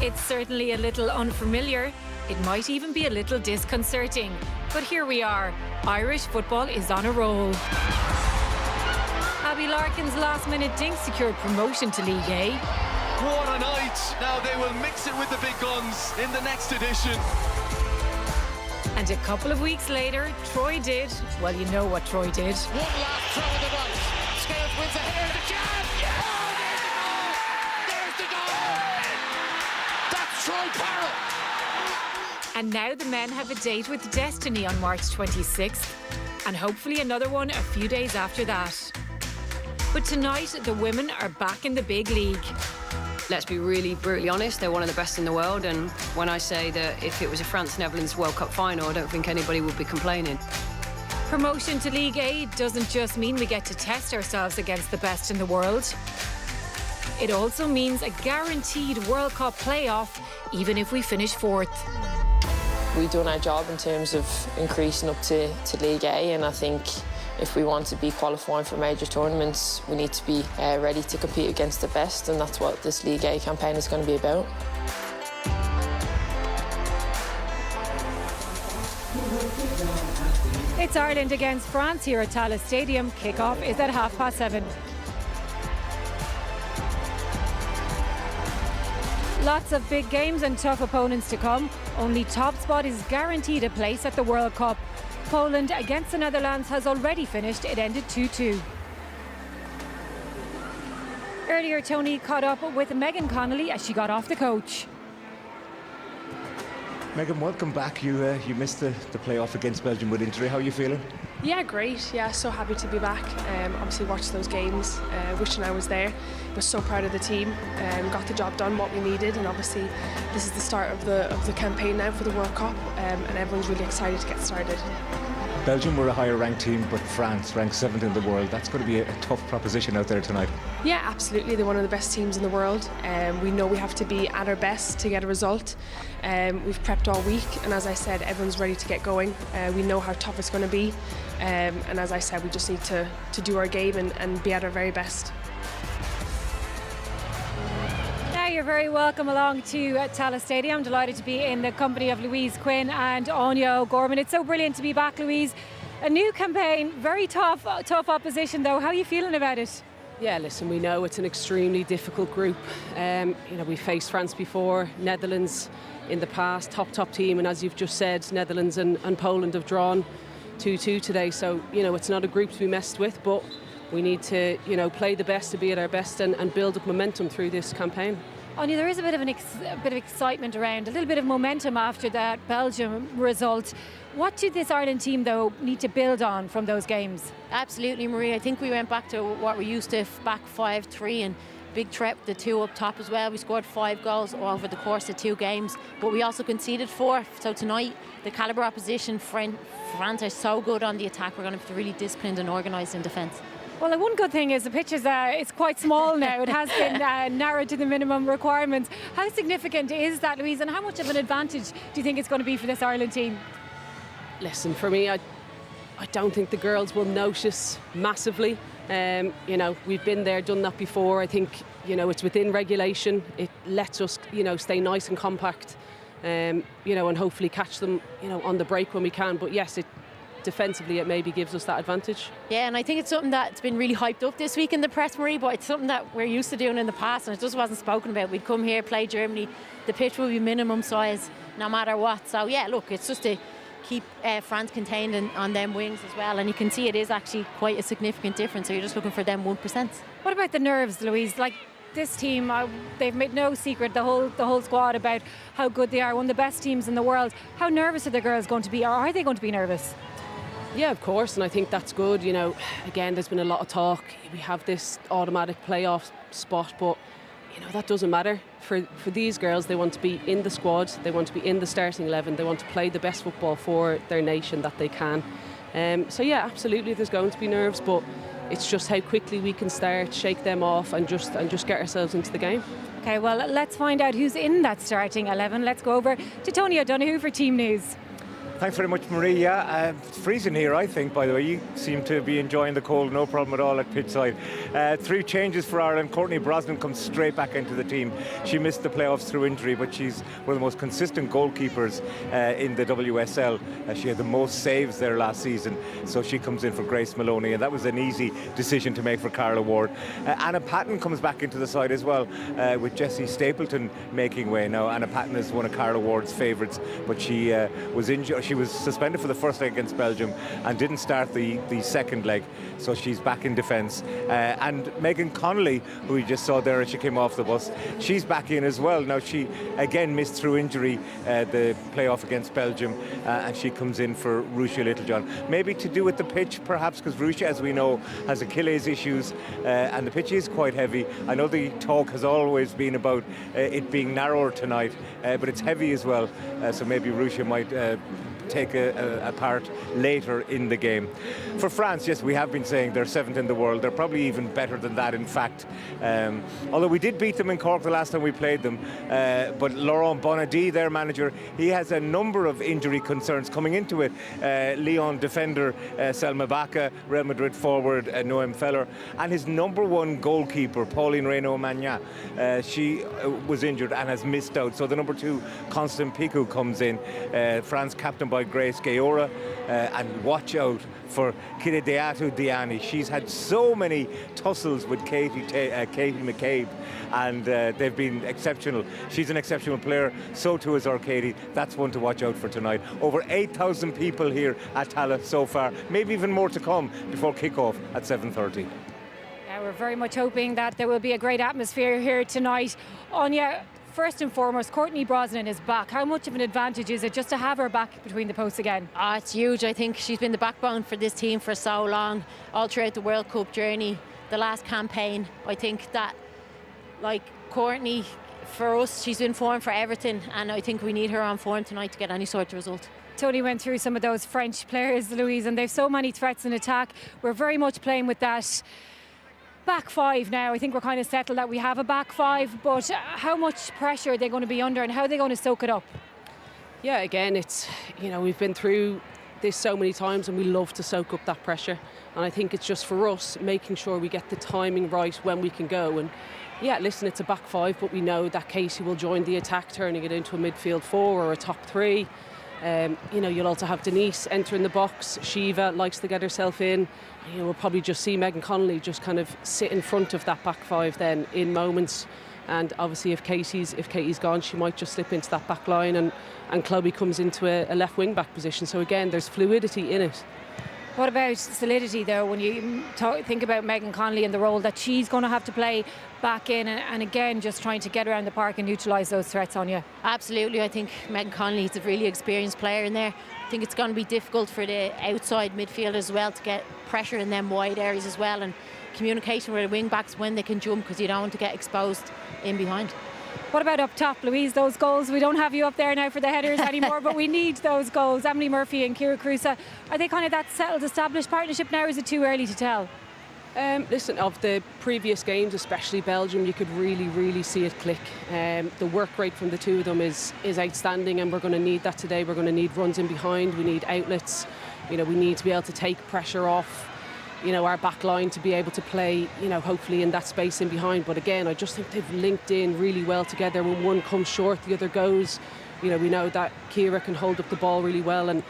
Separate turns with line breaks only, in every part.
It's certainly a little unfamiliar. It might even be a little disconcerting. But here we are. Irish football is on a roll. Abby Larkin's last-minute dink secured promotion to League A.
What a night! Now they will mix it with the big guns in the next edition.
And a couple of weeks later, Troy did, well, you know what Troy did.
One last throw of the night. Scales wins a header, the jab! Yeah! Oh, there's the goal! That's Troy Parrott!
And now the men have a date with Destiny on March 26th, and hopefully another one a few days after that. But tonight, the women are back in the big league.
Let's be really brutally honest, they're one of the best in the world, and when I say that if it was a France-Netherlands World Cup final, I don't think anybody would be complaining.
Promotion to League A doesn't just mean we get to test ourselves against the best in the world. It also means a guaranteed World Cup playoff, even if we finish fourth.
We've done our job in terms of increasing up to League A, and I think if we want to be qualifying for major tournaments, we need to be ready to compete against the best, and that's what this League A campaign is going to be about.
It's Ireland against France here at Tallaght Stadium. Kick-off is at 7:30. Lots of big games and tough opponents to come. Only top spot is guaranteed a place at the World Cup. Poland against the Netherlands has already finished. It ended 2-2. Earlier, Tony caught up with Megan Connolly as she got off the coach.
Megan, welcome back. You missed the playoff against Belgium with injury. How are you feeling?
Yeah, great. Yeah, so happy to be back. Obviously watched those games, wishing I was there. Was so proud of the team. Got the job done, what we needed, and obviously this is the start of the campaign now for the World Cup, and everyone's really excited to get started.
Belgium were a higher ranked team, but France ranked 7th in the world. That's going to be a tough proposition out there tonight.
Yeah, absolutely. They're one of the best teams in the world. We know we have to be at our best to get a result. We've prepped all week, and as I said, everyone's ready to get going. We know how tough it's going to be, and as I said, we just need to do our game and be at our very best.
You're very welcome along to Tallaght Stadium. I'm delighted to be in the company of Louise Quinn and Anya O'Gorman. It's so brilliant to be back, Louise. A new campaign, very tough opposition though. How are you feeling about it?
Yeah, listen, we know it's an extremely difficult group. We faced France before, Netherlands in the past, top team, and as you've just said, Netherlands and Poland have drawn 2-2 today. So, it's not a group to be messed with, but we need to, play the best to be at our best and build up momentum through this campaign.
Anya, there is a bit of excitement around, a little bit of momentum after that Belgium result. What did this Ireland team, though, need to build on from those games?
Absolutely, Marie. I think we went back to what we're used to, back 5-3, and big threat, the two up top as well. We scored 5 goals over the course of 2 games, but we also conceded 4. So tonight, the calibre opposition, France are so good on the attack. We're going to have to be really disciplined and organised in defence.
Well, one good thing is the pitch is it's quite small now. It has been narrowed to the minimum requirements. How significant is that, Louise, and how much of an advantage do you think it's going to be for this Ireland team?
Listen, for me, I don't think the girls will notice massively. We've been there, done that before. I think, it's within regulation. It lets us, stay nice and compact, and hopefully catch them, on the break when we can. But yes, defensively it maybe gives us that advantage.
Yeah, and I think it's something that's been really hyped up this week in the press, Marie, but it's something that we're used to doing in the past and it just wasn't spoken about. We'd come here, play Germany, the pitch will be minimum size no matter what. So yeah, look, it's just to keep France contained on them wings as well, and you can see it is actually quite a significant difference, so you're just looking for them 1%.
What about the nerves, Louise? Like this team, they've made no secret, the whole squad, about how good they are, one of the best teams in the world. How nervous are the girls going to be, or are they going to be nervous?
Yeah, of course, and I think that's good. Again, there's been a lot of talk. We have this automatic playoff spot, but that doesn't matter. For these girls, they want to be in the squad, they want to be in the starting 11, they want to play the best football for their nation that they can. So yeah, absolutely, there's going to be nerves, but it's just how quickly we can start, shake them off, and just get ourselves into the game.
Okay, well, let's find out who's in that starting 11. Let's go over to Tony O'Donoghue for team news.
Thanks very much, Maria. It's freezing here, I think, by the way. You seem to be enjoying the cold, no problem at all at pitchside. 3 changes for Ireland. Courtney Brosnan comes straight back into the team. She missed the playoffs through injury, but she's one of the most consistent goalkeepers in the WSL. She had the most saves there last season, so she comes in for Grace Maloney, and that was an easy decision to make for Carla Ward. Anna Patton comes back into the side as well, with Jessie Stapleton making way. Now, Anna Patton is one of Carla Ward's favourites, but she was injured. She was suspended for the first leg against Belgium and didn't start the second leg, so she's back in defence. And Megan Connolly, who we just saw there as she came off the bus, she's back in as well. Now, she again missed through injury the playoff against Belgium, and she comes in for Ruesha Littlejohn. Maybe to do with the pitch, perhaps, because Ruesha, as we know, has Achilles issues, and the pitch is quite heavy. I know the talk has always been about it being narrower tonight, but it's heavy as well, so maybe Ruesha might take a part later in the game. For France, yes, we have been saying they're 7th in the world. They're probably even better than that, in fact. Although we did beat them in Cork the last time we played them. But Laurent Bonadi, their manager, he has a number of injury concerns coming into it. Lyon defender Selma Baca, Real Madrid forward Noem Feller, and his number 1 goalkeeper, Pauline Reynaud-Magnan. She was injured and has missed out. So the number 2, Constant Picou, comes in. France captain by Grace Gaora, and watch out for Kiredeatu Diani. She's had so many tussles with Katie McCabe, and they've been exceptional. She's an exceptional player, so too is Katie. That's one to watch out for tonight. Over 8,000 people here at Tallaght so far, maybe even more to come before kick-off at 7:30.
Yeah, we're very much hoping that there will be a great atmosphere here tonight. Anya, first and foremost, Courtney Brosnan is back. How much of an advantage is it just to have her back between the posts again?
It's huge. I think she's been the backbone for this team for so long, all throughout the World Cup journey, the last campaign. I think that, like Courtney, for us, she's been form for everything, and I think we need her on form tonight to get any sort of result.
Tony went through some of those French players, Louise, and they've so many threats in attack. We're very much playing with that back 5 now. I think we're kind of settled that we have a back 5, but how much pressure are they going to be under, and how are they going to soak it up?
Yeah, again, it's, we've been through this so many times, and we love to soak up that pressure, and I think it's just for us making sure we get the timing right when we can go. And yeah, listen, it's a back 5, but we know that Casey will join the attack, turning it into a midfield 4 or a top 3. You'll also have Denise entering the box. Shiva likes to get herself in. We'll probably just see Megan Connolly just kind of sit in front of that back 5 then in moments. And obviously if Katie's gone, she might just slip into that back line, and Chloe comes into a left wing back position. So again, there's fluidity in it.
What about solidity, though, when you think about Megan Connolly and the role that she's going to have to play back in, and again, just trying to get around the park and neutralise those threats on you?
Absolutely. I think Megan Connolly is a really experienced player in there. I think it's going to be difficult for the outside midfield as well to get pressure in them wide areas as well, and communication with the wing backs when they can jump, because you don't want to get exposed in behind.
What about up top, Louise? Those goals, we don't have you up there now for the headers anymore, but we need those goals. Emily Murphy and Ciara Crusa, are they kind of that settled, established partnership now, or is it too early to tell?
Listen, of the previous games, especially Belgium, you could really see it click. The work rate from the two of them is outstanding, and we're going to need that today. We're going to need runs in behind, we need outlets, we need to be able to take pressure off our back line to be able to play, hopefully in that space in behind. But again, I just think they've linked in really well together. When one comes short, the other goes. We know that Ciara can hold up the ball really well, and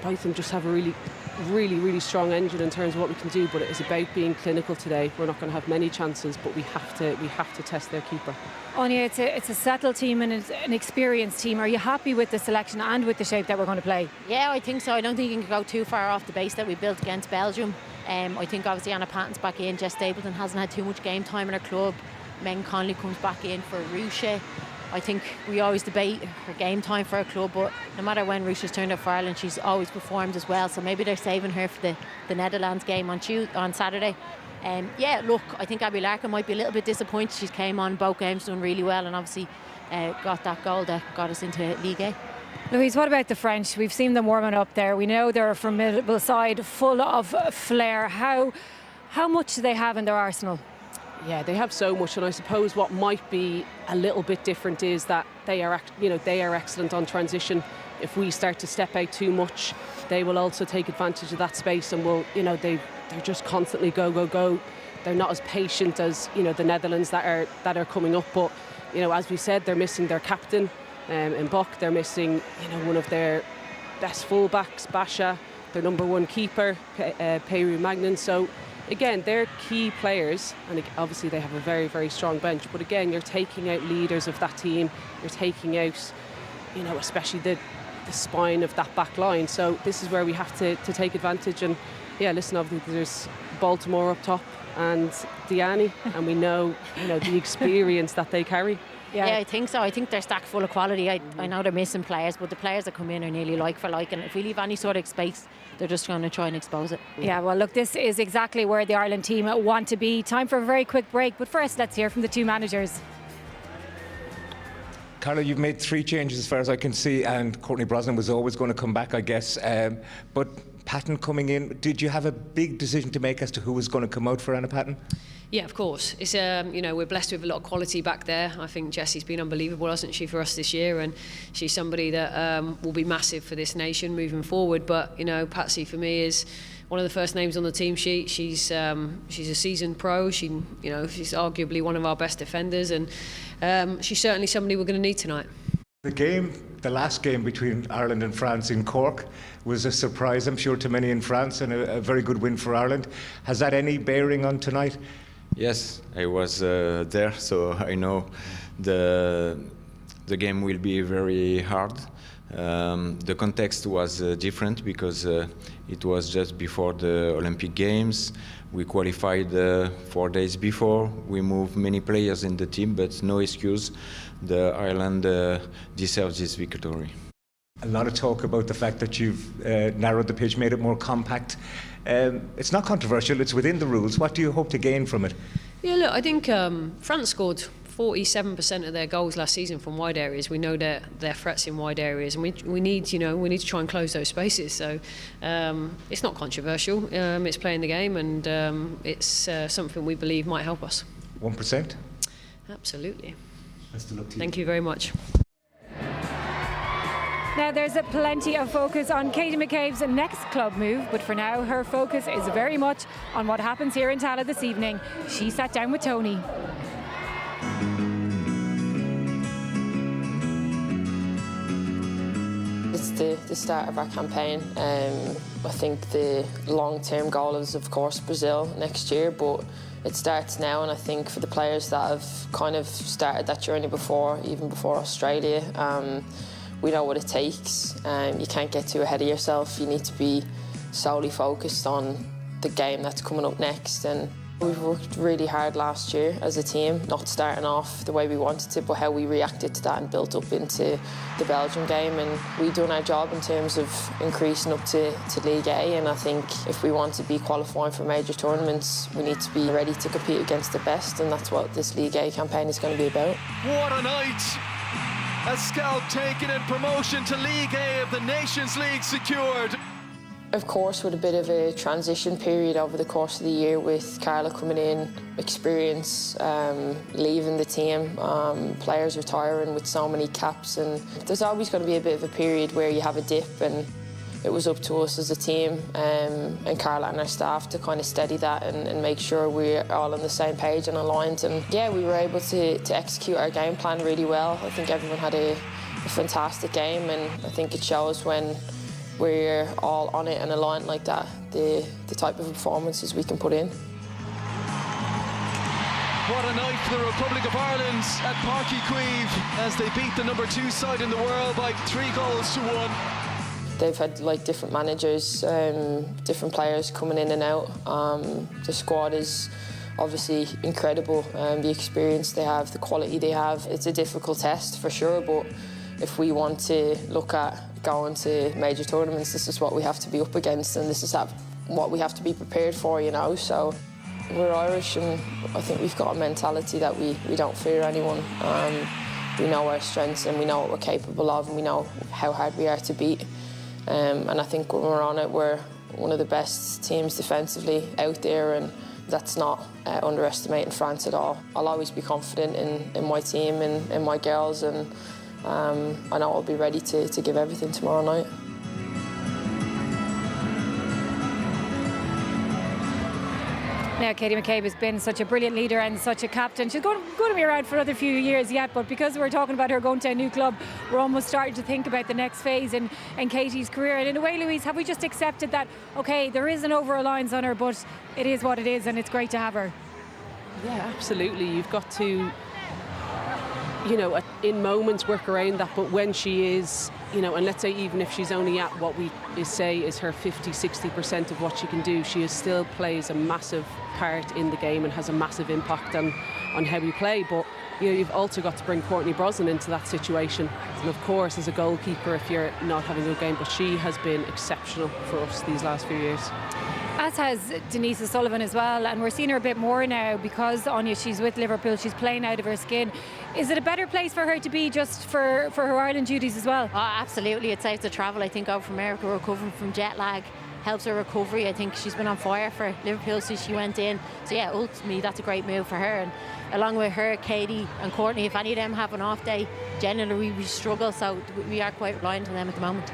both of them just have a really strong engine in terms of what we can do. But it is about being clinical today. We're not going to have many chances, but we have to test their keeper.
Anya, it's a settled team and it's an experienced team. Are you happy with the selection and with the shape that we're going to play? Yeah,
I think so. I don't think you can go too far off the base that we built against Belgium. I think obviously Anna Patton's back in. Jess Stapleton hasn't had too much game time in her club. Megan Connolly comes back in for Ruesha. I think we always debate her game time for her club, but no matter when Ruesha's turned up for Ireland, she's always performed as well. So maybe they're saving her for the Netherlands game on Saturday. I think Abby Larkin might be a little bit disappointed. She's came on both games, done really well, and obviously got that goal that got us into Ligue 1.
Louise, what about the French? We've seen them warming up there. We know they're a formidable side, full of flair. How much do they have in their arsenal?
Yeah, they have so much, and I suppose what might be a little bit different is that they are excellent on transition. if we start to step out too much, they will also take advantage of that space and will, they're just constantly go, go, go. They're not as patient as, the Netherlands that are coming up. But, as we said, they're missing their captain in Buck. They're missing, one of their best fullbacks, Basha, their number one keeper, Aoife Mannion. So, again, they're key players, and obviously they have a very, very strong bench. But again, you're taking out leaders of that team. You're taking out, especially the spine of that back line. So this is where we have to take advantage. And yeah, listen, obviously there's Baltimore up top and Diani, and we know, the experience that they carry.
Yeah, I think so. I think they're stacked full of quality. I know they're missing players, but the players that come in are nearly like for like, and if we leave any sort of space, they're just going to try and expose it.
Yeah, well, look, this is exactly where the Ireland team want to be. Time for a very quick break, but first, let's hear from the two managers.
Carla, you've made 3 changes as far as I can see, and Courtney Brosnan was always going to come back, I guess. But Patton coming in, did you have a big decision to make as to who was going to come out for Anna Patton?
Yeah, of course. It's we're blessed with a lot of quality back there. I think Jessie's been unbelievable, hasn't she, for us this year? And she's somebody that will be massive for this nation moving forward. But Patsy for me is one of the first names on the team sheet. She's a seasoned pro. She's arguably one of our best defenders, and she's certainly somebody we're going to need tonight.
The last game between Ireland and France in Cork was a surprise, I'm sure, to many in France, and a very good win for Ireland. Has that any bearing on tonight?
Yes, I was there, so I know the game will be very hard. The context was different because it was just before the Olympic Games. We qualified 4 days before. We moved many players in the team, but no excuse. The Ireland deserves this victory.
A lot of talk about the fact that you've narrowed the pitch, made it more compact. It's not controversial, it's within the rules. What do you hope to gain from it?
Yeah, look, I think France scored 47% of their goals last season from wide areas. We know their threats in wide areas, and we need to try and close those spaces. So it's not controversial. It's playing the game, and it's something we believe might help us.
1%?
Absolutely.
Best of luck to you.
Thank you very much.
Now, there's plenty of focus on Katie McCabe's next club move, but for now, her focus is very much on what happens here in Tallaght this evening. She sat down with Tony.
It's the start of our campaign. I think the long-term goal is, of course, Brazil next year, but it starts now, and I think for the players that have kind of started that journey before, even before Australia, we know what it takes. You can't get too ahead of yourself. You need to be solely focused on the game that's coming up next. And we've worked really hard last year as a team, not starting off the way we wanted to, but how we reacted to that and built up into the Belgium game. And we've done our job in terms of increasing up to League A. And I think if we want to be qualifying for major tournaments, we need to be ready to compete against the best. And that's what this League A campaign is going to be about.
What a night! A scout taken in promotion to League A of the Nations League secured.
Of course, with a bit of a transition period over the course of the year, with Carla coming in, experience, leaving the team, players retiring with so many caps, and there's always going to be a bit of a period where you have a dip, and it was up to us as a team and Carla and our staff to kind of steady that and make sure we're all on the same page and aligned. And yeah, we were able to execute our game plan really well. I think everyone had a fantastic game, and I think it shows when we're all on it and aligned like that, the type of performances we can put in.
What a night for the Republic of Ireland at Páirc Uí Chaoimh as they beat the number 2 side in the world by 3-1.
They've had different managers, different players coming in and out. The squad is obviously incredible. The experience they have, the quality they have. It's a difficult test for sure, but if we want to look at going to major tournaments, this is what we have to be up against, and this is what we have to be prepared for, So we're Irish, and I think we've got a mentality that we don't fear anyone. We know our strengths, and we know what we're capable of, and we know how hard we are to beat. And I think when we're on it, we're one of the best teams defensively out there, and that's not underestimating France at all. I'll always be confident in my team and in my girls, and I know I'll be ready to give everything tomorrow night.
Now, Katie McCabe has been such a brilliant leader and such a captain. She's going to be around for another few years yet, but because we're talking about her going to a new club, we're almost starting to think about the next phase in Katie's career. And in a way, Louise, have we just accepted that, OK, there is an over-reliance on her, but it is what it is, and it's great to have her?
Yeah, absolutely. You've got to, you know, in moments work around that, but when she is, you know, and let's say even if she's only at what we say is her 50-60% of what she can do, she still plays a massive part in the game and has a massive impact on how we play. But you know, you've also got to bring Courtney Brosnan into that situation, and of course as a goalkeeper if you're not having a good game, but she has been exceptional for us these last few years.
As has Denise O'Sullivan as well, and we're seeing her a bit more now because Anya, she's with Liverpool, she's playing out of her skin. Is it a better place for her to be just for her Ireland duties as well?
Oh, absolutely. It's safe to travel. I think over from America, recovering from jet lag helps her recovery. I think she's been on fire for Liverpool since she went in. So yeah, ultimately that's a great move for her. And along with her, Katie and Courtney, if any of them have an off day, generally we struggle. So we are quite reliant on them at the moment.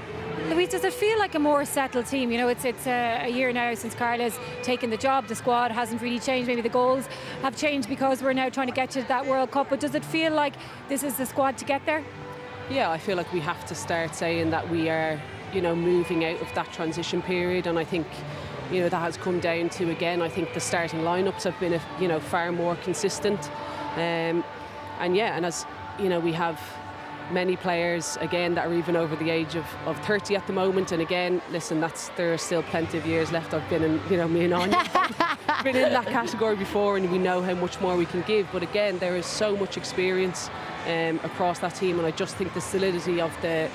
Louise, does it feel like a more settled team? You know, it's a year now since Carla's taken the job. The squad hasn't really changed. Maybe the goals have changed because we're now trying to get to that World Cup. But does it feel like this is the squad to get there?
Yeah, I feel like we have to start saying that we are, you know, moving out of that transition period. And I think, you know, that has come down to, again, I think the starting lineups have been, you know, far more consistent. And yeah, and as, you know, we have many players again that are even over the age of 30 at the moment, and again, listen, there are still plenty of years left. I've been in, you know, me and Anya been in that category before, and we know how much more we can give, but again, there is so much experience across that team, and I just think the solidity of the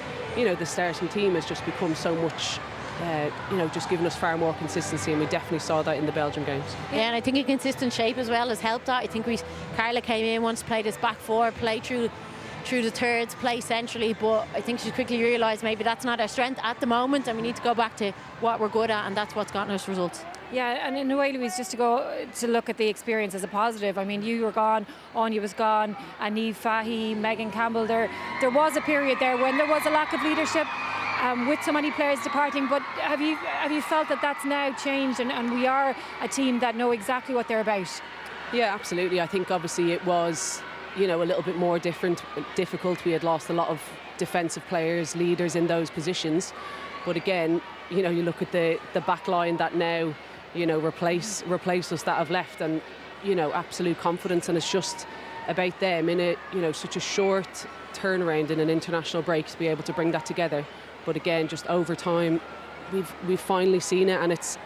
starting team has just become so much, you know, just giving us far more consistency, and we definitely saw that in the Belgium games.
Yeah, and I think a consistent shape as well has helped that. I think Carla came in once, played this back four, played through the thirds, play centrally, but I think she quickly realised maybe that's not our strength at the moment, and we need to go back to what we're good at, and that's what's gotten us results.
Yeah, and in a way, Louise, just to look at the experience as a positive. I mean, you were gone, Anya was gone, Niamh Fahey, Megan Campbell. There was a period there when there was a lack of leadership with so many players departing. But have you felt that that's now changed, and we are a team that know exactly what they're about?
Yeah, absolutely. I think obviously it was, you know, a little bit more difficult. We had lost a lot of defensive players, leaders in those positions. But again, you know, you look at the back line that now, you know, replace us that have left, and, you know, absolute confidence, and it's just about them in a, you know, such a short turnaround in an international break to be able to bring that together. But again, just over time, we've finally seen it, and it's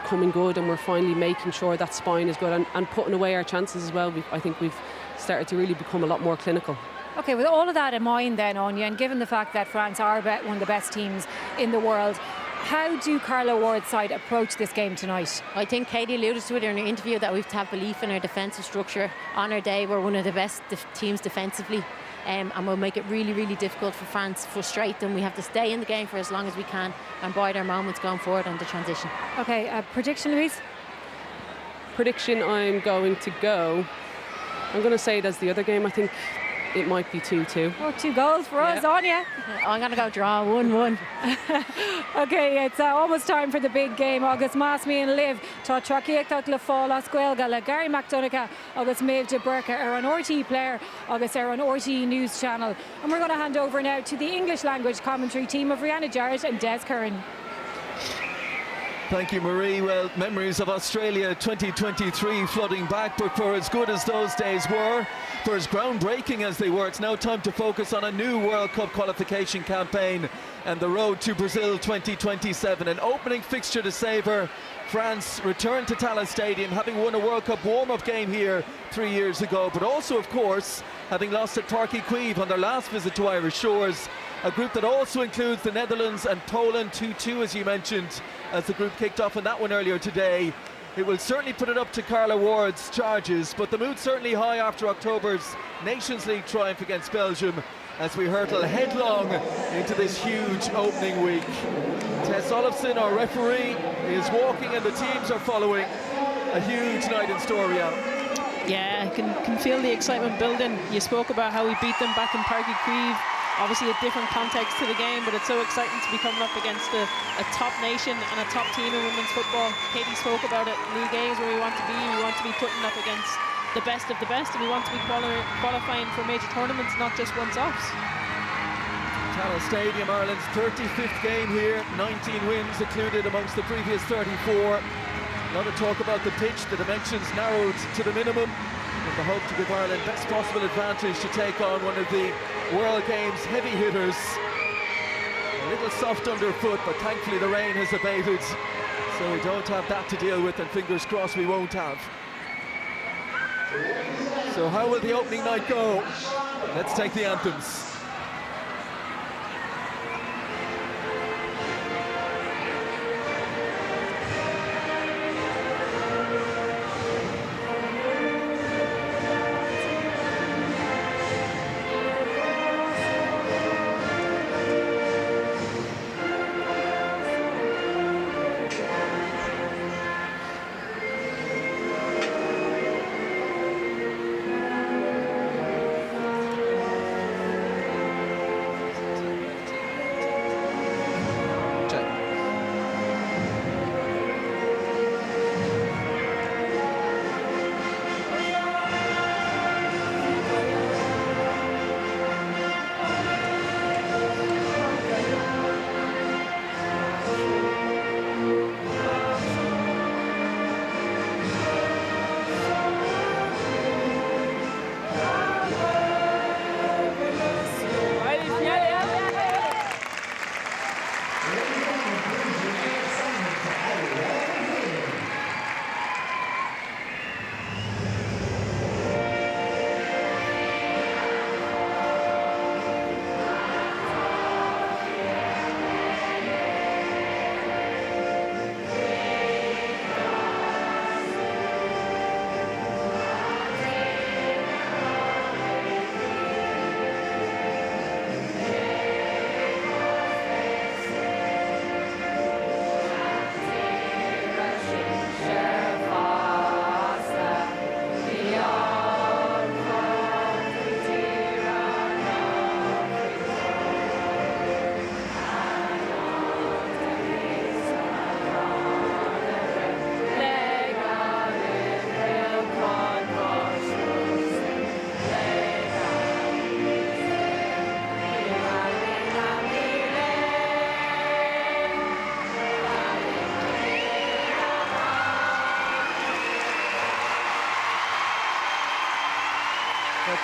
coming good, and we're finally making sure that spine is good and putting away our chances as well. I think we've started to really become a lot more clinical.
Okay, with all of that in mind then, Anya, and given the fact that France are one of the best teams in the world, how do Carla Ward's side approach this game tonight?
I think Katie alluded to it in her interview that we have to have belief in our defensive structure. On our day, we're one of the best teams defensively, and we'll make it really, really difficult for France, frustrate them. We have to stay in the game for as long as we can and bide our moments going forward on the transition. Okay, prediction, Louise?
Prediction, I'm going to say it as the other game. I think it might be 2-2.
Oh, 2 goals for us, Anya.
I'm going to go draw 1-1.
Okay, it's almost time for the big game. Agus Mas me and Liv tá traciachtach le fáil as Gaeilge le Gary McDonagh agus Maeve de Burke are an RT player agus are an RT News channel. And we're going to hand over now to the English language commentary team of Rihanna Jarrett and Des Curran.
Thank you, Marie. Well, memories of Australia 2023 flooding back, but for as good as those days were, for as groundbreaking as they were, it's now time to focus on a new World Cup qualification campaign and the road to Brazil 2027. An opening fixture to savour. France returned to Tallaght Stadium, having won a World Cup warm-up game here 3 years ago, but also, of course, having lost at Páirc Uí Chaoimh on their last visit to Irish shores. A group that also includes the Netherlands and Poland, 2-2 as you mentioned, as the group kicked off in that one earlier today. It will certainly put it up to Carla Ward's charges, but the mood's certainly high after October's Nations League triumph against Belgium as we hurtle headlong into this huge opening week. Tess Olafsson, our referee, is walking and the teams are following. A huge night in store, Rihanna.
Yeah, I can feel the excitement building. You spoke about how we beat them back in Parky Creve. Obviously a different context to the game, but it's so exciting to be coming up against a top nation and a top team in women's football. Katie spoke about it. League A is where we want to be. We want to be putting up against the best of the best, and we want to be qualifying for major tournaments, not just once-offs.
Tallaght Stadium, Ireland's 35th game here, 19 wins included amongst the previous 34. A lot of talk about the pitch, the dimensions narrowed to the minimum, in the hope to give Ireland best possible advantage to take on one of the World Games heavy hitters. A little soft underfoot, but thankfully the rain has abated, so we don't have that to deal with, and fingers crossed we won't have. So how will the opening night go? Let's take the anthems.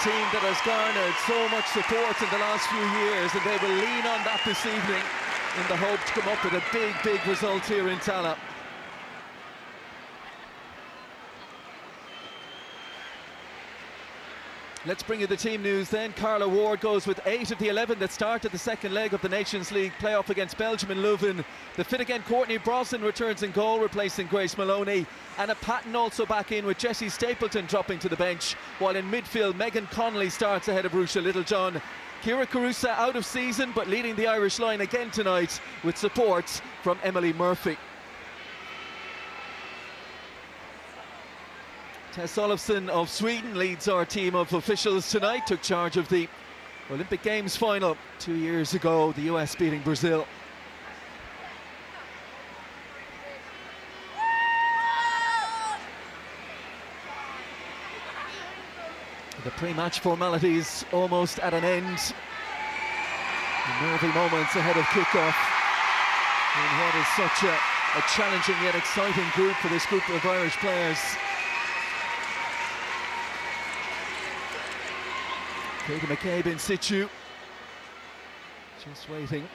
Team that has garnered so much support in the last few years, and they will lean on that this evening in the hope to come up with a big result here in Tallaght. Let's bring you the team news then. Carla Ward goes with 8 of the 11 that started the second leg of the Nations League playoff against Belgium in Leuven. The fit again Courtney Brosnan returns in goal, replacing Grace Maloney. Anna Patton also back in, with Jessie Stapleton dropping to the bench, while in midfield Megan Connolly starts ahead of Rusha Littlejohn. Kira Carusa out of season, but leading the Irish line again tonight with support from Emily Murphy. Tess Olofsson of Sweden leads our team of officials tonight, took charge of the Olympic Games final 2 years ago, the US beating Brazil. The pre-match formalities almost at an end. The nervy moments ahead of kick-off in what is such a challenging yet exciting group for this group of Irish players. Katie McCabe in situ, just waiting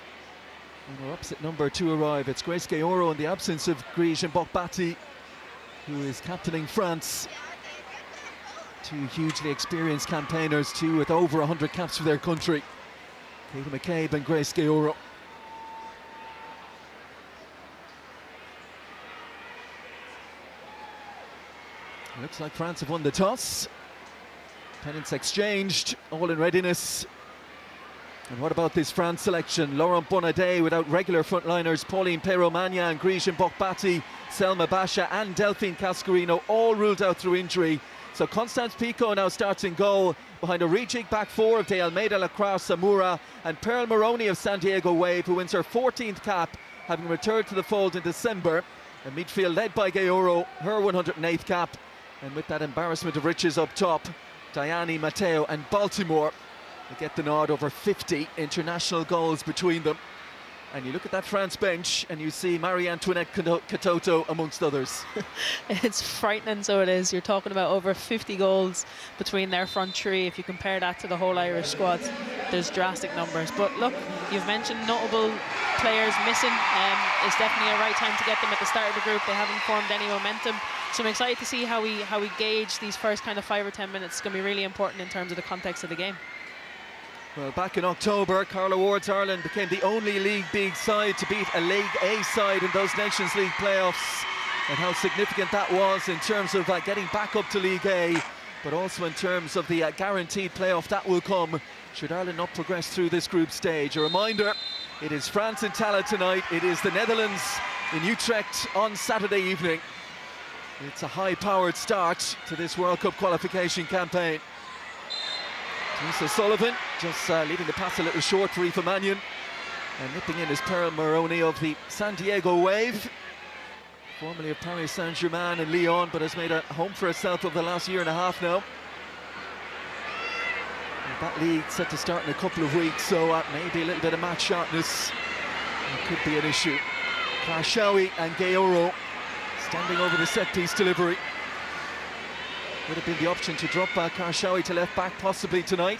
on her upset number to arrive. It's Grace Gaoro in the absence of Galgenwaard Bati, who is captaining France. Two hugely experienced campaigners, two with over 100 caps for their country. Katie McCabe and Grace Gaoro. Looks like France have won the toss. Pennants exchanged, all in readiness. And what about this France selection? Laurent Bonadé without regular frontliners, Pauline Perrot-Magnan and Galgenwaard Bati, Selma Basha and Delphine Cascarino all ruled out through injury. So Constance Pico now starts in goal behind a rejig back four of De Almeida, Lacroix, Samura and Pearl Moroney of San Diego Wave, who wins her 14th cap, having returned to the fold in December. A midfield led by Gayoro, her 108th cap. And with that embarrassment of riches up top, Diani, Matteo and Baltimore, they get the nod. Over 50 international goals between them. And you look at that France bench and you see Marie-Antoinette Katoto amongst others.
It's frightening, so it is. You're talking about over 50 goals between their front three. If you compare that to the whole Irish squad, there's drastic numbers. But look, you've mentioned notable players missing. It's definitely a right time to get them at the start of the group. They haven't formed any momentum. So I'm excited to see how we gauge these first kind of 5 or 10 minutes. It's going to be really important in terms of the context of the game.
Well, back in October, Carla Ward's Ireland became the only League B side to beat a League A side in those Nations League playoffs, and how significant that was in terms of getting back up to League A, but also in terms of the guaranteed playoff that will come should Ireland not progress through this group stage. A reminder, it is France in Tallaght tonight, it is the Netherlands in Utrecht on Saturday evening. It's a high-powered start to this World Cup qualification campaign. Denise O'Sullivan just leaving the pass a little short for Aoife Mannion, and nipping in is Pearl Moroney of the San Diego Wave, formerly of Paris Saint-Germain and Lyon, but has made a home for herself over the last year and a half now. And that league set to start in a couple of weeks, so maybe a little bit of match sharpness could be an issue. Karshawi and Gayoro standing over the set-piece delivery. Would have been the option to drop Karshawi to left back possibly tonight,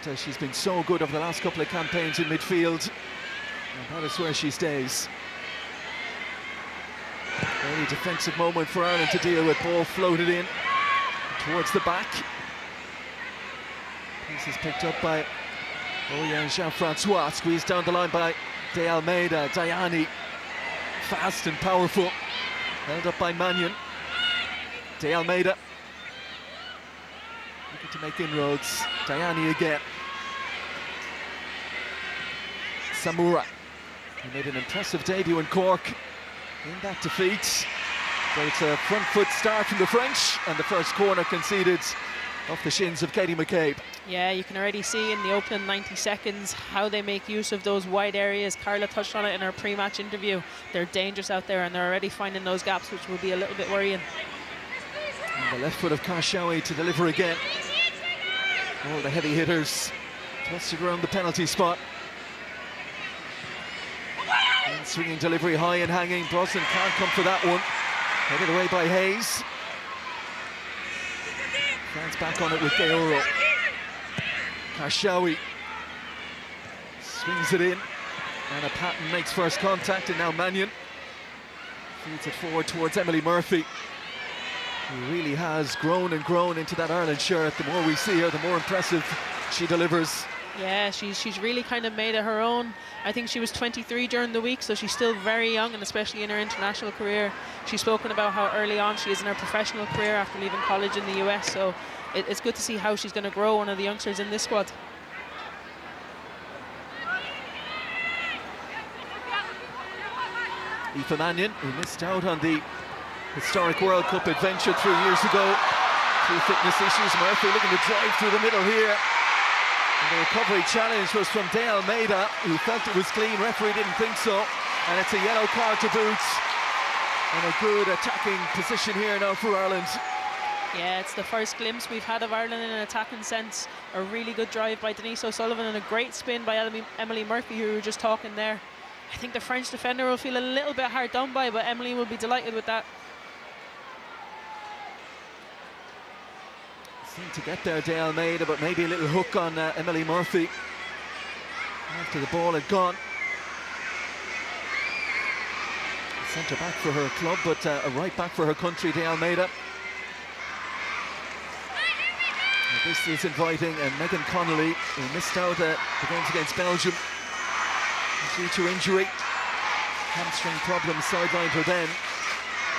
but she's been so good over the last couple of campaigns in midfield, and that is where she stays. Very defensive moment for Ireland to deal with. Ball floated in towards the back. This is picked up by Jean-Francois, squeezed down the line by De Almeida. Diani, fast and powerful, held up by Mannion. De Almeida looking to make inroads. Diani again. Samura, who made an impressive debut in Cork in that defeat. So it's a front foot start from the French, and the first corner conceded off the shins of Katie McCabe.
Yeah, you can already see in the opening 90 seconds how they make use of those wide areas. Carla touched on it in her pre-match interview. They're dangerous out there, and they're already finding those gaps, which will be a little bit worrying.
And the left foot of Karshawi to deliver again. All the heavy hitters tossed around the penalty spot. And swinging delivery high and hanging. Brosnan can't come for that one. Headed away by Hayes. France back on it with Gayoro. Karshawi swings it in, and a Patton makes first contact, and now Mannion feeds it forward towards Emily Murphy, who really has grown and grown into that Ireland shirt. The more we see her, the more impressive she delivers.
Yeah, she's really kind of made it her own. I think she was 23 during the week, so she's still very young, and especially in her international career. She's spoken about how early on she is in her professional career after leaving college in the US, so it's good to see how she's going to grow, one of the youngsters in this squad.
Aoife Mannion, who missed out on the historic World Cup adventure 3 years ago through fitness issues. Murphy looking to drive through the middle here. And the recovery challenge was from De Almeida, who felt it was clean. Referee didn't think so, and it's a yellow card to boot. And a good attacking position here now for Ireland.
Yeah, it's the first glimpse we've had of Ireland in an attacking sense. A really good drive by Denise O'Sullivan and a great spin by Emily Murphy, who we were just talking there. I think the French defender will feel a little bit hard done by, but Emily will be delighted with that.
Seemed to get there, De Almeida, but maybe a little hook on Emily Murphy after the ball had gone. Centre back for her club, but a right back for her country, De Almeida. And this is inviting Megan Connolly, who missed out the games against Belgium due to injury. Hamstring problem sidelined her then,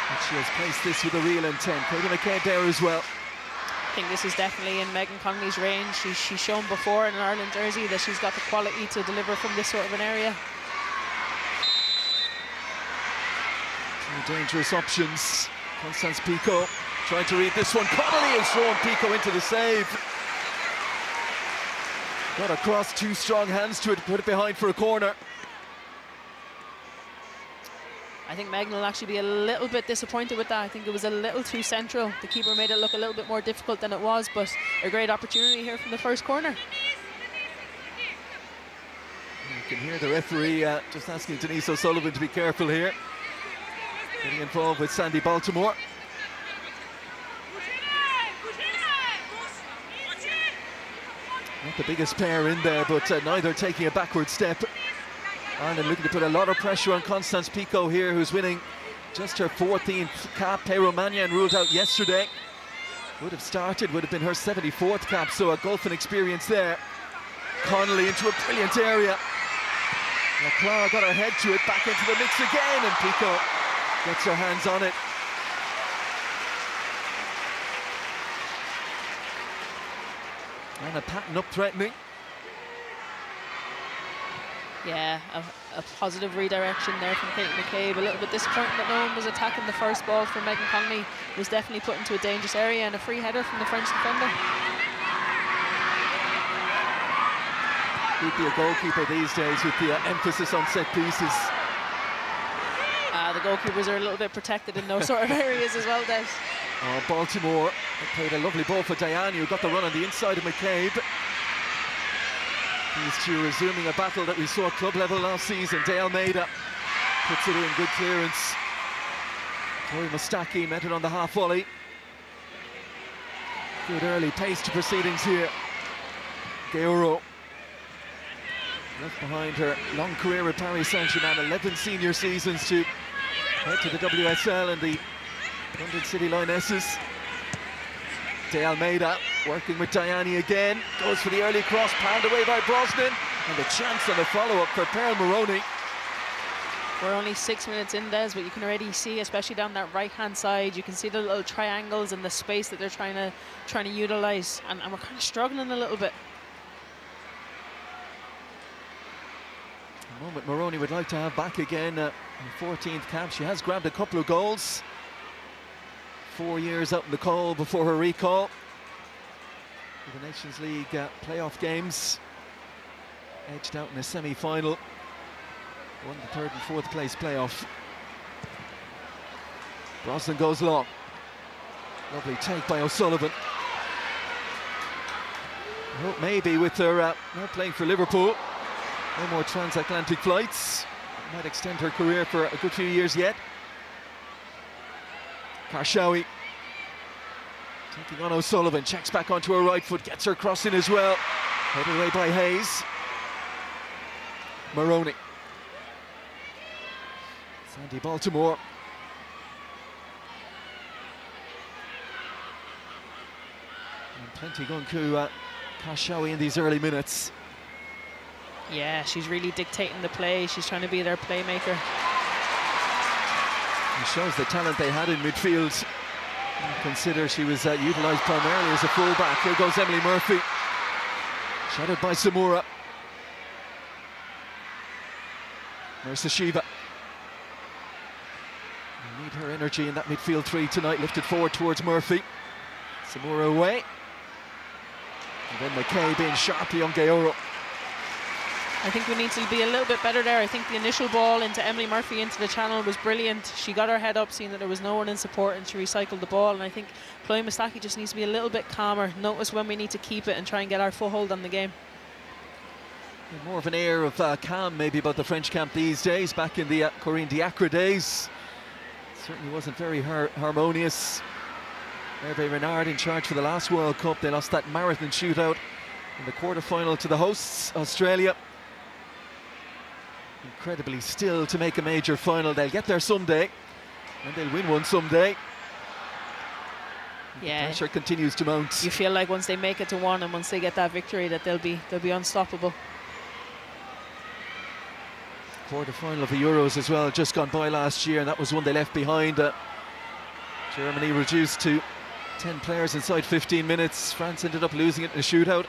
but she has placed this with a real intent. Katie McCabe there as well.
I think this is definitely in Megan Connolly's range. She's shown before in an Ireland jersey that she's got the quality to deliver from this sort of an area.
Two dangerous options. Constance Pico Trying to read this one. Connolly has thrown Pico into the save. Got across, 2 strong hands to it, put it behind for a corner.
I think Megan will actually be a little bit disappointed with that. I think it was a little too central. The keeper made it look a little bit more difficult than it was, but a great opportunity here from the first corner.
You can hear the referee just asking Denise O'Sullivan to be careful here. Getting involved with Sandy Baltimore. Not the biggest pair in there, but neither taking a backward step. Ireland looking to put a lot of pressure on Constance Pico here, who's winning just her 14th cap. Aoife Mannion ruled out yesterday. Would have started, would have been her 74th cap, so a golfing experience there. Connolly into a brilliant area. Now Clara got her head to it, back into the mix again, and Pico gets her hands on it. And a pattern up threatening.
Yeah, a positive redirection there from Kate McCabe. A little bit disappointing that no one was attacking the first ball from Megan Connolly. Was definitely put into a dangerous area, and a free header from the French defender.
He'd be a goalkeeper these days with the emphasis on set pieces.
The goalkeepers are a little bit protected in those sort of areas as well, Des.
Oh, Baltimore played a lovely ball for Diane, who got the run on the inside of McCabe. These two resuming a battle that we saw at club level last season. De Almeida puts it in, good clearance. Tori Mustaki met it on the half volley. Good early pace to proceedings here. Georo left behind her long career at Paris Saint-Germain, 11 senior seasons to head to the WSL and the London City Lionesses. De Almeida working with Diani again, goes for the early cross, panned away by Brosnan, and a chance on the follow-up for Pearl Maroney.
We're only 6 minutes in, Des, but you can already see, especially down that right-hand side, you can see the little triangles and the space that they're trying to utilise, and we're kind of struggling a little bit.
A moment Maroney would like to have back again, her 14th cap. She has grabbed a couple of goals. 4 years out in the coal before her recall for the Nations League playoff games. Edged out in a semi-final. Won the 3rd and 4th place playoff. Brosnan goes long. Lovely take by O'Sullivan. I hope maybe with her now playing for Liverpool, no more transatlantic flights. Might extend her career for a good few years yet. Karshawi taking on O'Sullivan, checks back onto her right foot, gets her crossing as well. Headed away by Hayes. Maroney. Sandy Baltimore. And plenty going to Karshawi in these early minutes.
Yeah, she's really dictating the play. She's trying to be their playmaker.
It shows the talent they had in midfield. Consider she was utilised primarily as a full-back. Here goes Emily Murphy. Shadowed by Samura. Marissa Shiva. We need her energy in that midfield three tonight. Lifted forward towards Murphy. Samura away. And then McCabe in sharply on Georo.
I think we need to be a little bit better there. I think the initial ball into Emily Murphy into the channel was brilliant. She got her head up, seeing that there was no one in support, and she recycled the ball. And I think Chloe Mustaki just needs to be a little bit calmer, notice when we need to keep it and try and get our foothold on the game.
More of an air of calm maybe about the French camp these days. Back in the Corinne Diacre days, certainly wasn't very harmonious. Hervé Renard in charge for the last World Cup. They lost that marathon shootout in the quarter-final to the hosts, Australia. Incredibly still to make a major final. They'll get there someday, and they'll win one someday.
Yeah,
the pressure continues to mount.
You feel like once they make it to one and once they get that victory, that they'll be unstoppable.
Quarter-final of the Euros as well, just gone by last year, and that was one they left behind. Germany reduced to 10 players inside 15 minutes. France ended up losing it in a shootout.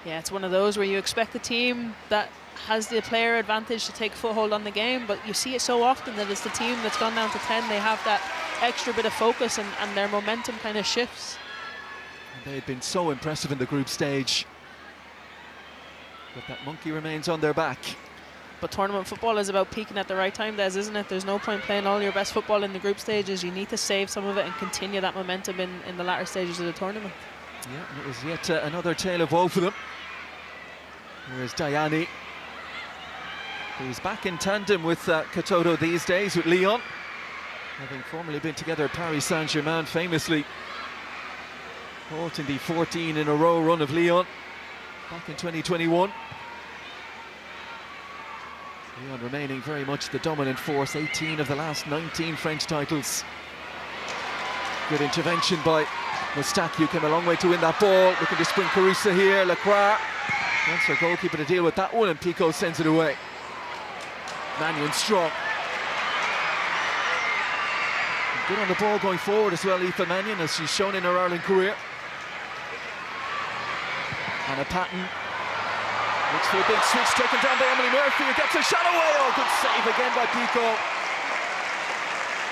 Yeah, it's one of those where you expect a team that has the player advantage to take foothold on the game, but you see it so often that it's the team that's gone down to 10, they have that extra bit of focus and their momentum kind of shifts.
And they've been so impressive in the group stage, but that monkey remains on their back.
But tournament football is about peaking at the right time, Des, isn't it? There's no point playing all your best football in the group stages. You need to save some of it and continue that momentum in the latter stages of the tournament.
Yeah, and it was yet another tale of woe for them. Here's Diani, who's back in tandem with Katoto these days, with Lyon, having formerly been together at Paris Saint-Germain, famously halting the 14 in a row run of Lyon back in 2021. Lyon remaining very much the dominant force, 18 of the last 19 French titles. Good intervention by Moustaki, came a long way to win that ball. Looking to spring Carusa here, Lacroix wants her goalkeeper to deal with that one, and Pico sends it away. Mannion strong. Good on the ball going forward as well, Aoife Mannion, as she's shown in her Ireland career. Anna Patton looks for a big switch, taken down by Emily Murphy, who gets a shot away. Oh, good save again by Pico.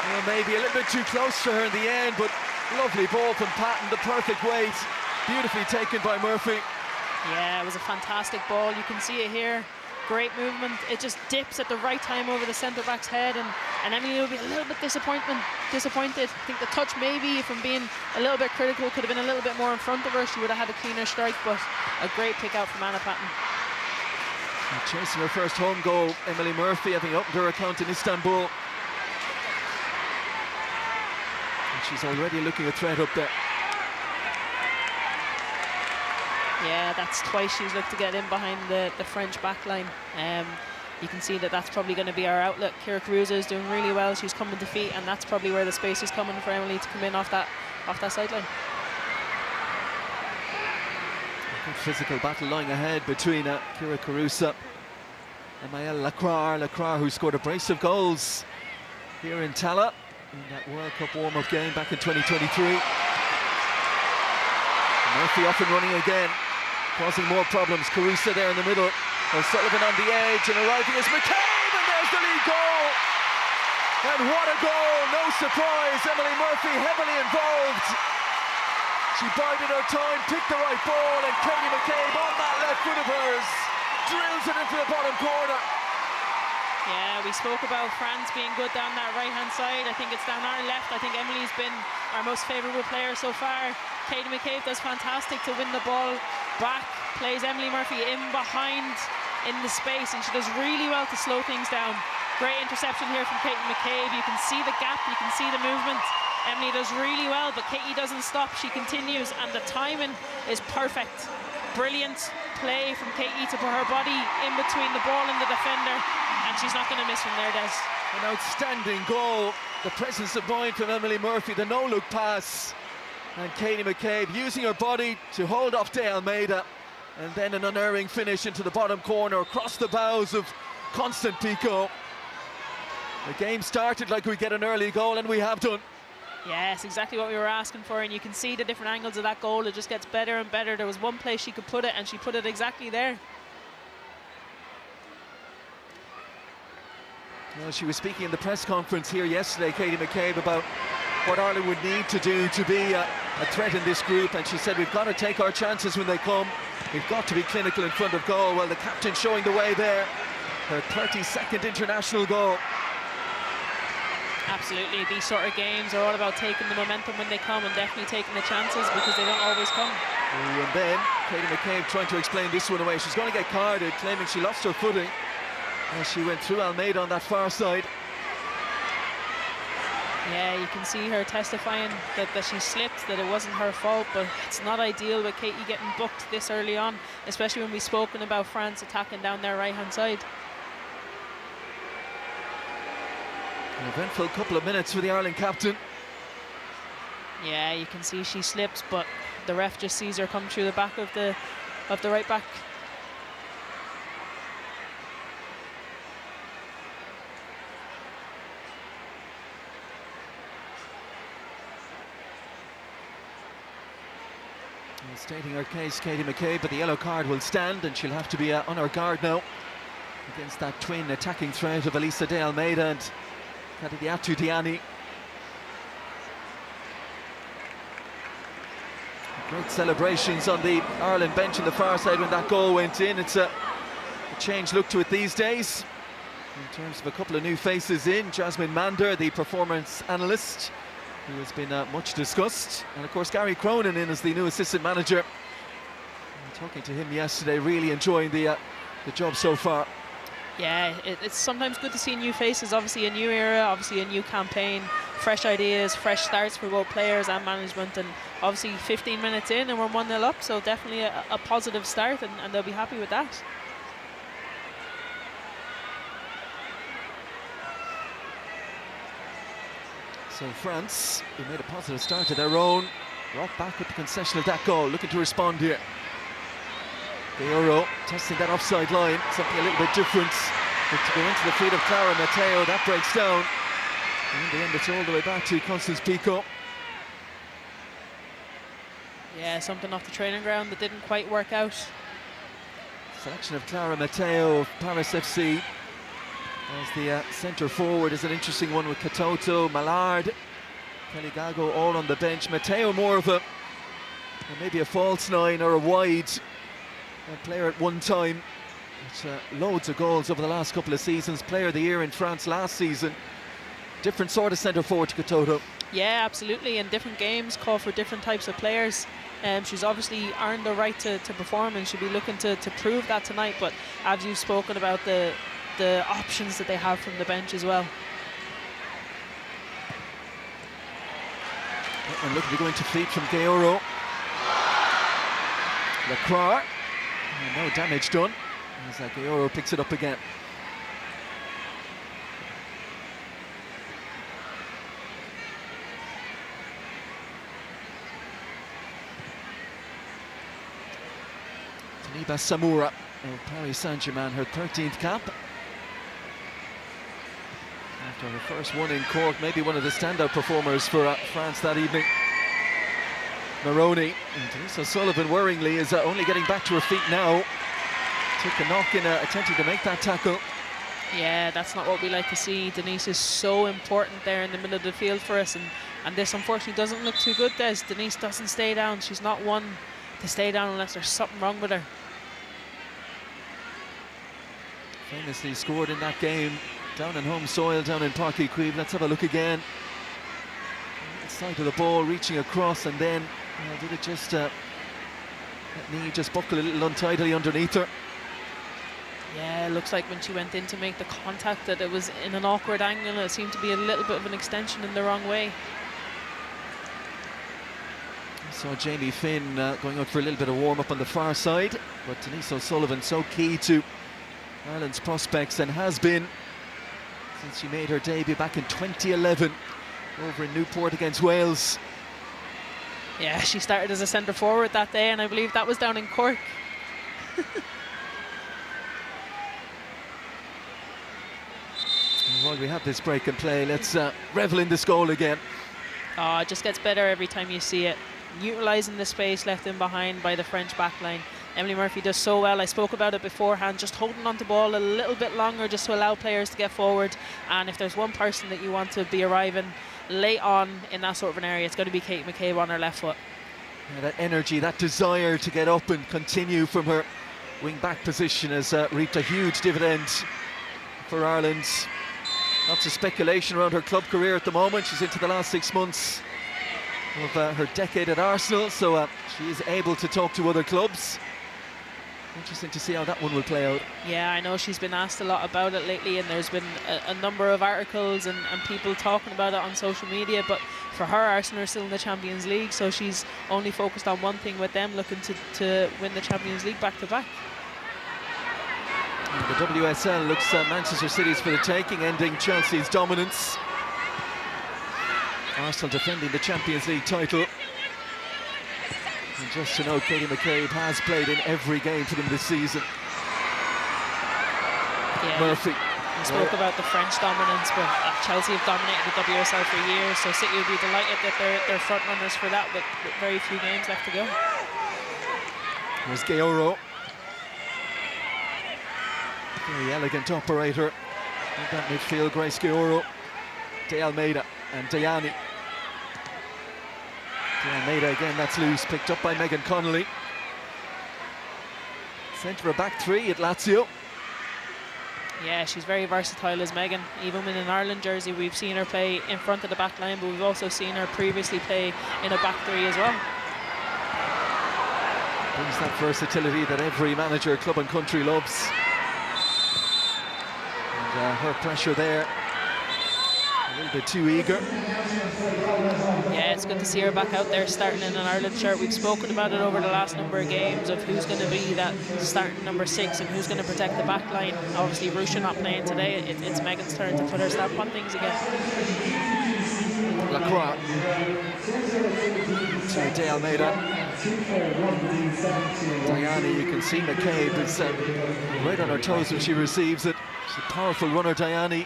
Well, maybe a little bit too close for her in the end, but lovely ball from Patton, the perfect weight, beautifully taken by Murphy.
Yeah, it was a fantastic ball. You can see it here. Great movement. It just dips at the right time over the centre-back's head, and Emily will be a little bit disappointed. I think the touch, maybe, if I'm being a little bit critical, could have been a little bit more in front of her. She would have had a cleaner strike, but a great pick out from Anna Patton.
And chasing her first home goal, Emily Murphy, having opened her account in Istanbul. And she's already looking a threat up there.
Yeah, that's twice she's looked to get in behind the French backline. You can see that that's probably going to be our outlet. Kira Carusa is doing really well. She's coming to feet, and that's probably where the space is coming for Emily to come in off that sideline.
A good physical battle lying ahead between Kira Carusa and Maëlle Lacroix. Lacroix, who scored a brace of goals here in Tallaght in that World Cup warm-up game back in 2023. Murphy off and running again, causing more problems. Carusa there in the middle. O'Sullivan on the edge, and arriving is McCabe, and there's the lead goal. And what a goal, no surprise. Emily Murphy heavily involved. She bided her time, picked the right ball, and Katie McCabe on that left foot of hers drills it into the bottom corner.
Yeah, we spoke about France being good down that right-hand side. I think it's down our left. I think Emily's been our most favourable player so far. Katie McCabe does fantastic to win the ball back, plays Emily Murphy in behind in the space, and she does really well to slow things down. Great interception here from Katie McCabe. You can see the gap, you can see the movement. Emily does really well, but Katie doesn't stop. She continues, and the timing is perfect. Brilliant play from Katie to put her body in between the ball and the defender, and she's not going to miss from there, Des.
An outstanding goal. The presence of mind from Emily Murphy, the no-look pass. And Katie McCabe using her body to hold off De Almeida, and then an unerring finish into the bottom corner across the bows of Constant Pico. The game started like we get an early goal, and we have done.
Yes, exactly what we were asking for, and you can see the different angles of that goal. It just gets better and better. There was one place she could put it, and she put it exactly there.
Well, she was speaking in the press conference here yesterday, Katie McCabe, about what Ireland would need to do to be a threat in this group, and she said we've got to take our chances when they come. We've got to be clinical in front of goal. Well, the captain showing the way there. Her 32nd international goal.
Absolutely, these sort of games are all about taking the momentum when they come, and definitely taking the chances, because they don't always come.
And then Katie McCabe trying to explain this one away. She's going to get carded, claiming she lost her footing as she went through Almeida on that far side.
Yeah, you can see her testifying that she slipped, that it wasn't her fault, but it's not ideal with Katie getting booked this early on, especially when we've spoken about France attacking down their right-hand side.
An eventful couple of minutes for the Ireland captain.
Yeah, you can see she slips, but the ref just sees her come through the back of the right back.
Stating her case, Katie McCabe, but the yellow card will stand, and she'll have to be on her guard now. against that twin attacking threat of Elisa De Almeida and Kadidiatu Diani. Great celebrations on the Ireland bench on the far side when that goal went in. It's a changed look to it these days in terms of a couple of new faces in. Jasmine Mander, the performance analyst, who has been much discussed, and of course Gary Cronin in as the new assistant manager. Talking to him yesterday, really enjoying the job so far.
Yeah, it's sometimes good to see new faces. Obviously a new era, obviously a new campaign, fresh ideas, fresh starts for both players and management, and obviously 15 minutes in and we're 1-0 up, so definitely a positive start, and they'll be happy with that.
So France, who made a positive start to their own, brought back with the concession of that goal, looking to respond here. Euro testing that offside line, something a little bit different. But to go into the feet of Clara Matteo, that breaks down. And in the end, it's all the way back to Constance Pico.
Yeah, something off the training ground that didn't quite work out.
Selection of Clara Matteo of Paris FC as the centre forward is an interesting one with Katoto, Mallard, Kelly Gago all on the bench. Matteo more of a maybe a false nine or a wide player at one time. Loads of goals over the last couple of seasons. Player of the year in France last season. Different sort of centre forward to Katoto.
Yeah, absolutely. And different games call for different types of players. She's obviously earned the right to perform, and she'll be looking to prove that tonight. But as you've spoken about the options that they have from the bench as well.
And looking to go into feet from Gaoro. Lacroix. No damage done as Gaoro picks it up again. Taniba Samura of Paris Saint-Germain, her 13th cap. After her first one in Cork, maybe one of the standout performers for France that evening. Maroney, and Denise O'Sullivan worryingly is only getting back to her feet now. Took a knock in attempting to make that tackle.
Yeah, that's not what we like to see. Denise is so important there in the middle of the field for us, and this unfortunately doesn't look too good, Des. Denise doesn't stay down. She's not one to stay down unless there's something wrong with her.
Famously scored in that game down in home soil, down in Parc Cuivre. Let's have a look again. Side of the ball, reaching across, and then did it just that knee just buckle a little untidily underneath her.
Yeah, it looks like when she went in to make the contact that it was in an awkward angle. It seemed to be a little bit of an extension in the wrong way.
I saw Jamie Finn going out for a little bit of warm-up on the far side, but Denise O'Sullivan so key to Ireland's prospects and has been since she made her debut back in 2011 over in Newport against Wales.
Yeah, she started as a centre forward that day, and I believe that was down in Cork.
While we have this break and play, let's revel in this goal again.
Oh, it just gets better every time you see it. Utilising the space left in behind by the French backline. Emily Murphy does so well. I spoke about it beforehand, just holding on to the ball a little bit longer just to allow players to get forward. And if there's one person that you want to be arriving late on in that sort of an area, it's going to be Kate McCabe on her left foot.
Yeah, that energy, that desire to get up and continue from her wing-back position has reaped a huge dividend for Ireland. Lots of speculation around her club career at the moment. She's into the last 6 months of her decade at Arsenal, so she is able to talk to other clubs. Interesting to see how that one will play out.
Yeah, I know she's been asked a lot about it lately, and there's been a number of articles and people talking about it on social media, but for her, Arsenal are still in the Champions League, so she's only focused on one thing with them, looking to win the Champions League back-to-back.
The WSL looks Manchester City's for the taking, ending Chelsea's dominance. Arsenal defending the Champions League title. And just to note, Katie McCabe has played in every game for them this season.
Yeah,
Murphy.
We spoke about the French dominance, but Chelsea have dominated the WSL for years, so City will be delighted that they're front runners for that with very few games left to go.
Here's Gaoro. Very elegant operator in that midfield. Grace Gioro, De Almeida and Dayani. De Almeida again, that's loose, picked up by Megan Connolly. Centre of back three at Lazio.
Yeah, she's very versatile as Megan. Even in an Ireland jersey, we've seen her play in front of the back line, but we've also seen her previously play in a back three as well.
Brings that versatility that every manager, club and country loves. And her pressure there, a little bit too eager.
Yeah, it's good to see her back out there starting in an Ireland shirt. We've spoken about it over the last number of games of who's going to be that starting number 6 and who's going to protect the back line. Obviously, Rusha not playing today. It's Megan's turn to put her stamp on things again.
Lacroix to De Almeida. Diana, you can see McCabe is right on her toes when she receives it. She's a powerful runner, Diana.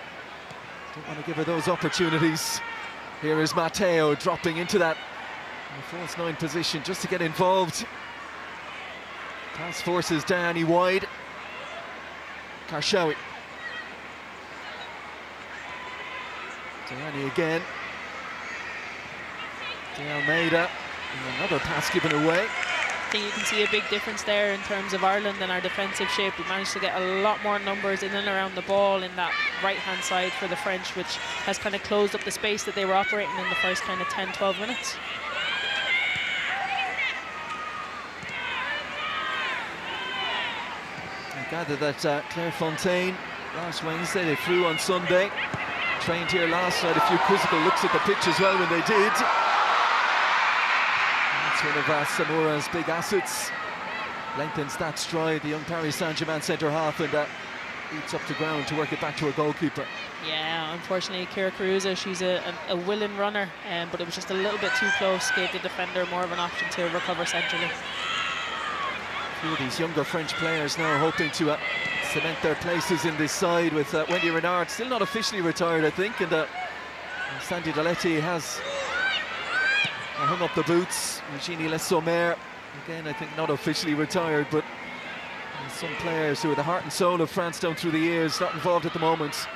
Don't want to give her those opportunities. Here is Matteo dropping into that false 9 position just to get involved. Pass forces Diana wide. Karshawi. Diana again. De Almeida. And another pass given away.
I think you can see a big difference there in terms of Ireland and our defensive shape. We managed to get a lot more numbers in and around the ball in that right-hand side for the French, which has kind of closed up the space that they were operating in the first kind of 10-12 minutes.
I gather that Claire Fontaine last Wednesday, they flew on Sunday, trained here last night, a few quizzical looks at the pitch as well when they did. One of Samura's big assets. Lengthens that stride, the young Paris Saint-Germain centre-half, and eats up the ground to work it back to her goalkeeper.
Yeah, unfortunately, Kira Caruso, she's a willing runner, but it was just a little bit too close, gave the defender more of an option to recover centrally.
A few of these younger French players now hoping to cement their places in this side, with Wendy Renard still not officially retired, I think, and Sandy Daletti has hung up the boots. Eugenie Les Sommer, again, I think not officially retired, but some players who are the heart and soul of France down through the years, not involved at the moment.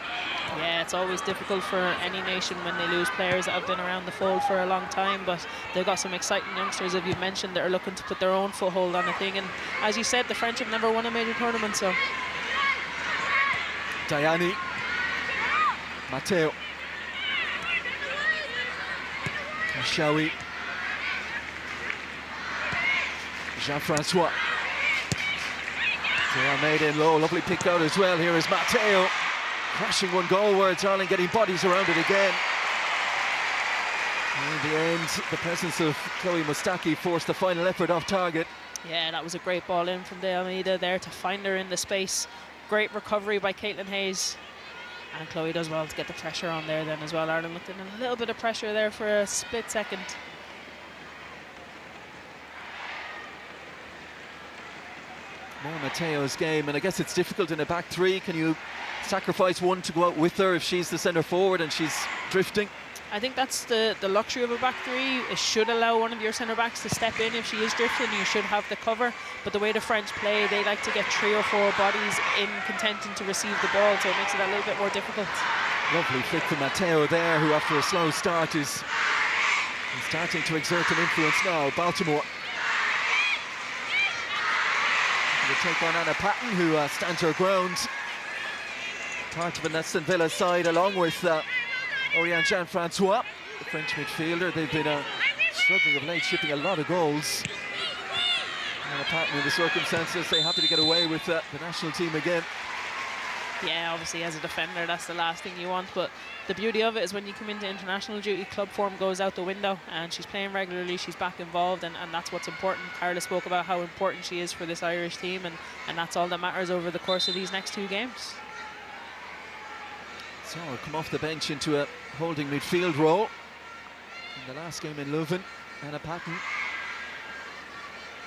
Yeah, it's always difficult for any nation when they lose players that have been around the fold for a long time, but they've got some exciting youngsters, as you've mentioned, that are looking to put their own foothold on the thing. And as you said, the French have never won a major tournament, so.
Diani. Matteo. Karshawi. Jean-Francois. De Almeida in low, lovely pick out as well. Here is Matteo, crashing one goalwards. Ireland getting bodies around it again. And in the end, the presence of Chloe Mustaki forced the final effort off target.
Yeah, that was a great ball in from De Almeida there to find her in the space. Great recovery by Caitlin Hayes. And Chloe does well to get the pressure on there then as well. Ireland looked in a little bit of pressure there for a split second.
More Matteo's game, and I guess it's difficult in a back three. Can you sacrifice one to go out with her if she's the centre forward and she's drifting?
I think that's the luxury of a back three. It should allow one of your centre backs to step in if she is drifting. You should have the cover, but the way the French play, they like to get 3 or 4 bodies in contention to receive the ball, so it makes it a little bit more difficult.
Lovely flick from Matteo there, who after a slow start is starting to exert an influence now. Baltimore. They take on Anna Patton, who stands her ground. Part of an Aston Villa side, along with Oriane Jean-Francois, the French midfielder. They've been struggling of late, shipping a lot of goals. Anna Patton, in the circumstances, they're happy to get away with the national team again.
Yeah, obviously as a defender, that's the last thing you want, but the beauty of it is when you come into international duty, club form goes out the window, and she's playing regularly, she's back involved, and that's what's important. Carla spoke about how important she is for this Irish team, and that's all that matters over the course of these next 2 games.
So come off the bench into a holding midfield role. In the last game in Leuven, Anna Patton.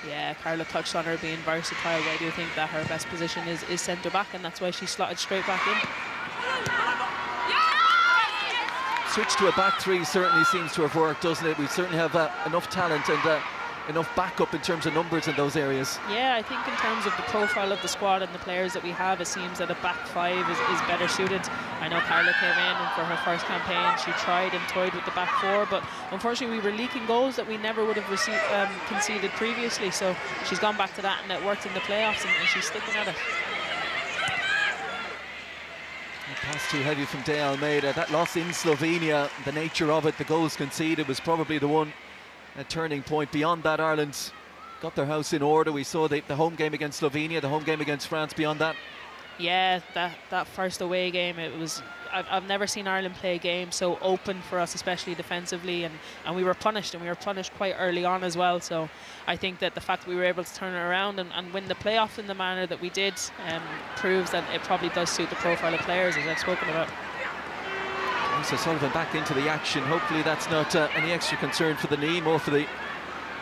Yeah, Carla touched on her being versatile. I do think that her best position is centre back, and that's why she slotted straight back in.
Switch to a back three certainly seems to have worked, doesn't it? We certainly have enough talent and enough backup in terms of numbers in those areas?
Yeah, I think in terms of the profile of the squad and the players that we have, it seems that a back five is better suited. I know Carla came in and for her first campaign she tried and toyed with the back four, but unfortunately we were leaking goals that we never would have conceded previously, so she's gone back to that and it worked in the playoffs, and she's sticking at it.
Pass too heavy from De Almeida. That loss in Slovenia, the nature of it, the goals conceded, was probably the one turning point. Beyond that, Ireland got their house in order. We saw the home game against Slovenia, the home game against France. Beyond that,
yeah, that first away game, it was, I've never seen Ireland play a game so open for us, especially defensively, and we were punished, and we were punished quite early on as well. So I think that the fact that we were able to turn it around and win the playoff in the manner that we did proves that it probably does suit the profile of players, as I've spoken about.
So Sullivan back into the action. Hopefully that's not any extra concern for the knee, more for the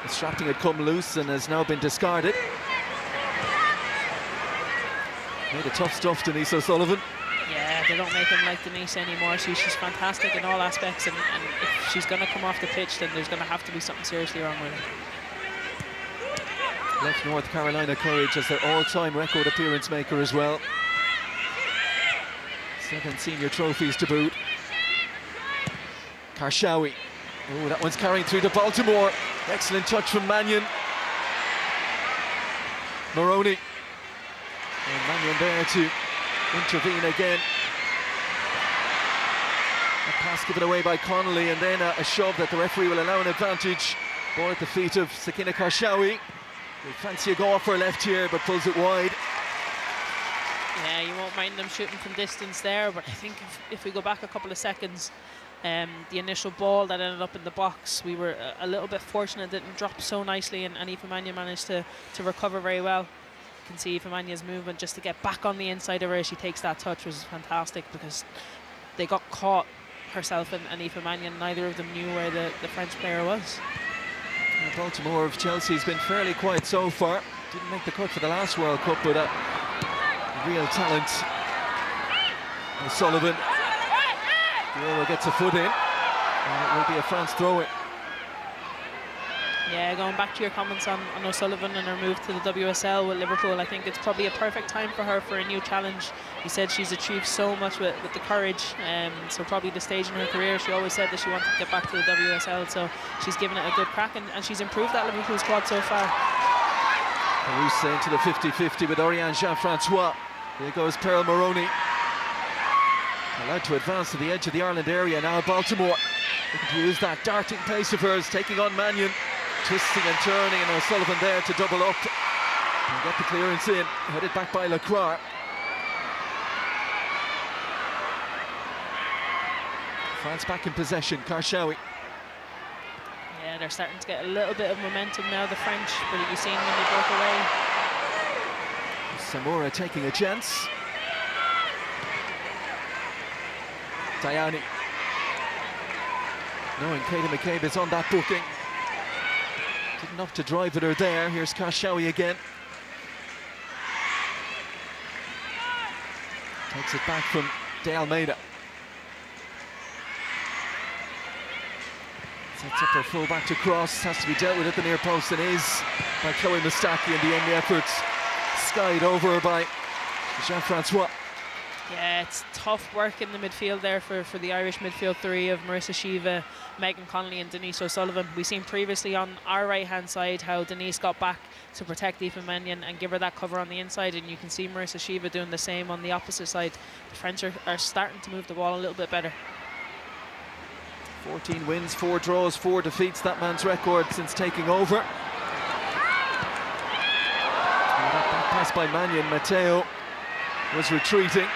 strapping had come loose and has now been discarded. Made a tough stuff, Denise O'Sullivan.
Yeah, they don't make him like Denise anymore. She's fantastic in all aspects, and if she's going to come off the pitch, then there's going to have to be something seriously wrong with her.
Left North Carolina Courage as their all-time record appearance maker as well. 7 senior trophies to boot. Karshawi. Oh, that one's carrying through to Baltimore. Excellent touch from Mannion. Maroney. And Mannion there to intervene again. A pass given away by Connolly, and then a shove that the referee will allow an advantage. Ball at the feet of Sakina Karshawi. They fancy a go off her left here, but pulls it wide.
Yeah, you won't mind them shooting from distance there, but I think if we go back a couple of seconds, the initial ball that ended up in the box, we were a little bit fortunate it didn't drop so nicely, and Aoife Mannion managed to recover very well. You can see Aoife Mannion's movement just to get back on the inside of her as she takes that touch was fantastic, because they got caught, herself and Aoife Mannion. Neither of them knew where the French player was.
Baltimore of Chelsea's been fairly quiet so far. Didn't make the cut for the last World Cup, but real talent. O'Sullivan. Guerrero gets a foot in, and it will be a France throw-in.
Yeah, going back to your comments on O'Sullivan and her move to the WSL with Liverpool, I think it's probably a perfect time for her for a new challenge. You said she's achieved so much with the Courage, so probably the stage in her career, she always said that she wanted to get back to the WSL, so she's given it a good crack, and she's improved that Liverpool squad so far.
Caruso into the 50-50 with Oriane Jean-Francois. Here goes Pearl Maroney. Allowed to advance to the edge of the Ireland area now. Baltimore looking to use that darting pace of hers, taking on Mannion, twisting and turning, and O'Sullivan there to double up and get the clearance in. Headed back by Lacroix. France back in possession. Karshawi.
Yeah, they're starting to get a little bit of momentum now, the French, but you've seen when they broke away.
Samora taking a chance. Diani. Knowing Katie McCabe is on that booking. Did enough to drive at her there. Here's Karshawi again. Takes it back from De Almeida. Sets up her full back to cross. Has to be dealt with at the near post, and is by Chloe Mustaki. In the end, the efforts skied over by Jean-Francois.
Yeah, it's tough work in the midfield there for the Irish midfield three of Marissa Shiva, Megan Connolly and Denise O'Sullivan. We've seen previously on our right-hand side how Denise got back to protect Aoife Mannion and give her that cover on the inside, and you can see Marissa Shiva doing the same on the opposite side. The French are starting to move the ball a little bit better.
14 wins, 4 draws, 4 defeats, that man's record since taking over. That pass by Mannion, Matteo was retreating.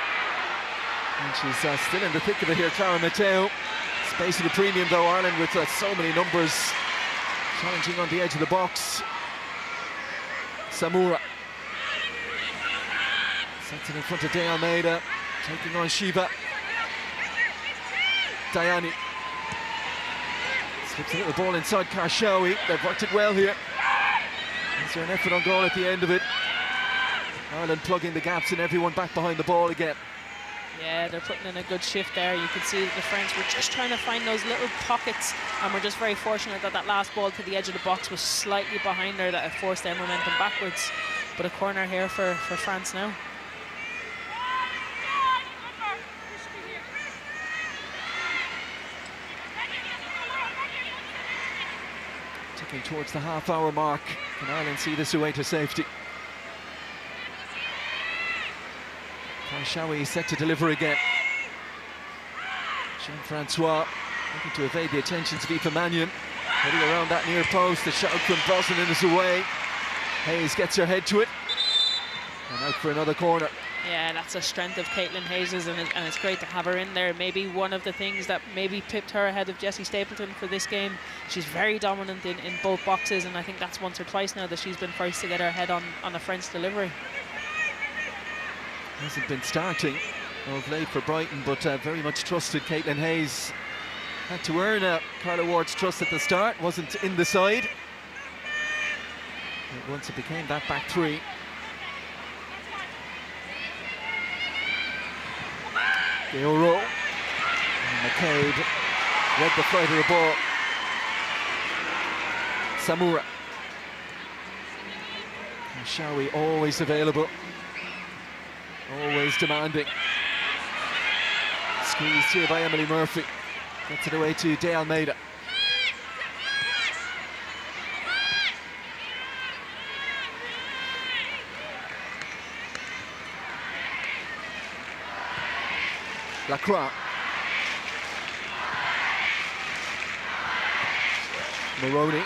And she's still in the thick of it here, Clara Matteo. Space of the premium though, Ireland with so many numbers. Challenging on the edge of the box. Samura. Sets it in front of De Almeida. Taking on Shiva. Diani. Slips a little ball inside Karshawi. They've worked it well here. Is there an effort on goal at the end of it? Ireland plugging the gaps and everyone back behind the ball again.
Yeah, they're putting in a good shift there. You can see that the French were just trying to find those little pockets, and we're just very fortunate that that last ball to the edge of the box was slightly behind her, that it forced their momentum backwards. But a corner here for France now.
Ticking towards the half-hour mark. Can Ireland see this away to safety? Shawi set to deliver again. Jean-Francois looking to evade the attentions of Aoife Mannion. Heading around that near post, the shout from Brosnan is away. Hayes gets her head to it. And out for another corner.
Yeah, that's a strength of Caitlin Hayes', and it's great to have her in there. Maybe one of the things that maybe pipped her ahead of Jessie Stapleton for this game. She's very dominant in both boxes, and I think that's once or twice now that she's been first to get her head on a French delivery.
Hasn't been starting of late for Brighton, but very much trusted. Caitlin Hayes had to earn Carla Ward's trust at the start, wasn't in the side. But once it became that back three. Euro. And McCabe read the flight of the ball. Samura. And Shawi always available. Always demanding. Squeezed here by Emily Murphy. Gets it away to De Almeida. Lacroix. Maroney.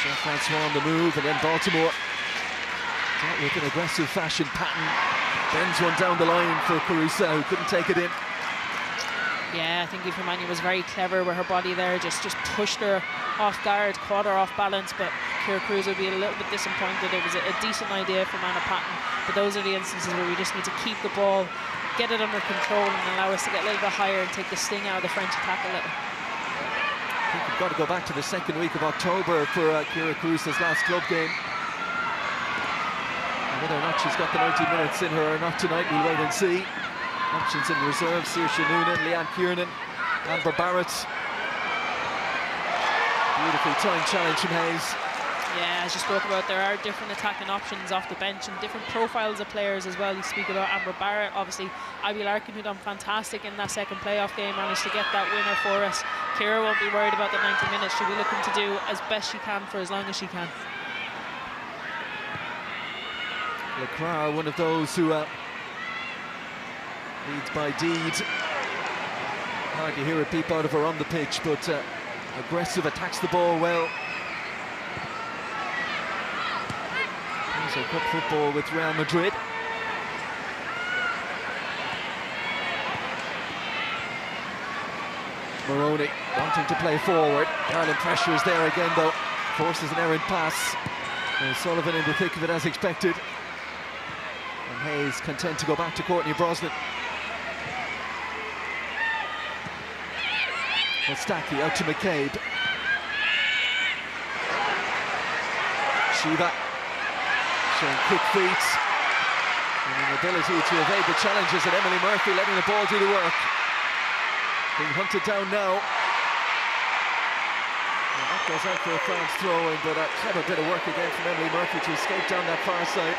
Jean-Francois on the move, and then Baltimore dealt with an aggressive fashion pattern. Bends one down the line for Carusa, who couldn't take it in.
Yeah, I think Aoife Mannion was very clever with her body there, just pushed her off guard, caught her off balance, but Ciara Cruz would be a little bit disappointed. It was a decent idea from Anna Patton, but those are the instances where we just need to keep the ball, get it under control, and allow us to get a little bit higher and take the sting out of the French attack a little.
I think we've got to go back to the second week of October for Ciara Cruz's last club game. And whether or not she's got the 90 minutes in her or not tonight, we'll wait and see. Options in reserve: Saoirse Noonan, Leanne Kiernan, Amber Barrett. Beautifully timed challenge from Hayes.
Yeah, as you spoke about, there are different attacking options off the bench and different profiles of players as well. You speak about Amber Barrett, obviously Abby Larkin, who done fantastic in that second playoff game, managed to get that winner for us. Ciara won't be worried about the 90 minutes. She'll be looking to do as best she can for as long as she can.
Lacroix, one of those who leads by deed. Hard to hear a peep out of her on the pitch, but aggressive, attacks the ball well. So cup football with Real Madrid. Maroney wanting to play forward. Ireland pressure is there again though. Forces an errant pass. And Sullivan in the thick of it as expected. And Hayes content to go back to Courtney Brosnan. Mustaki out to McCabe. Shiva showing quick feet and an ability to evade the challenges, and Emily Murphy letting the ball do the work. Being hunted down now. And that goes out for a France throw-in, but a clever bit of work again from Emily Murphy to escape down that far side.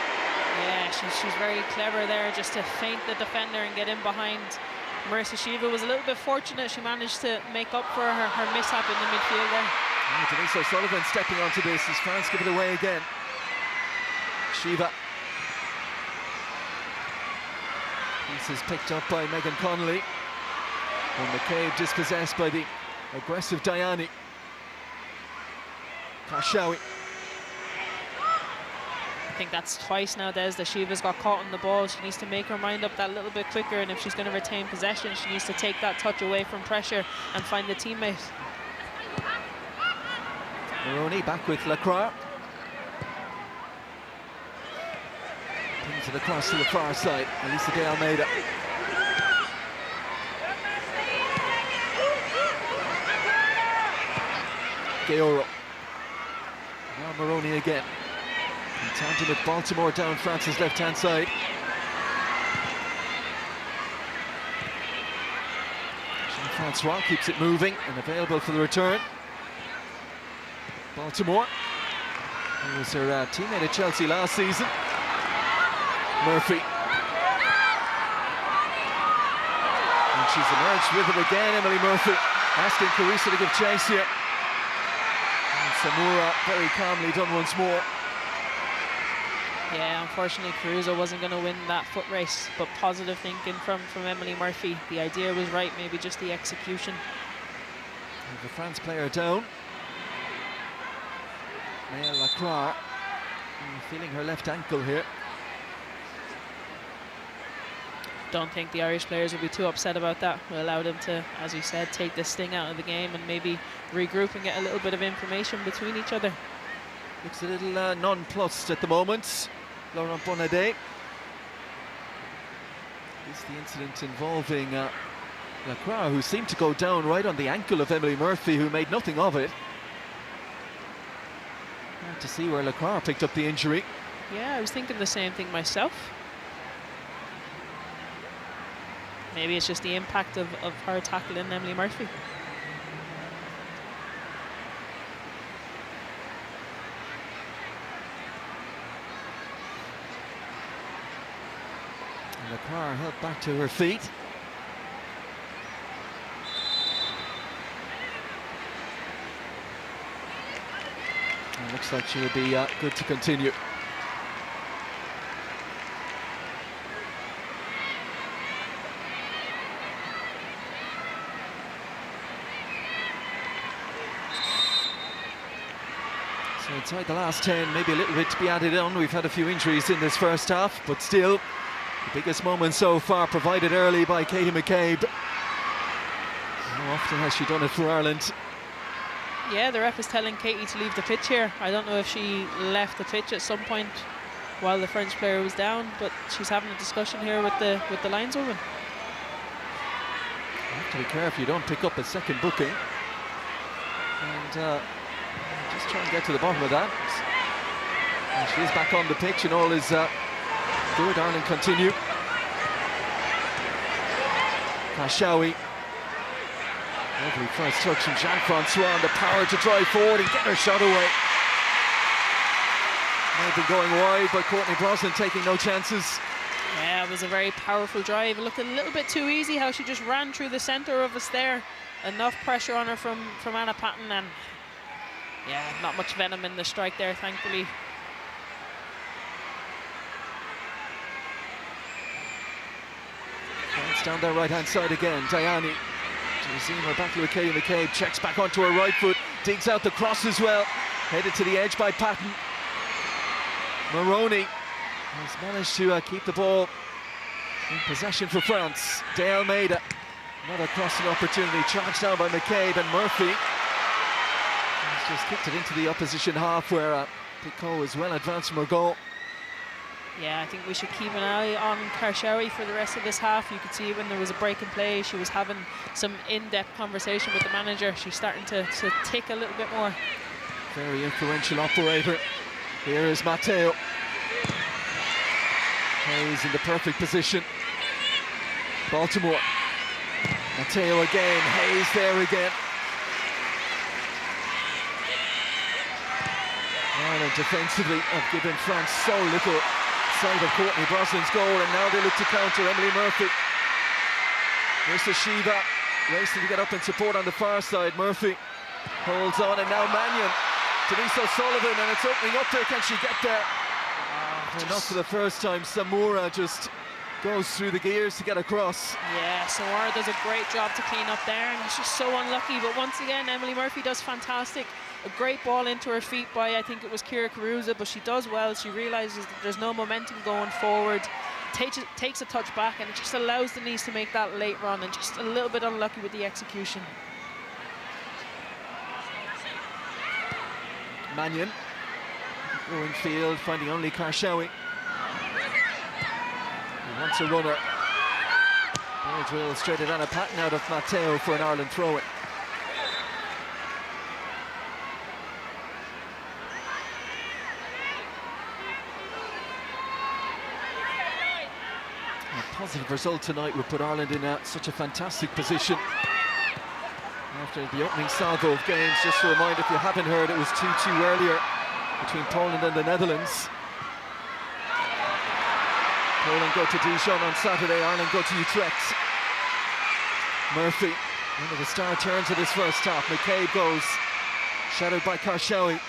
Yeah, she's very clever there, just to feint the defender and get in behind. Marissa Shiva was a little bit fortunate. She managed to make up for her mishap in the midfield there.
Denise O'Sullivan stepping onto this as France give it away again. Shiva. Pieces picked up by Megan Connolly. And McCabe dispossessed by the aggressive Diani. Kashawi.
I think that's twice now, Des, that Shiva's got caught on the ball. She needs to make her mind up that little bit quicker, and if she's going to retain possession, she needs to take that touch away from pressure and find the teammate.
Maroney back with Lacroix. Pins it across to the far side. Elisa De Almeida. Georo. Now Maroney again. In tandem with Baltimore down France's left-hand side. Francois keeps it moving and available for the return. Baltimore, who was her teammate at Chelsea last season. Murphy. And she's emerged with it again, Emily Murphy, asking Carissa to give chase here. And Samura very calmly done once more.
Yeah, unfortunately Caruso wasn't going to win that foot race, but positive thinking from Emily Murphy. The idea was right, maybe just the execution.
And the France player down. Maya Lacroix feeling her left ankle here.
Don't think the Irish players will be too upset about that. We'll allow them to, as we said, take the sting out of the game and maybe regroup and get a little bit of information between each other.
Looks a little nonplussed at the moment, Laurent Bonadet. This is the incident involving Lacroix, who seemed to go down right on the ankle of Emily Murphy, who made nothing of it. Hard to see where Lacroix picked up the injury.
Yeah, I was thinking the same thing myself. Maybe it's just the impact of her tackling Emily Murphy.
Lacroix helped back to her feet. And looks like she'll be good to continue. So inside the last 10, maybe a little bit to be added on. We've had a few injuries in this first half, but still, the biggest moment so far provided early by Katie McCabe. How often has she done it for Ireland?
Yeah, the ref is telling Katie to leave the pitch here. I don't know if she left the pitch at some point while the French player was down, but she's having a discussion here with the lineswoman.
You have to be careful you don't pick up a second booking. And just try and get to the bottom of that. And she is back on the pitch and all is good. Ireland continue. Kashawi. Lovely first touch from Jean-Francois, and the power to drive forward and get her shot away. Might have been going wide, but Courtney Brosnan taking no chances.
Yeah, it was a very powerful drive. It looked a little bit too easy how she just ran through the centre of us there. Enough pressure on her from Anna Patton, and yeah, not much venom in the strike there, thankfully.
It's down their right-hand side again. Diani. We're back to Katie McCabe, checks back onto her right foot, digs out the cross as well, headed to the edge by Patton. Maroney has managed to keep the ball in possession for France. De Almeida, another crossing opportunity, charged down by McCabe, and Murphy has just kicked it into the opposition half where Picot is well advanced from her goal.
Yeah, I think we should keep an eye on Karshawi for the rest of this half. You could see when there was a break in play, she was having some in-depth conversation with the manager. She's starting to tick a little bit more.
Very influential operator. Here is Matteo. Hayes in the perfect position. Baltimore. Matteo again, Hayes there again. Ireland defensively have given France so little sight of Courtney Brosnan's goal, and now they look to counter. Emily Murphy. Here's the Shiva racing to get up and support on the far side. Murphy holds on, and now Mannion. Denise O'Sullivan, and it's opening up there. Can she get there? Not for the first time. Samura just goes through the gears to get across.
Yeah, Samura does a great job to clean up there, and it's just so unlucky. But once again, Emily Murphy does fantastic. A great ball into her feet by, I think it was Kira Caruso, but she does well. She realises that there's no momentum going forward, takes a touch back, and it just allows Denise to make that late run, and just a little bit unlucky with the execution.
Mannion, going field, finding only Karshawi. He wants a runner. Ball drill straight at Anna Patton out of Matteo for an Ireland throw-in. A positive result tonight would put Ireland in such a fantastic position. After the opening salvo of games, just to remind if you haven't heard, it was 2-2 earlier between Poland and the Netherlands. Poland go to Dijon on Saturday, Ireland go to Utrecht. Murphy, one of the star turns of this first half. McCabe goes, shadowed by Karshawi.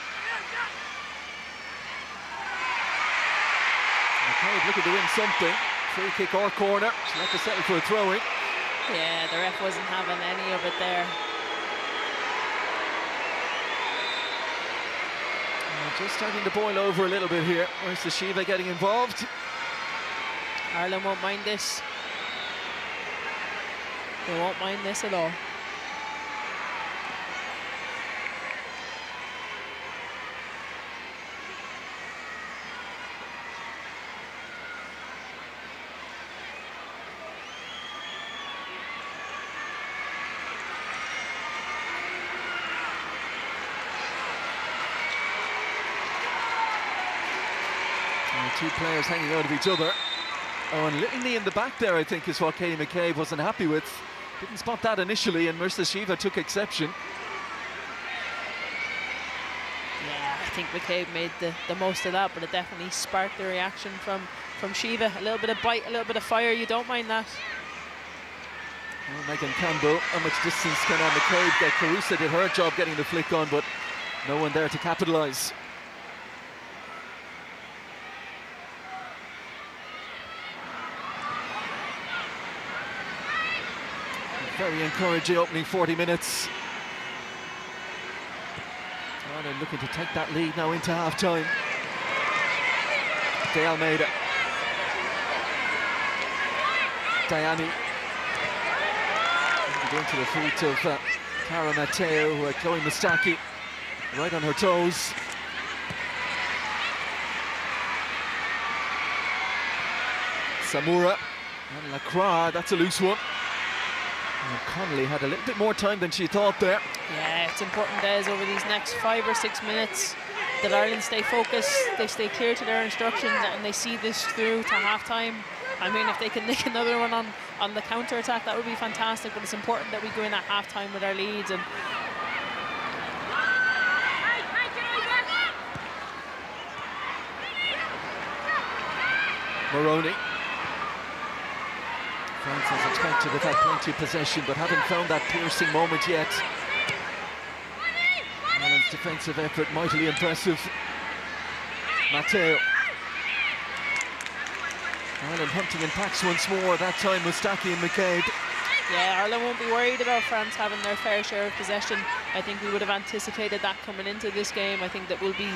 McCabe looking to win something. Free kick or corner. She'll have to settle for a throw-in.
Yeah, the ref wasn't having any of it there.
Just starting to boil over a little bit here. Where's the Shiva getting involved?
Ireland won't mind this. They won't mind this at all.
Two players hanging out of each other. Oh, and a little knee in the back there, I think, is what Katie McCabe wasn't happy with. Didn't spot that initially, and Mirza Shiva took exception.
Yeah, I think McCabe made the most of that, but it definitely sparked the reaction from Shiva. A little bit of bite, a little bit of fire, you don't mind that.
Well, Megan Campbell, how much distance can McCabe get? Carusa did her job getting the flick on, but no one there to capitalise. Very encouraging opening 40 minutes. Oh, they're looking to take that lead now into half-time. De Almeida. Diani. Into the feet of Cara Matteo, Chloe Mustaki, right on her toes. Samura and Lacroix, that's a loose one. And Connolly had a little bit more time than she thought there.
Yeah, it's important, Des, over these next 5 or 6 minutes that Ireland stay focused, they stay clear to their instructions, and they see this through to half-time. I mean, if they can nick another one on the counter-attack, that would be fantastic, but it's important that we go in at half-time with our leads. And
Maroney. France, as expected, have had plenty of possession, but haven't found that piercing moment yet. Ireland's defensive effort mightily impressive. Matteo. Ireland hunting in packs once more, that time Mustaki and McCabe.
yeah, Ireland won't be worried about France having their fair share of possession. I think we would have anticipated that coming into this game. I think that we'll be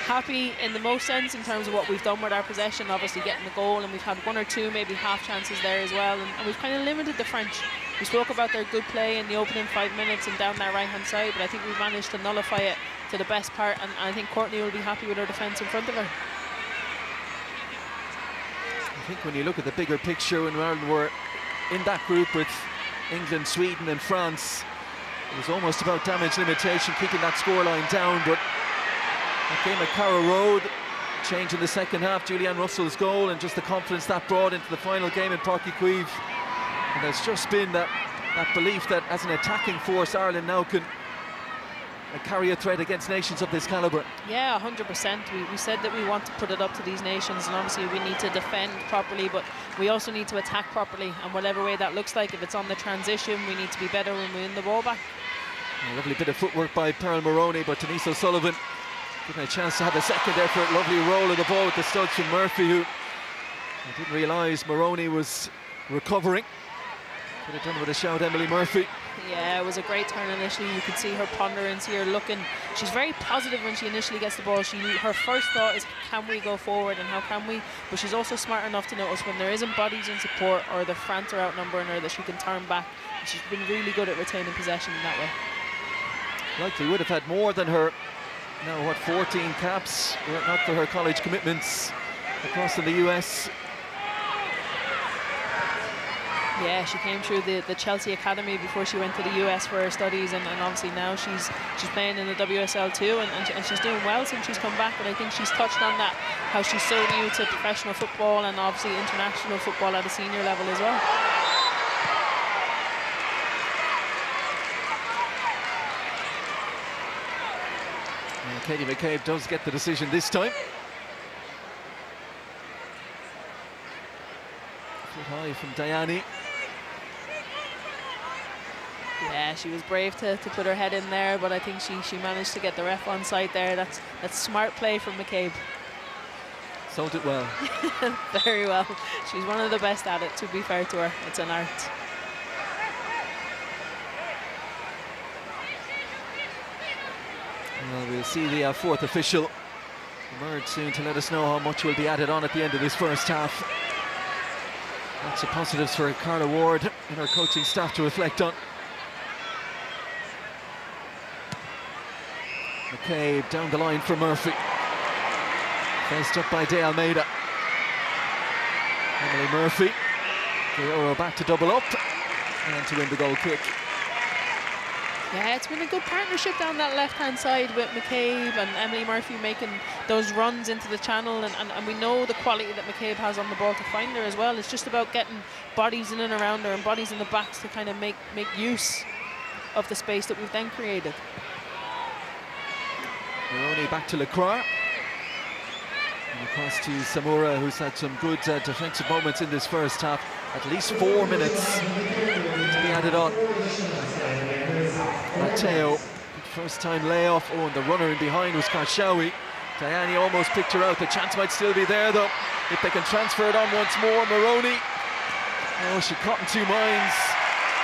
happy in the most sense in terms of what we've done with our possession, obviously getting the goal, and we've had 1 or 2 maybe half chances there as well, and we've kind of limited the French. We spoke about their good play in the opening 5 minutes and down that right hand side, but I think we've managed to nullify it to the best part, and I think Courtney will be happy with her defence in front of her.
I think when you look at the bigger picture, when Ireland were in that group with England, Sweden and France, it was almost about damage limitation, keeping that scoreline down, but that game at Carrow Road, change in the second half, Julianne Russell's goal, and just the confidence that brought into the final game in Páirc Uí Chaoimh. And there's just been that belief that as an attacking force, Ireland now can carry a threat against nations of this calibre.
Yeah, 100%. We said that we want to put it up to these nations, and obviously we need to defend properly, but we also need to attack properly, and whatever way that looks like, if it's on the transition, we need to be better when we win the ball back.
A lovely bit of footwork by Pearl Maroney, but Denise O'Sullivan given a chance to have a second effort. Lovely roll of the ball with the studs from Murphy, who I didn't realise Maroney was recovering. Could have done with a shout, Emily Murphy.
Yeah, it was a great turn initially. You could see her ponderance here looking. She's very positive when she initially gets the ball. Her first thought is, can we go forward and how can we? But she's also smart enough to notice when there isn't bodies in support or the France are outnumbering her, that she can turn back. And she's been really good at retaining possession in that way.
Likely would have had more than her, now what, 14 caps, were it not for her college commitments across in the US.
Yeah, she came through the Chelsea Academy before she went to the US for her studies, and obviously now she's playing in the WSL too, and she's doing well since she's come back. But I think she's touched on that, how she's so new to professional football and obviously international football at a senior level as well.
Katie McCabe does get the decision this time. Foot high from Diani.
Yeah, she was brave to put her head in there, but I think she managed to get the ref on side there. That's smart play from McCabe.
Sold it well.
Very well. She's one of the best at it, to be fair to her. It's an art.
Well, we'll see the fourth official emerge soon to let us know how much will be added on at the end of this first half. Lots of positives for Carla Ward and her coaching staff to reflect on. McCabe down the line for Murphy. Faced up by De Almeida. Emily Murphy. The Euro back to double up and to win the goal kick.
Yeah, it's been a good partnership down that left-hand side with McCabe and Emily Murphy making those runs into the channel, and we know the quality that McCabe has on the ball to find her as well. It's just about getting bodies in and around her and bodies in the backs to kind of make use of the space that we've then created.
Maroney back to Lacroix. And across to Samura, who's had some good defensive moments in this first half. At least 4 minutes to be added on. Matteo, first time layoff. Oh, and the runner in behind was Karshawi. Diani almost picked her out. The chance might still be there though, if they can transfer it on once more. Maroney, oh, she caught in 2 minds.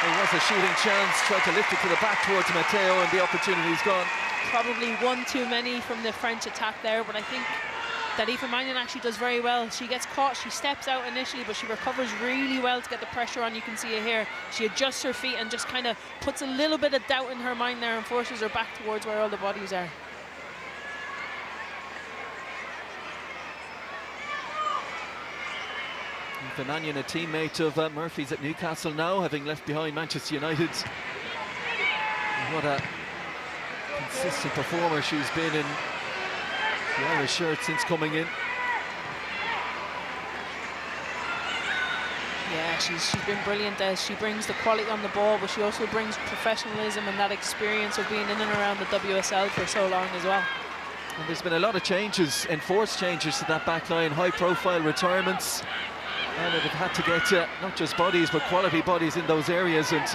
There was a shooting chance, tried to lift it to the back towards Matteo, and the opportunity's gone.
Probably one too many from the French attack there, but I think that Aoife Mannion actually does very well. She gets caught, she steps out initially, but she recovers really well to get the pressure on. You can see it here. She adjusts her feet and just kind of puts a little bit of doubt in her mind there and forces her back towards where all the bodies are.
Aoife Mannion, a teammate of Murphy's at Newcastle now, having left behind Manchester United. And what a consistent performer she's been in the Irish shirt since coming in.
Yeah, she's been brilliant as she brings the quality on the ball, but she also brings professionalism and that experience of being in and around the WSL for so long as well.
And there's been a lot of changes, enforced changes to that back line, high-profile retirements, and they've had to get not just bodies but quality bodies in those areas, and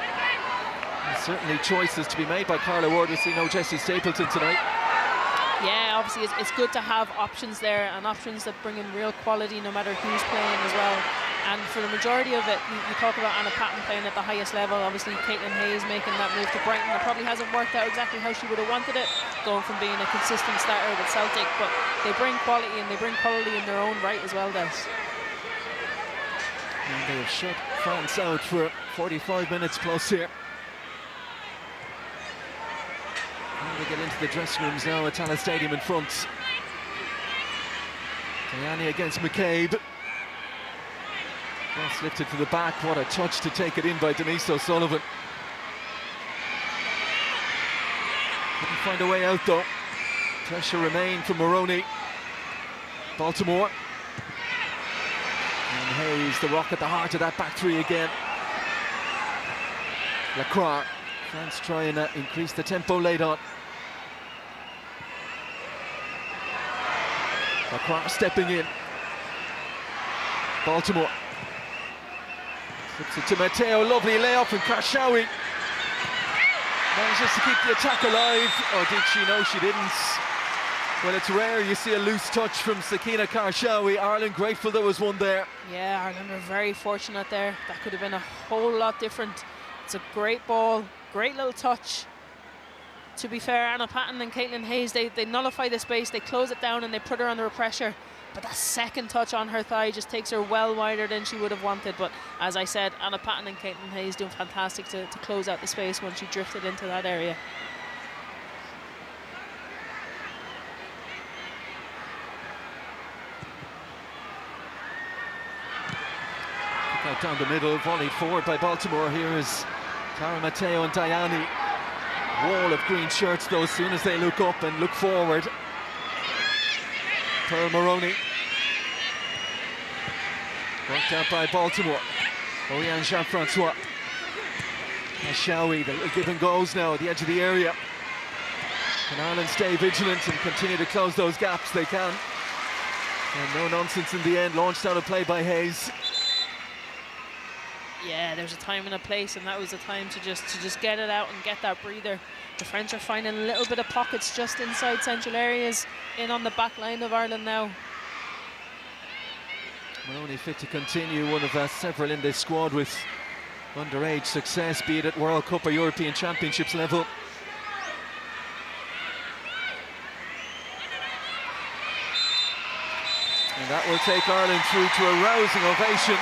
certainly choices to be made by Carla Ward. We see no Jessie Stapleton tonight.
Yeah, obviously it's good to have options there, and options that bring in real quality no matter who's playing as well. And for the majority of it, you talk about Anna Patton playing at the highest level. Obviously Caitlin Hayes making that move to Brighton. It probably hasn't worked out exactly how she would have wanted it, going from being a consistent starter with Celtic, but they bring quality and they bring quality in their own right as well, Des.
And they have shut France out for 45 minutes plus here. And we get into the dressing rooms now at Tallaght Stadium in front. Diani against McCabe. Cross lifted to the back. What a touch to take it in by Denise O'Sullivan. Couldn't find a way out though. Pressure remained from Maroney. Baltimore. And Hayes, the rock at the heart of that back three again. Lacroix. France try and increase the tempo late on. Lacroix stepping in. Baltimore. Slips it to Matteo, lovely layup from Karshawi. Manages to keep the attack alive. Or did she? No, she didn't. Well, it's rare you see a loose touch from Sakina Karshawi. Ireland grateful there was one there.
Yeah, Ireland are very fortunate there. That could have been a whole lot different. It's a great ball, great little touch. To be fair, Anna Patton and Caitlin Hayes, they nullify the space, they close it down and they put her under pressure. But that second touch on her thigh just takes her well wider than she would have wanted. But as I said, Anna Patton and Caitlin Hayes doing fantastic to close out the space when she drifted into that area.
Out down the middle, volleyed forward by Baltimore. Here is Clara Matteo and Diani. Wall of green shirts though as soon as they look up and look forward. Pearl Maroney. Worked out by Baltimore. Oriane Jean-Francois. Shawi, the little give and goes now at the edge of the area. Can Ireland stay vigilant and continue to close those gaps? They can. And no nonsense in the end, launched out of play by Hayes.
Yeah, there's a time and a place, and that was the time to just get it out and get that breather. The French are finding a little bit of pockets just inside central areas, in on the back line of Ireland now.
Maloney fit to continue, one of several in this squad with underage success, be it at World Cup or European Championships level. And that will take Ireland through to a rousing ovation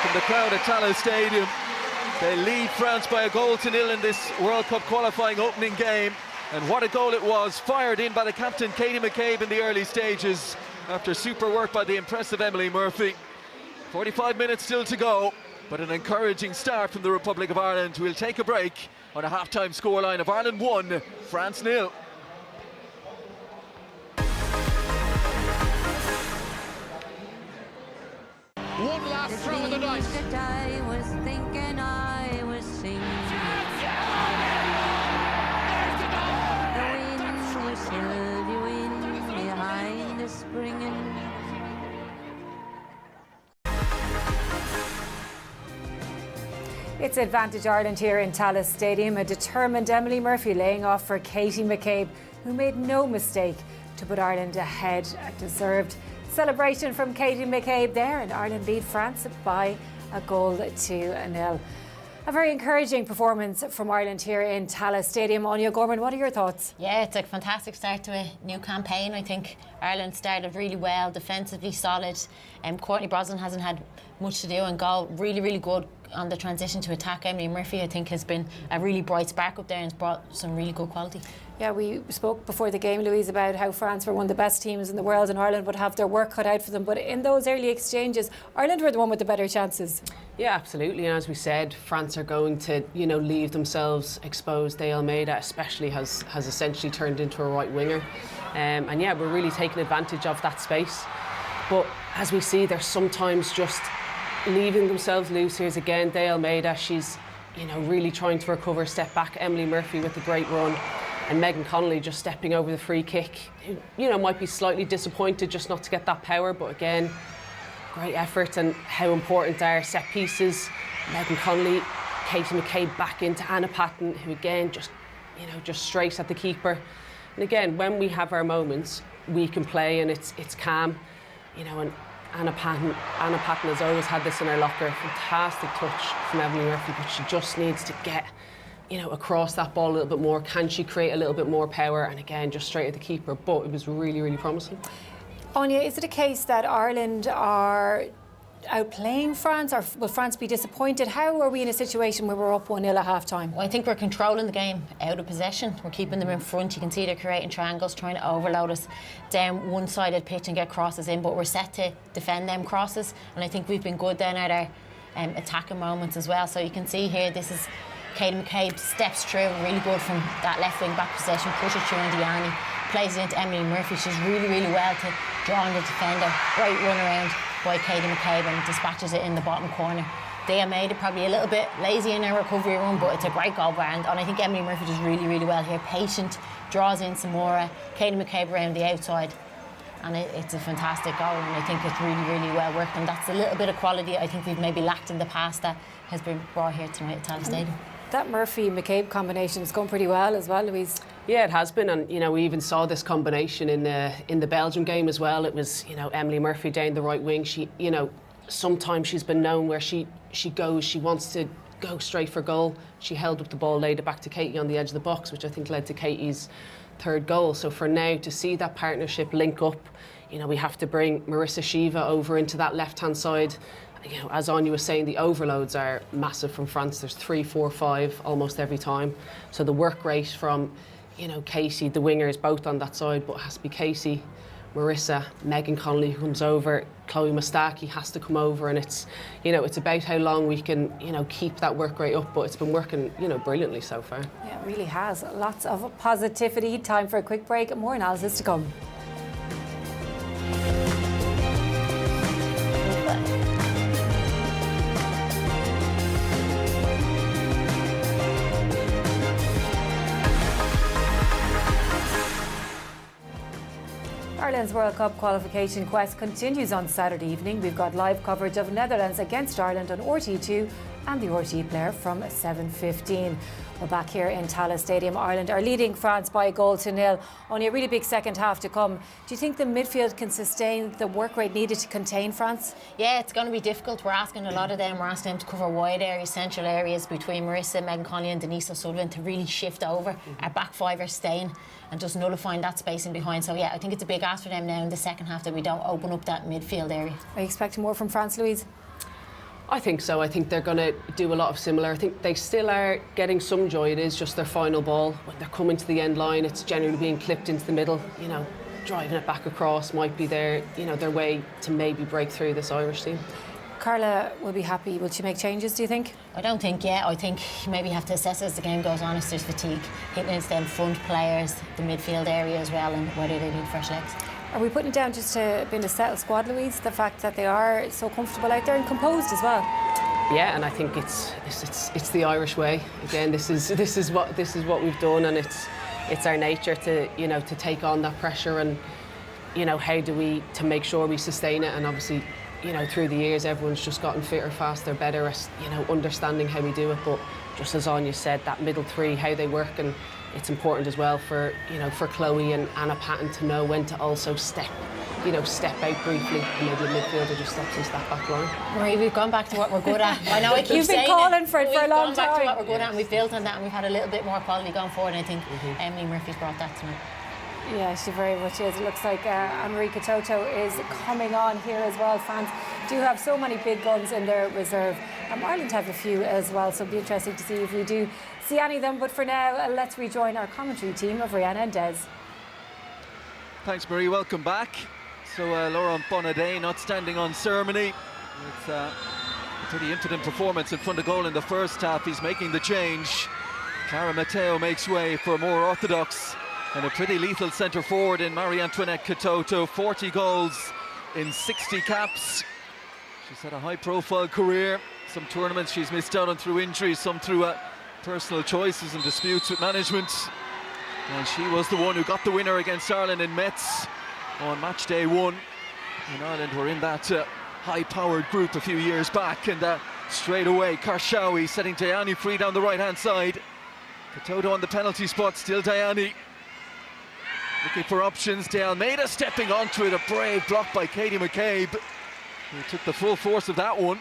from the crowd at Tallaght Stadium. They lead France by 1-0 in this World Cup qualifying opening game. And what a goal it was, fired in by the captain Katie McCabe in the early stages after super work by the impressive Emily Murphy. 45 minutes still to go, but an encouraging start from the Republic of Ireland. We'll take a break on a half-time scoreline of Ireland 1, France 0.
One last throw of the dice.
I was thinking I was singing. The wind whistled you in behind the springing.
It's Advantage Ireland here in Tallaght Stadium. A determined Emily Murphy laying off for Katie McCabe, who made no mistake to put Ireland ahead. A deserved celebration from Katie McCabe there, and Ireland lead France by 1-0. A very encouraging performance from Ireland here in Tallaght Stadium. Aoife Gorman, what are your thoughts?
Yeah, it's a fantastic start to a new campaign. I think Ireland started really well, defensively solid. Courtney Brosnan hasn't had much to do and goal. Really, really good on the transition to attack. Emily Murphy, I think, has been a really bright spark up there and has brought some really good quality.
Yeah, we spoke before the game, Louise, about how France were one of the best teams in the world and Ireland would have their work cut out for them. But in those early exchanges, Ireland were the one with the better chances.
Yeah, absolutely. And as we said, France are going to, leave themselves exposed. De Almeida especially has essentially turned into a right winger. And yeah, we're really taking advantage of that space. But as we see, they're sometimes just leaving themselves loose. Here's again De Almeida. She's, really trying to recover, step back. Emily Murphy with a great run. And Megan Connolly just stepping over the free kick. Might be slightly disappointed just not to get that power, but again, great effort. And how important are set pieces. Megan Connolly, Katie McCabe back into Anna Patton, who again just straight at the keeper. And again, when we have our moments, we can play and it's calm. And Anna Patton has always had this in her locker. Fantastic touch from Emily Murphy, but she just needs to get across that ball a little bit more. Can she create a little bit more power? And again, just straight at the keeper. But it was really, really promising.
Aoife, is it a case that Ireland are outplaying France, or will France be disappointed? How are we in a situation where we're up 1-0 at half-time?
Well, I think we're controlling the game out of possession. We're keeping them in front. You can see they're creating triangles, trying to overload us down one side of the pitch and get crosses in, but we're set to defend them crosses. And I think we've been good then at our attacking moments as well. So you can see here, this is Katie McCabe steps through, really good from that left wing back possession, pushes through into Yanni, plays it into Emily Murphy. She's really, really well to draw on the defender. Great run around by Katie McCabe and dispatches it in the bottom corner. They made it probably a little bit lazy in her recovery run, but it's a great goal, and I think Emily Murphy does really, really well here. Patient, draws in some more. Katie McCabe around the outside. And it's a fantastic goal, and I think it's really, really well worked. And that's a little bit of quality I think we've maybe lacked in the past that has been brought here tonight at Tallaght Stadium.
That Murphy-McCabe combination has gone pretty well as well, Louise.
Yeah, it has been, and we even saw this combination in the Belgium game as well. It was Emily Murphy down the right wing. She sometimes she's been known where she wants to go straight for goal. She held up the ball, laid it back to Katie on the edge of the box, which I think led to Katie's third goal. So for now to see that partnership link up, we have to bring Marissa Shiva over into that left-hand side. As Anya was saying, the overloads are massive from France. There's 3, 4, 5 almost every time. So the work rate from, Casey, the wingers, both on that side, but it has to be Casey, Marissa, Megan Connolly who comes over, Chloe Mustaki has to come over, and it's, it's about how long we can, keep that work rate up, but it's been working, brilliantly so far.
Yeah, it really has. Lots of positivity. Time for a quick break and more analysis to come. Women's World Cup qualification quest continues on Saturday evening. We've got live coverage of Netherlands against Ireland on RT2 and the RT player from 7:15. We're back here in Tallaght Stadium. Ireland are leading France by a goal to nil. Only a really big second half to come. Do you think the midfield can sustain the work rate needed to contain France?
Yeah, it's going to be difficult. We're asking a lot of them. We're asking them to cover wide areas, central areas between Marissa, Megan Connolly and Denise O'Sullivan to really shift over. Our back five are staying and just nullifying that spacing behind. So yeah, I think it's a big ask for them now in the second half that we don't open up that midfield area.
Are you expecting more from France, Louise?
I think so. I think they're going to do a lot of similar. I think they still are getting some joy. It is just their final ball. When they're coming to the end line, it's generally being clipped into the middle. You know, driving it back across might be their way to maybe break through this Irish team.
Carla will be happy. Will she make changes, do you think?
I don't think yet. I think you maybe have to assess as the game goes on if there's fatigue. Hitting into them front players, the midfield area as well, and whether they need fresh legs.
Are we putting it down just to being a settled squad, Louise? The fact that they are so comfortable out there and composed as well.
Yeah, and I think it's the Irish way. Again, this is what we've done, and it's our nature to take on that pressure, and how do we to make sure we sustain it. And obviously, through the years, everyone's just gotten fitter, faster, better at understanding how we do it. But just as Anya said, that middle three, how they work, and it's important as well for Chloe and Anna Patton to know when to also step out briefly, and maybe the midfielder just steps into that back line.
Marie, we've gone back to what we're good at. I know I keep
You've been
saying
calling for it for a long time.
We've gone back to what we're good at, and we've built on that, and we've had a little bit more quality going forward. And I think Emily Murphy's brought that tonight.
Yeah, she very much is. It looks like Anne-Marie Katoto is coming on here as well. France do have so many big guns in their reserve. Ireland have a few as well, so it'll be interesting to see if we do see any of them. But for now, let's rejoin our commentary team of Rihanna and Des.
Thanks, Marie. Welcome back. So Laurent Bonnadet not standing on ceremony. It's a pretty impotent performance in front of goal in the first half. He's making the change. Clara Matteo makes way for a more orthodox and a pretty lethal centre forward in Marie-Antoinette Katoto. 40 goals in 60 caps. She's had a high-profile career. Some tournaments she's missed out on through injuries, some through personal choices and disputes with management. And she was the one who got the winner against Ireland in Metz on match day 1. And Ireland were in that high-powered group a few years back, and straight away Karshawi setting Diani free down the right-hand side. Katoto on the penalty spot, still Diani. Looking for options, De Almeida stepping onto it, a brave block by Katie McCabe, who took the full force of that one.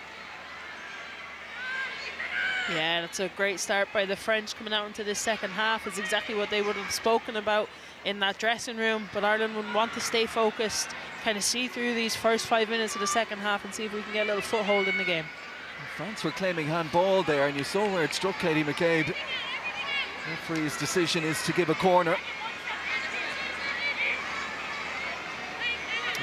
Yeah, that's a great start by the French coming out into this second half. It's exactly what they would have spoken about in that dressing room, but Ireland would want to stay focused, kind of see through these first 5 minutes of the second half and see if we can get a little foothold in the game.
France were claiming handball there, and you saw where it struck Katie McCabe. The referee's decision is to give a corner.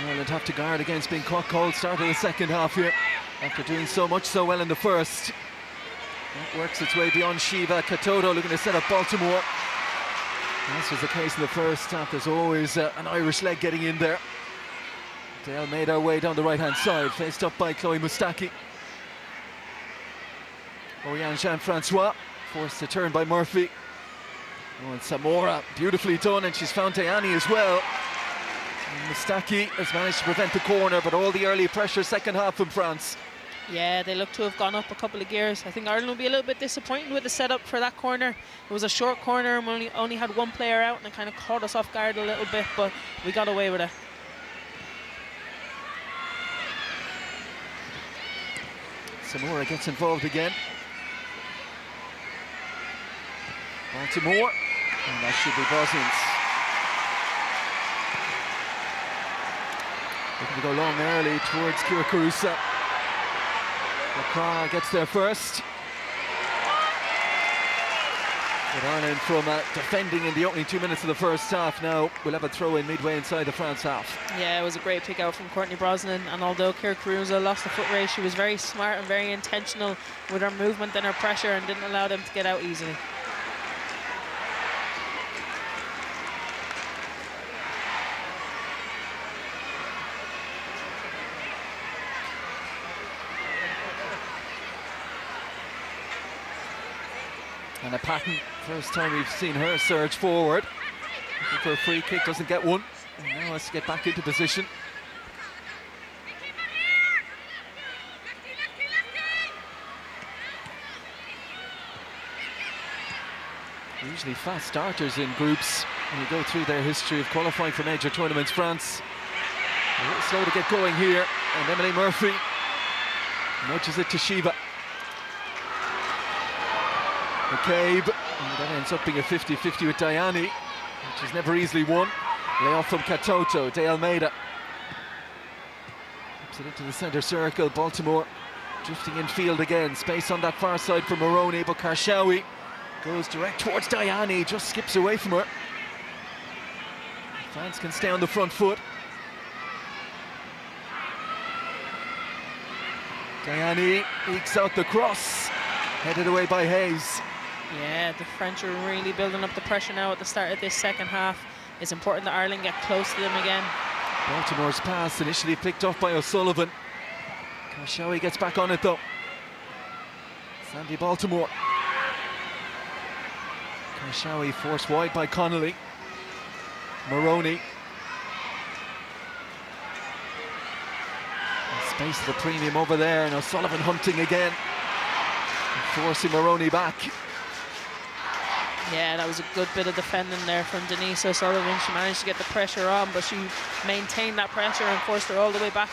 Ireland have to guard against being caught cold start of the second half here, after doing so well in the first. That works its way beyond Shiva. Katoto looking to set up Baltimore. This was the case in the first half. There's always an Irish leg getting in there. De Almeida away down the right-hand side, faced up by Chloe Mustaki. Oriane Jean-Francois forced to turn by Murphy. Oh, and Samora beautifully done, and she's found Diani as well. And Mustaki has managed to prevent the corner, but all the early pressure second half from France.
Yeah, they look to have gone up a couple of gears. I think Ireland will be a little bit disappointed with the setup for that corner. It was a short corner and we only had one player out, and it kind of caught us off guard a little bit, but we got away with it.
Samora gets involved again. Baltimore, and that should be Bosnians. Looking to go long early towards Kira Carusa. Lacroix gets there first. But Ireland from defending in the opening 2 minutes of the first half now will have a throw in midway inside the France half.
Yeah, it was a great pick out from Courtney Brosnan, and although Kira Carusa lost the foot race, she was very smart and very intentional with her movement and her pressure and didn't allow them to get out easily.
And a Patton, first time we've seen her surge forward. Looking for a free kick, doesn't get one. And now let's get back into position. Usually fast starters in groups when you go through their history of qualifying for major tournaments. France a little slow to get going here, and Emily Murphy nudges it to Shiva. McCabe, and that ends up being a 50-50 with Diani, which is never easily won. Layoff from Katoto, De Almeida. Puts it into the centre circle, Baltimore drifting in field again. Space on that far side for Maroney, but Karshawi goes direct towards Diani, just skips away from her. France can stay on the front foot. Diani ekes out the cross, headed away by Hayes.
Yeah, the French are really building up the pressure now at the start of this second half. It's important that Ireland get close to them again.
Baltimore's pass initially picked off by O'Sullivan. Karshawi gets back on it though. Sandy Baltimore. Karshawi forced wide by Connolly. Maroney. And space the premium over there, and O'Sullivan hunting again. And forcing Maroney back.
Yeah, that was a good bit of defending there from Denise O'Sullivan. She managed to get the pressure on, but she maintained that pressure and forced her all the way back.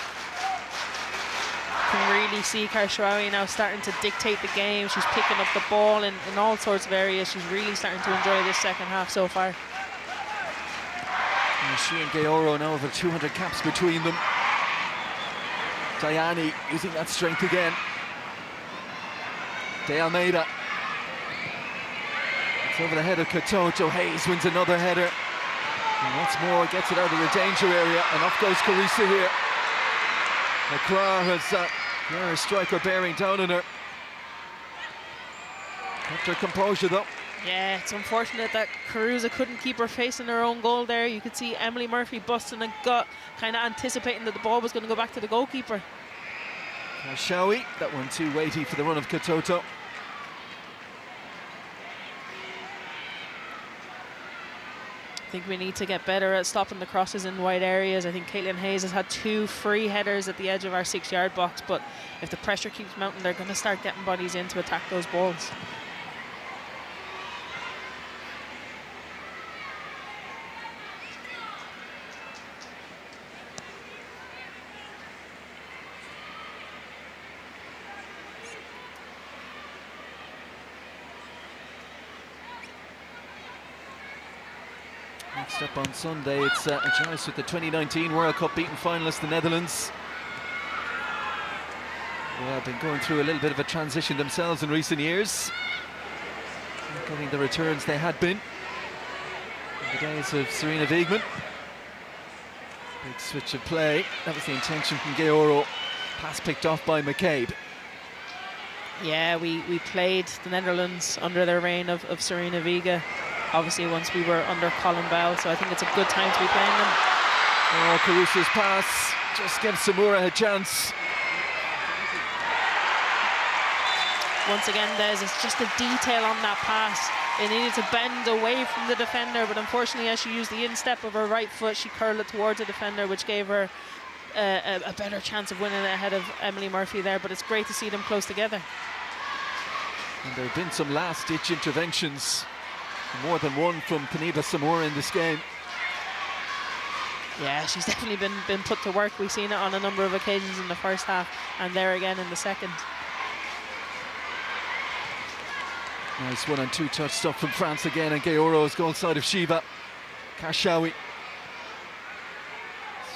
Can really see Karshawi now starting to dictate the game. She's picking up the ball in all sorts of areas. She's really starting to enjoy this second half so far.
And she and Gaoro now have 200 caps between them. Diani using that strength again. De Almeida. It's over the head of Katoto. Hayes wins another header. And once more gets it out of the danger area. And off goes Carissa here. McCraw has the Irish striker bearing down on her. Kept her composure though.
Yeah, it's unfortunate that Carusa couldn't keep her facing her own goal there. You could see Emily Murphy busting a gut, kind of anticipating that the ball was going to go back to the goalkeeper.
Karshawi, that one too weighty for the run of Katoto.
I think we need to get better at stopping the crosses in wide areas. I think Caitlin Hayes has had 2 free headers at the edge of our 6-yard box, but if the pressure keeps mounting, they're going to start getting bodies in to attack those balls.
Next up on Sunday, it's a choice with the 2019 World Cup beaten finalists, the Netherlands. Who have been going through a little bit of a transition themselves in recent years. Not getting the returns they had been in the days of Serena Wiegman. Big switch of play. That was the intention from Gaoro. Pass picked off by McCabe.
Yeah, we played the Netherlands under their reign of Serena Wiegman. Obviously, once we were under Colin Bell, so I think it's a good time to be playing them.
Oh, Carusa's pass just gives Samura a chance.
Once again, it's just the detail on that pass. It needed to bend away from the defender, but unfortunately, as she used the instep of her right foot, she curled it towards the defender, which gave her a better chance of winning ahead of Emily Murphy there. But it's great to see them close together.
And there have been some last-ditch interventions. More than one from Panida Samura in this game.
Yeah, she's definitely been put to work. We've seen it on a number of occasions in the first half, and there again in the second.
Nice 1-2 touch stuff from France again, and Gaoro's goal side of Shiva. Karshawi.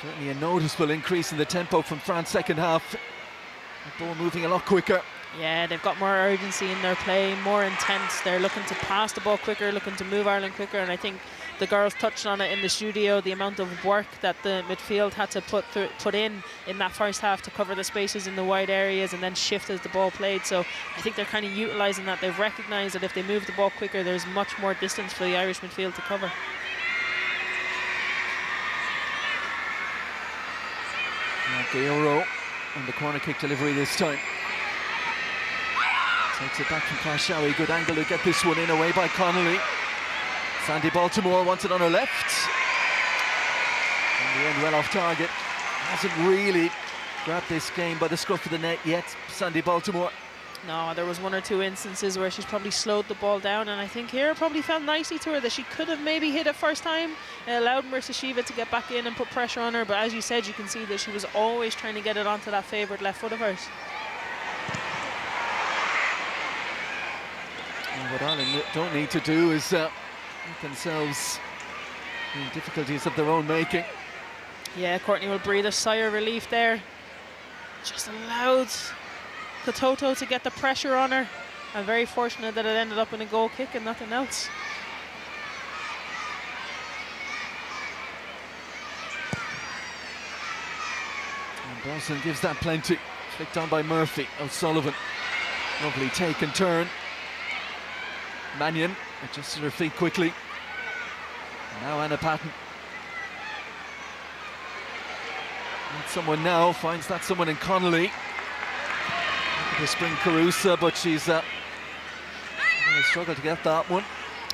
Certainly a noticeable increase in the tempo from France second half. The ball moving a lot quicker.
Yeah, they've got more urgency in their play, more intense. They're looking to pass the ball quicker, looking to move Ireland quicker, and I think the girls touched on it in the studio, the amount of work that the midfield had to put in that first half to cover the spaces in the wide areas and then shift as the ball played. So I think they're kind of utilising that. They've recognised that if they move the ball quicker, there's much more distance for the Irish midfield to cover.
Gaoro on the corner kick delivery this time. Takes it back from Karshawi. Good angle to get this one in, away by Connolly. Sandy Baltimore wants it on her left. In the end, well off target. Hasn't really grabbed this game by the scruff of the net yet, Sandy Baltimore.
No, there was one or two instances where she's probably slowed the ball down, and I think here it probably felt nicely to her that she could have maybe hit it first time. It allowed Mercedes to get back in and put pressure on her, but as you said, you can see that she was always trying to get it onto that favourite left foot of hers.
And what Ireland don't need to do is get themselves in difficulties of their own making.
Yeah, Courtney will breathe a sigh of relief there. Just allowed Katoto to get the pressure on her. I'm very fortunate that it ended up in a goal kick and nothing else.
And Brosnan gives that plenty. Flicked on by Murphy. O'Sullivan. Lovely take and turn. Mannion adjusted her feet quickly. Now Anna Patton. And someone now finds that someone in Connolly. To spring Carusa, but she's going to struggle to get that one.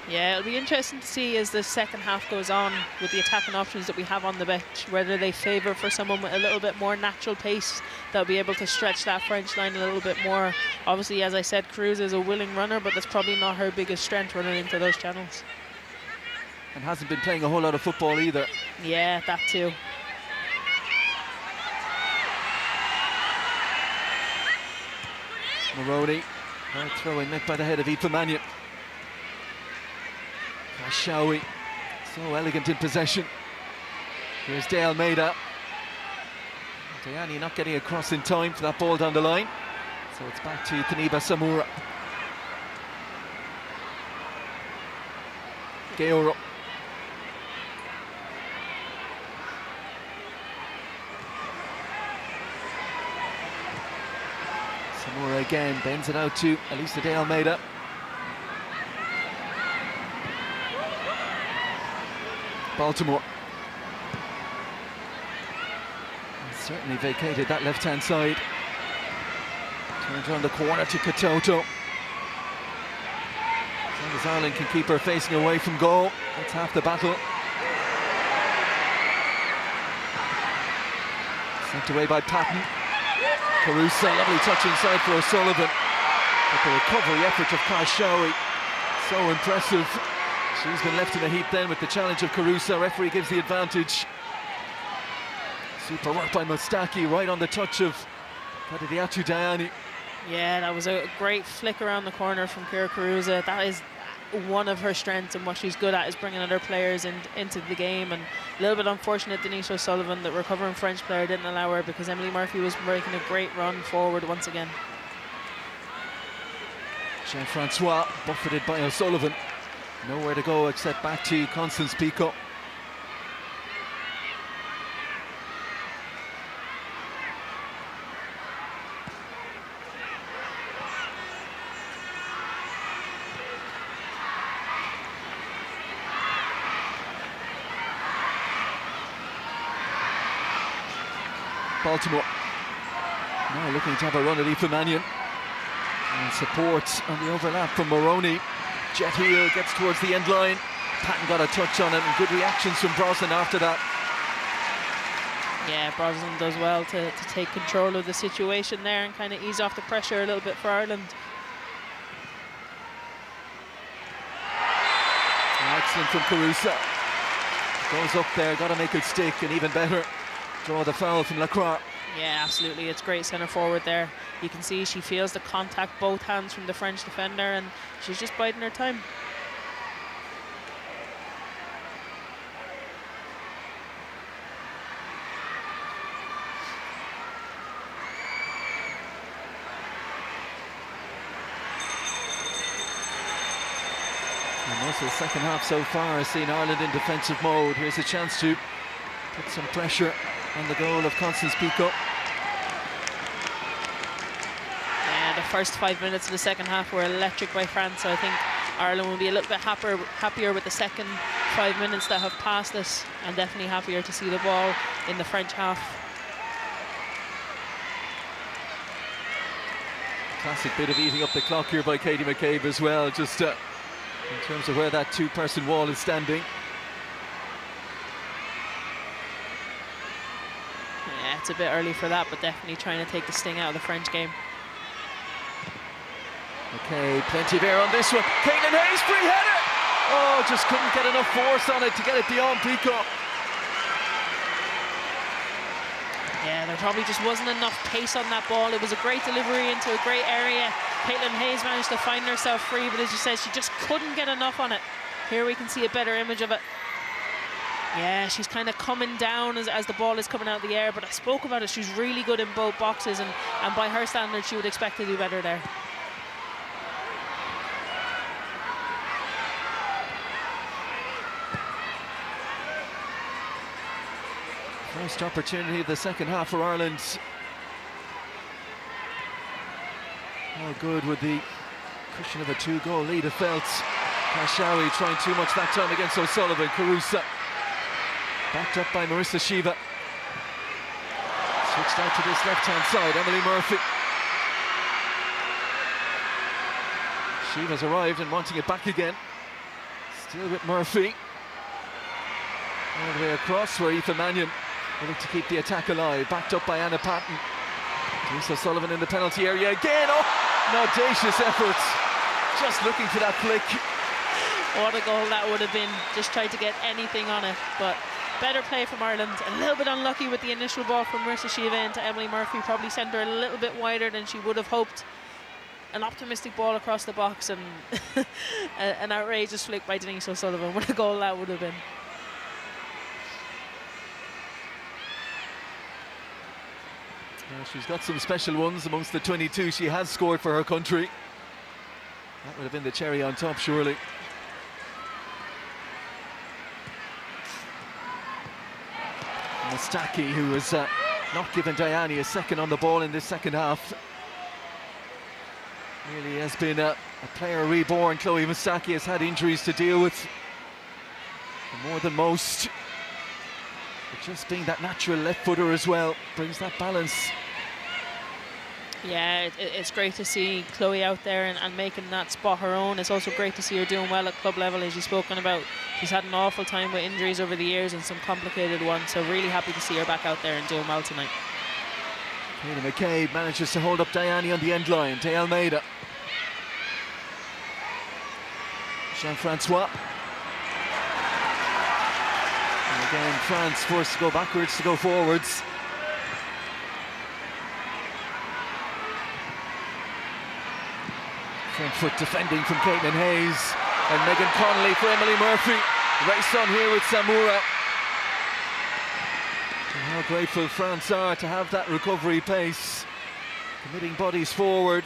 Yeah, it'll be interesting to see as the second half goes on with the attacking options that we have on the bench, whether they favour for someone with a little bit more natural pace that'll be able to stretch that French line a little bit more. Obviously, as I said, Carusa is a willing runner, but that's probably not her biggest strength running into those channels.
And hasn't been playing a whole lot of football either.
Yeah, that too.
Maroney, hard throw-in met by the head of Aoife Mannion. Kashawi, so elegant in possession. Here's De Almeida. Diani not getting across in time for that ball down the line. So it's back to Taniba Samura. Georo. Samura again, bends it out to Elisa De Almeida. Baltimore. Certainly vacated that left-hand side. Turns around the corner to Katoto. As long as Ireland can keep her facing away from goal, that's half the battle. Sent away by Patton. Carusa, lovely touch inside for O'Sullivan. But the recovery effort of Karshawi, so impressive. She's been left in a heap then with the challenge of Carusa. Referee gives the advantage. Super work by Mustaki, right on the touch of Kadadiatu Diani.
Yeah, that was a great flick around the corner from Kira Carusa. That is one of her strengths, and what she's good at is bringing other players into the game. And a little bit unfortunate, Denise O'Sullivan, that recovering French player didn't allow her, because Emily Murphy was making a great run forward once again.
Jean-Francois buffeted by O'Sullivan. Nowhere to go except back to Constance Pico. Baltimore now looking to have a run at Aoife Mannion. And support on the overlap from Maroney. Jet heel gets towards the end line. Patton got a touch on it, and good reactions from Brosnan after that.
Yeah, Brosnan does well to take control of the situation there and kind of ease off the pressure a little bit for Ireland.
Excellent from Carusa. Goes up there, got to make it stick, and even better, draw the foul from Lacroix.
Yeah, absolutely. It's great centre forward there. You can see she feels the contact, both hands from the French defender, and she's just biding her time.
And most of the second half so far has seen Ireland in defensive mode. Here's a chance to put some pressure on the goal of Constance Pico.
Yeah, the first 5 minutes of the second half were electric by France, so I think Ireland will be a little bit happier with the second 5 minutes that have passed us, and definitely happier to see the ball in the French half.
Classic bit of eating up the clock here by Katie McCabe as well, just in terms of where that two-person wall is standing.
it's a bit early for that, but definitely trying to take the sting out of the French game.
Okay, plenty of air on this one. Caitlin Hayes, free header! Oh, just couldn't get enough force on it to get it beyond Peacock.
Yeah, there probably just wasn't enough pace on that ball. It was a great delivery into a great area. Caitlin Hayes managed to find herself free, but as you said, she just couldn't get enough on it. Here we can see a better image of it. Yeah, she's kind of coming down as the ball is coming out of the air, but I spoke about it. She's really good in both boxes, and by her standards, she would expect to do better there.
First opportunity of the second half for Ireland. All good with the cushion of a 2-goal lead, it felt. Kashawi trying too much that time against O'Sullivan. Carusa backed up by Marissa Shiva. Switched out to this left-hand side, Emily Murphy. Shiva's arrived and wanting it back again. Still with Murphy. All the way across where Aoife Mannion will look to keep the attack alive. Backed up by Anna Patton. Lisa Sullivan in the penalty area again. Oh, an audacious effort. Just looking for that flick.
What a goal that would have been. Just tried to get anything on it, but better play from Ireland. A little bit unlucky with the initial ball from Marissa Shiva into Emily Murphy. Probably sent her a little bit wider than she would have hoped. An optimistic ball across the box and an outrageous flick by Denise O'Sullivan. What a goal that would have been.
Well, she's got some special ones amongst the 22 she has scored for her country. That would have been the cherry on top, surely. Mustaki, who was not given Diani a second on the ball in this second half. Really has been a player reborn. Chloe Mustaki has had injuries to deal with, more than most. But just being that natural left footer as well brings that balance.
Yeah, it's great to see Chloe out there and making that spot her own. It's also great to see her doing well at club level, as you've spoken about. She's had an awful time with injuries over the years and some complicated ones, so really happy to see her back out there and doing well tonight.
Katie McCabe manages to hold up Diani on the end line. De Almeida. Jean-Francois. And again, France forced to go backwards to go forwards. Front foot defending from Caitlin Hayes, and Megan Connolly for Emily Murphy. Race on here with Samura. And how grateful France are to have that recovery pace, committing bodies forward.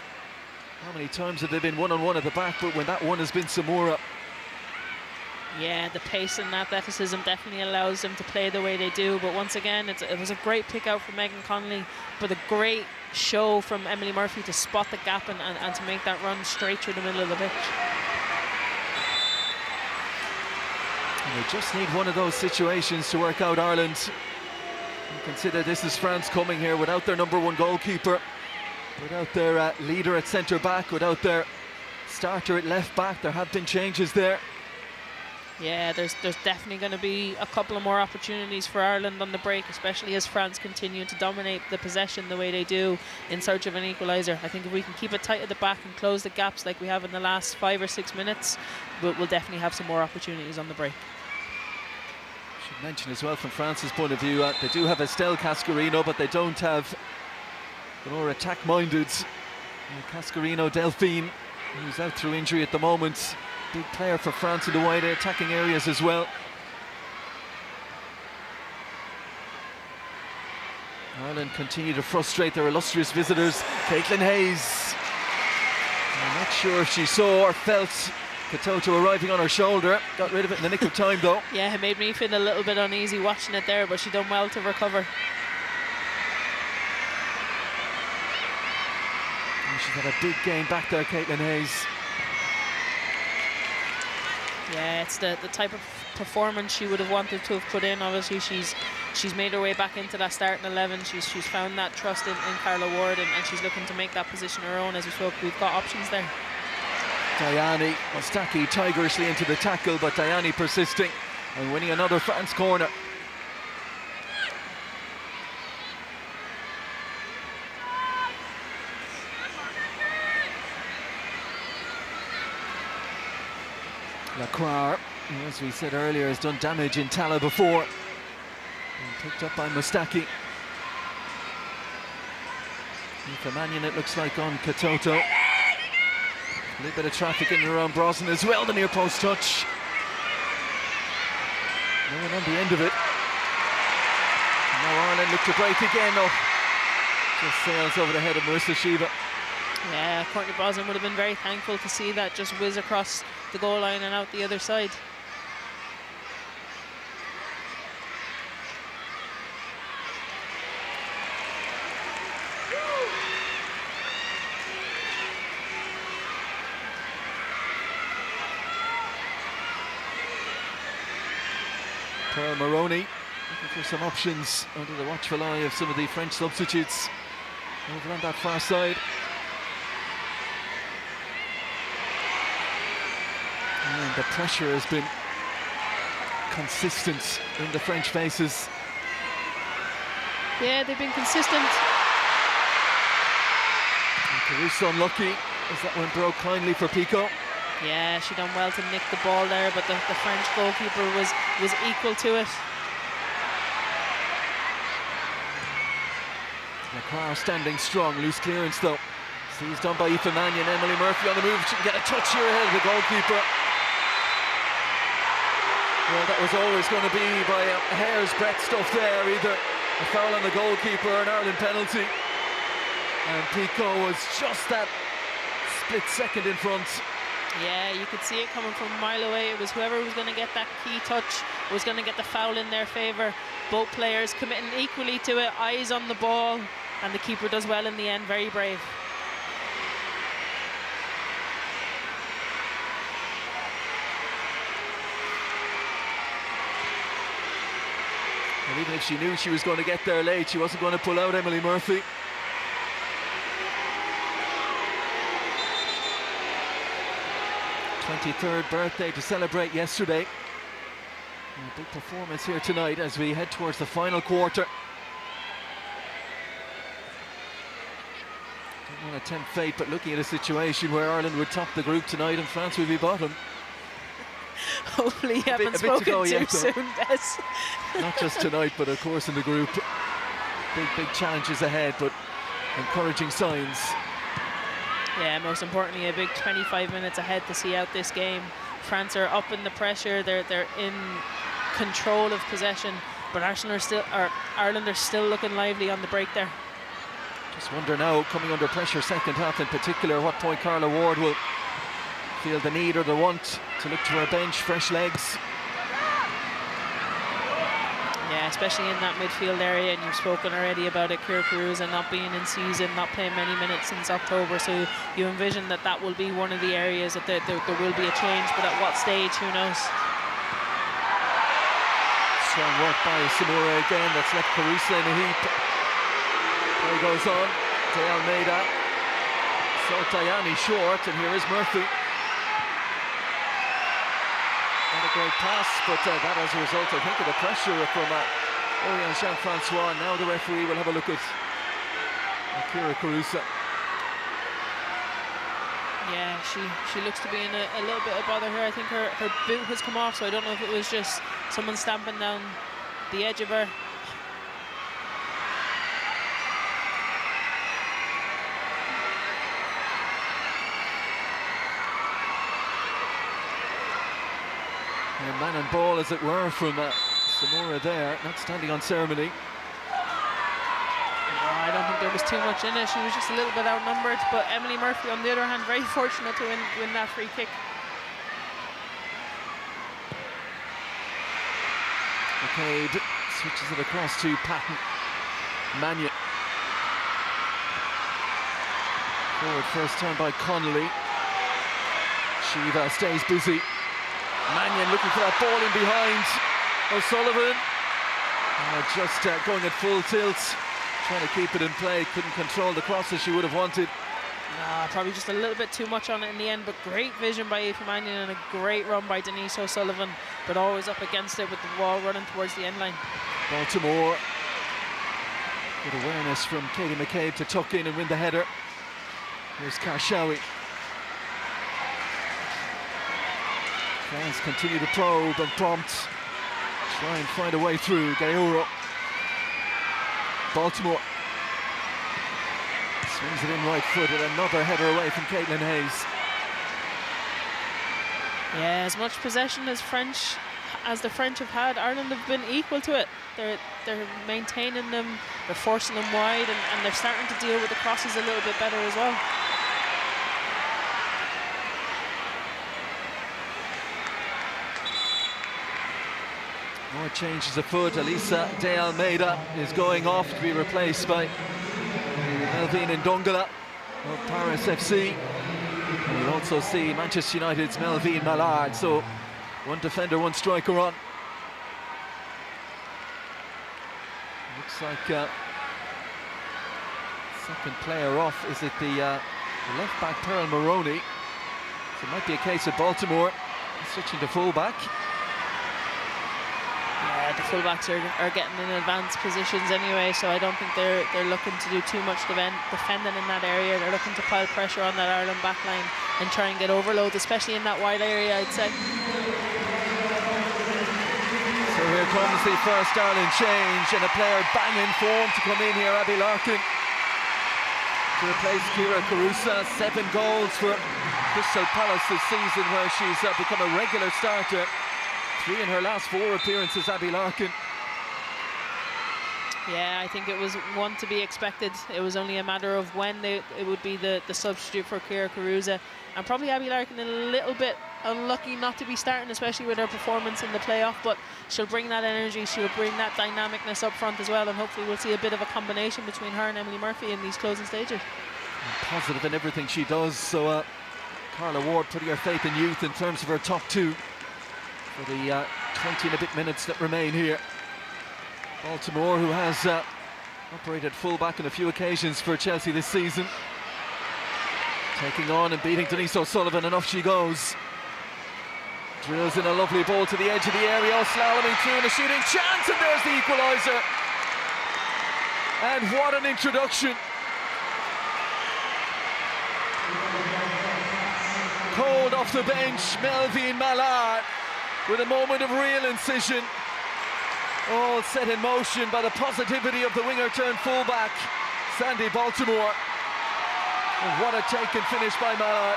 How many times have they been one-on-one at the back, but when that one has been Samura.
Yeah, the pace and athleticism definitely allows them to play the way they do, but once again, it was a great pick out from Megan Connolly, but a great show from Emily Murphy to spot the gap and to make that run straight through the middle of the pitch.
And they just need one of those situations to work out, Ireland. And consider this is France coming here without their #1 goalkeeper, without their leader at centre back, without their starter at left back. There have been changes there.
Yeah, there's definitely going to be a couple of more opportunities for Ireland on the break, especially as France continue to dominate the possession the way they do in search of an equaliser. I think if we can keep it tight at the back and close the gaps like we have in the last 5 or 6 minutes, we'll definitely have some more opportunities on the break.
Should mention as well from France's point of view, they do have Estelle Cascarino, but they don't have the more attack-minded Cascarino Delphine, who's out through injury at the moment. Big player for France in the wide attacking areas as well. Ireland continue to frustrate their illustrious visitors. Caitlin Hayes. I'm not sure if she saw or felt Katoto arriving on her shoulder. Got rid of it in the nick of time though.
Yeah, it made me feel a little bit uneasy watching it there, but she done well to recover.
And she's had a big game back there, Caitlin Hayes.
Yeah, it's the type of performance she would have wanted to have put in. Obviously, she's made her way back into that starting 11. She's found that trust in Carla Ward, and she's looking to make that position her own. As we spoke, we've got options there.
Diani Mustaki tigerishly into the tackle, but Diani persisting and winning another France corner. Lacroix, who, as we said earlier, has done damage in Tallaght before. And picked up by Mustaki. Aoife Mannion, it looks like, on Katoto. A little bit of traffic in and around Brosnan as well, the near post touch. No one on the end of it. And now Ireland look to break again. Oh, just sails over the head of Marissa Shiva.
Yeah, Courtney Brosnan would have been very thankful to see that just whiz across the goal line and out the other side.
Pearl Maroney looking for some options under the watchful eye of some of the French substitutes over on that far side. And the pressure has been consistent in the French faces.
Yeah, they've been consistent.
And Caruso unlucky as that one broke kindly for Pico.
Yeah, she done well to nick the ball there, but the French goalkeeper was equal to it.
Lacroix standing strong, loose clearance though. Seized on by Aoife Mannion. Emily Murphy on the move. She can get a touch here ahead of the goalkeeper. Well, that was always going to be by a hair's breadth stuff there, either a foul on the goalkeeper or an Ireland penalty. And Pico was just that split second in front.
Yeah, you could see it coming from a mile away. It was whoever was going to get that key touch was going to get the foul in their favour. Both players committing equally to it, eyes on the ball, and the keeper does well in the end, very brave.
And even if she knew she was going to get there late, she wasn't going to pull out Emily Murphy. '23rd birthday to celebrate yesterday. And a big performance here tonight as we head towards the final quarter. Don't want to tempt fate, but looking at a situation where Ireland would top the group tonight and France would be bottom.
Hopefully you haven't spoken too soon, Des.
Not just tonight, but of course in the group. Big challenges ahead, but encouraging signs.
Yeah, most importantly, a big 25 minutes ahead to see out this game. France are up in the pressure, they're in control of possession, but Ireland are still looking lively on the break there.
Just wonder now, coming under pressure second half in particular, what point Carla Ward will feel the need or the want to look to her bench, fresh legs.
Yeah, especially in that midfield area, and you've spoken already about it, Ciara Caruso not being in season, not playing many minutes since October, so you envision that will be one of the areas that there will be a change, but at what stage, who knows?
Strong work by Samura again, that's left Caruso in a heap. Play goes on, to Almeida. So Tajani short, and here is Murphy. Not a great pass, but that as a result, I think, of the pressure from Orion Jean-Francois. Now the referee will have a look at Ciara Caruso.
Yeah, she looks to be in a little bit of bother here. I think her boot has come off, so I don't know if it was just someone stamping down the edge of her.
Man and ball, as it were, from Samura there, not standing on ceremony.
I don't think there was too much in it. She was just a little bit outnumbered, but Emily Murphy, on the other hand, very fortunate to win that free kick.
McCabe switches it across to Patton. Mannion. Forward first time by Connolly. Shiva stays busy. Mannion looking for that ball in behind. O'Sullivan just going at full tilt, trying to keep it in play. Couldn't control the cross as she would have wanted.
Probably just a little bit too much on it in the end, but great vision by Aoife Mannion and a great run by Denise O'Sullivan, but always up against it with the ball running towards the end line.
Baltimore, good awareness from Katie McCabe to tuck in and win the header. Here's Karshawi. France continue to probe and prompt. Try and find a way through. Gauro. Baltimore. Swings it in right footed. Another header away from Caitlin Hayes.
Yeah, as much possession as the French have had, Ireland have been equal to it. They're maintaining them, they're forcing them wide, and they're starting to deal with the crosses a little bit better as well.
More changes afoot. Elisa De Almeida is going off to be replaced by Melvin Ndongala of Paris FC. And we'll also see Manchester United's Melvin Mallard. So one defender, one striker on. Looks like second player off. Is it the left back Pearl Maroney? So it might be a case of Baltimore switching to full back.
Yeah, the fullbacks are getting in advanced positions anyway, so I don't think they're looking to do too much defending in that area. They're looking to pile pressure on that Ireland backline and try and get overloads, especially in that wide area, I'd say.
So here comes the first Ireland change, and a player bang in form to come in here, Abby Larkin, to replace Kira Carusa. 7 goals for Crystal Palace this season, where she's become a regular starter. 3 in her last 4 appearances, Abby Larkin.
Yeah, I think it was one to be expected. It was only a matter of when it would be the substitute for Kira Carusa. And probably Abby Larkin a little bit unlucky not to be starting, especially with her performance in the playoff, but she'll bring that energy, she'll bring that dynamicness up front as well, and hopefully we'll see a bit of a combination between her and Emily Murphy in these closing stages.
And positive in everything she does, so Carla Ward putting her faith in youth in terms of her top 2 for the 20 and a bit minutes that remain here. Baltimore, who has operated full-back on a few occasions for Chelsea this season, taking on and beating Denise O'Sullivan, and off she goes. Drills in a lovely ball to the edge of the area, slaloming through, and a shooting chance, and there's the equaliser. And what an introduction. Cold off the bench, Melvin Mallard, with a moment of real incision. All set in motion by the positivity of the winger turned fullback, Sandy Baltimore. And what a take and finish by Mallard.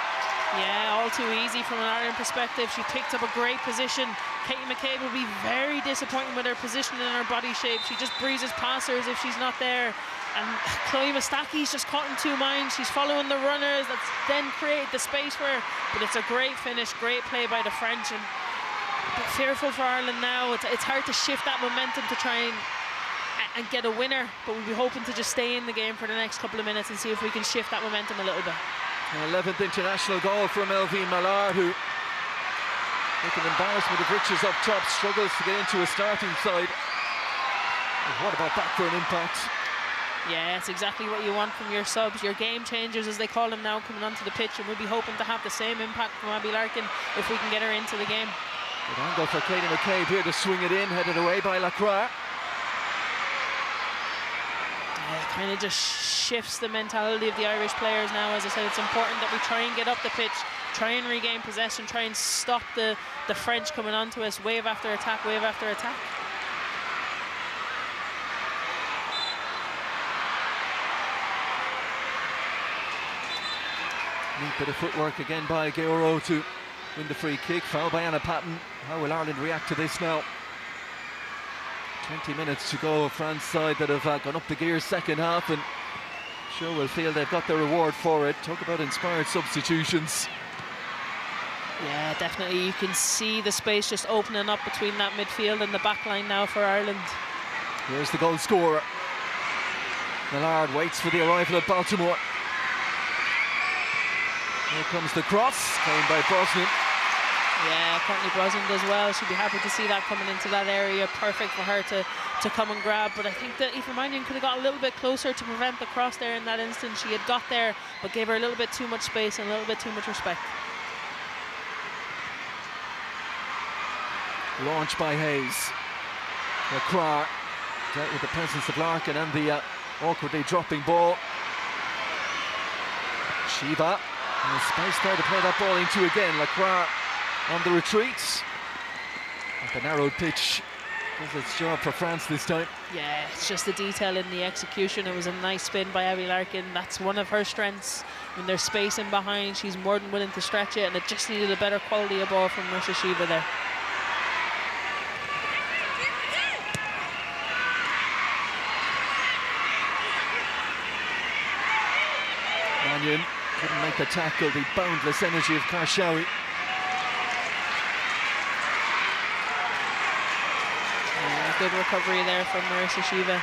Yeah, all too easy from an Ireland perspective. She picked up a great position. Katie McCabe will be very disappointed with her position and her body shape. She just breezes past her as if she's not there. And Chloe Mastaki's just caught in 2 minds. She's following the runners that's then create the space for her. But it's a great finish, great play by the French. And a bit fearful for Ireland now. It's hard to shift that momentum to try and get a winner, but we'll be hoping to just stay in the game for the next couple of minutes and see if we can shift that momentum a little bit.
An 11th international goal for Melvin Mallard, who, with an embarrassment of riches up top, struggles to get into a starting side. But what about that for an impact?
Yeah, it's exactly what you want from your subs, your game changers as they call them now, coming onto the pitch, and we'll be hoping to have the same impact from Abby Larkin if we can get her into the game.
Good angle for Katie McCabe here to swing it in, headed away by Lacroix.
It kind of just shifts the mentality of the Irish players now. As I said, it's important that we try and get up the pitch, try and regain possession, try and stop the French coming onto us, wave after attack, wave after attack.
Neat bit of footwork again by Gauro to win the free kick. Foul by Anna Patton. How will Ireland react to this now? 20 minutes to go. France side that have gone up the gears second half, and sure will feel they've got their reward for it. Talk about inspired substitutions.
Yeah, definitely. You can see the space just opening up between that midfield and the back line now for Ireland.
Here's the goal scorer. Mallard waits for the arrival of Baltimore. Here comes the cross, claimed by Brosnan.
Yeah, Courtney Brosnan does well. She'd be happy to see that coming into that area. Perfect for her to come and grab. But I think that Aoife Mannion could have got a little bit closer to prevent the cross there in that instant. She had got there, but gave her a little bit too much space and a little bit too much respect.
Launch by Hayes. Lacroix dealt with the presence of Larkin and the awkwardly dropping ball. Shiva. And the space there to play that ball into again. Lacroix on the retreats. But the narrowed pitch does its job for France this time.
Yeah, it's just the detail in the execution. It was a nice spin by Abby Larkin. That's one of her strengths. When there's space in behind, she's more than willing to stretch it, and it just needed a better quality of ball from Marissa Shiva there.
Mannion couldn't make the tackle, the boundless energy of Karshawi.
Good recovery there from Marissa Shiva.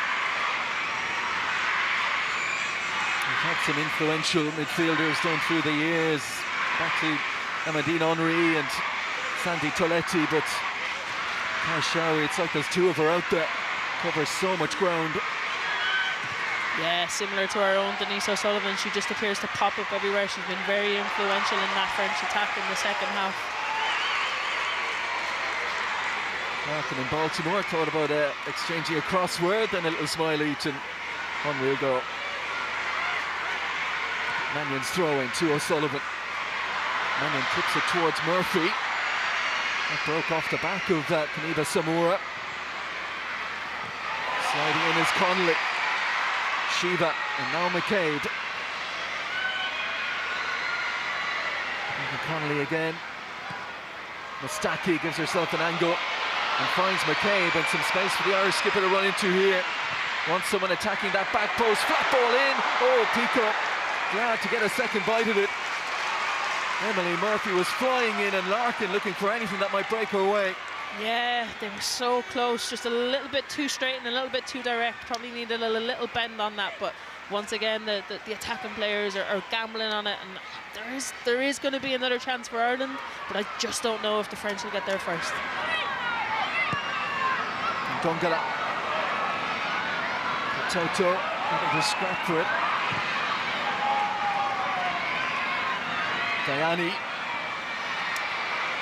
We've had some influential midfielders down through the years, back to Amandine Henry and Sandy Toletti, but Karshawi, it's like there's two of her out there, covers so much ground.
Yeah, similar to our own Denise O'Sullivan, she just appears to pop up everywhere. She's been very influential in that French attack in the second half.
Larkin in Baltimore thought about exchanging a crossword, then a little smile each, and on we'll go. Mannion's throwing to O'Sullivan. Mannion tips it towards Murphy. That broke off the back of Kaniva Samura. Sliding in is Connolly. Shiva, and now McCabe. And Connolly again. Mustaki gives herself an angle and finds McCabe, and some space for the Irish skipper to run into here. Wants someone attacking that back post. Flat ball in. Oh, Pico. Glad to get a second bite of it. Emily Murphy was flying in, and Larkin looking for anything that might break her way.
Yeah, they were so close, just a little bit too straight and a little bit too direct. Probably needed a little bend on that, but once again the attacking players are gambling on it, and there is going to be another chance for Ireland, but I just don't know if the French will get there first.
Dongala. Toto looking to scrap for it. Diani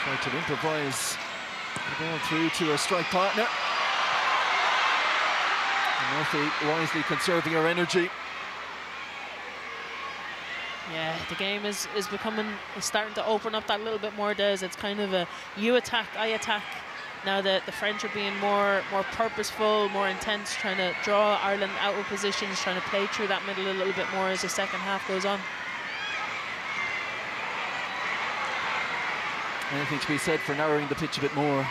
tried to improvise the ball through to her strike partner. And Murphy wisely conserving her energy.
Yeah, the game is starting to open up that little bit more, Des. It's kind of a you attack, I attack. Now that the French are being more purposeful, more intense, trying to draw Ireland out of positions, trying to play through that middle a little bit more as the second half goes on.
Anything to be said for narrowing the pitch a bit more.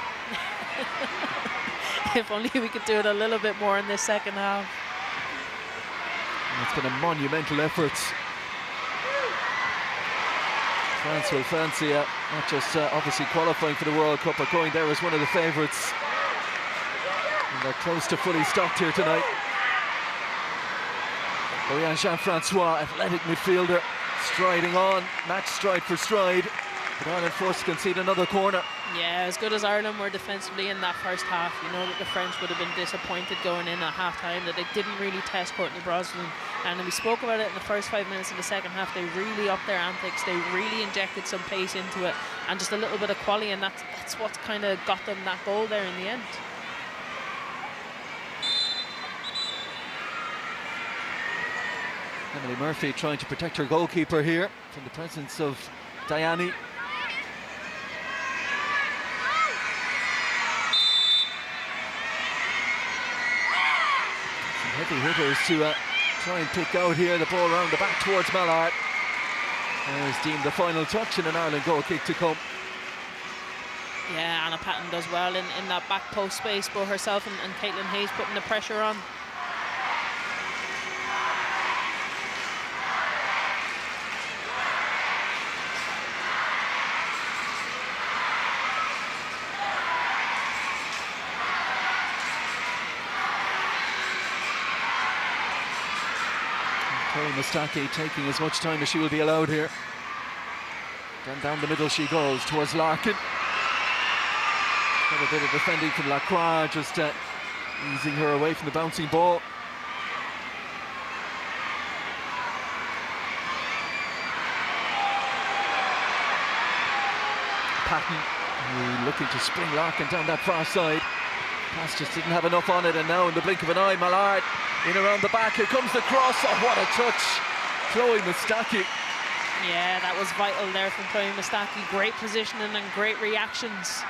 If only we could do it a little bit more in this second half.
And it's been a monumental effort. France will fancy not just obviously qualifying for the World Cup, but going there as one of the favourites. And they're close to fully stocked here tonight. Oriane Jean-Francois, athletic midfielder, striding on, match stride for stride. But Ireland forced to concede another corner.
Yeah, as good as Ireland were defensively in that first half, you know that the French would have been disappointed going in at half-time, that they didn't really test Courtney Brosnan. And we spoke about it in the first 5 minutes of the second half. They really upped their antics. They really injected some pace into it and just a little bit of quality, and that's what kind of got them that goal there in the end.
Emily Murphy trying to protect her goalkeeper here from the presence of Diani. Heavy hitters to try and pick out here. The ball around the back towards Mallard. There's deemed the final touch and an Ireland goal kick to come.
Yeah, Anna Patton does well in that back post space, both herself and Caitlin Hayes putting the pressure on.
Mustaki taking as much time as she will be allowed here. Then down the middle she goes towards Larkin. Got a bit of defending from Lacroix, just easing her away from the bouncing ball. Patton looking to spring Larkin down that far side. Pass just didn't have enough on it, and now in the blink of an eye, Mallard in around the back. Here comes the cross. Oh, what a touch. Chloe Mustaki
Yeah, that was vital there from Chloe Mustaki. Great positioning and great reactions.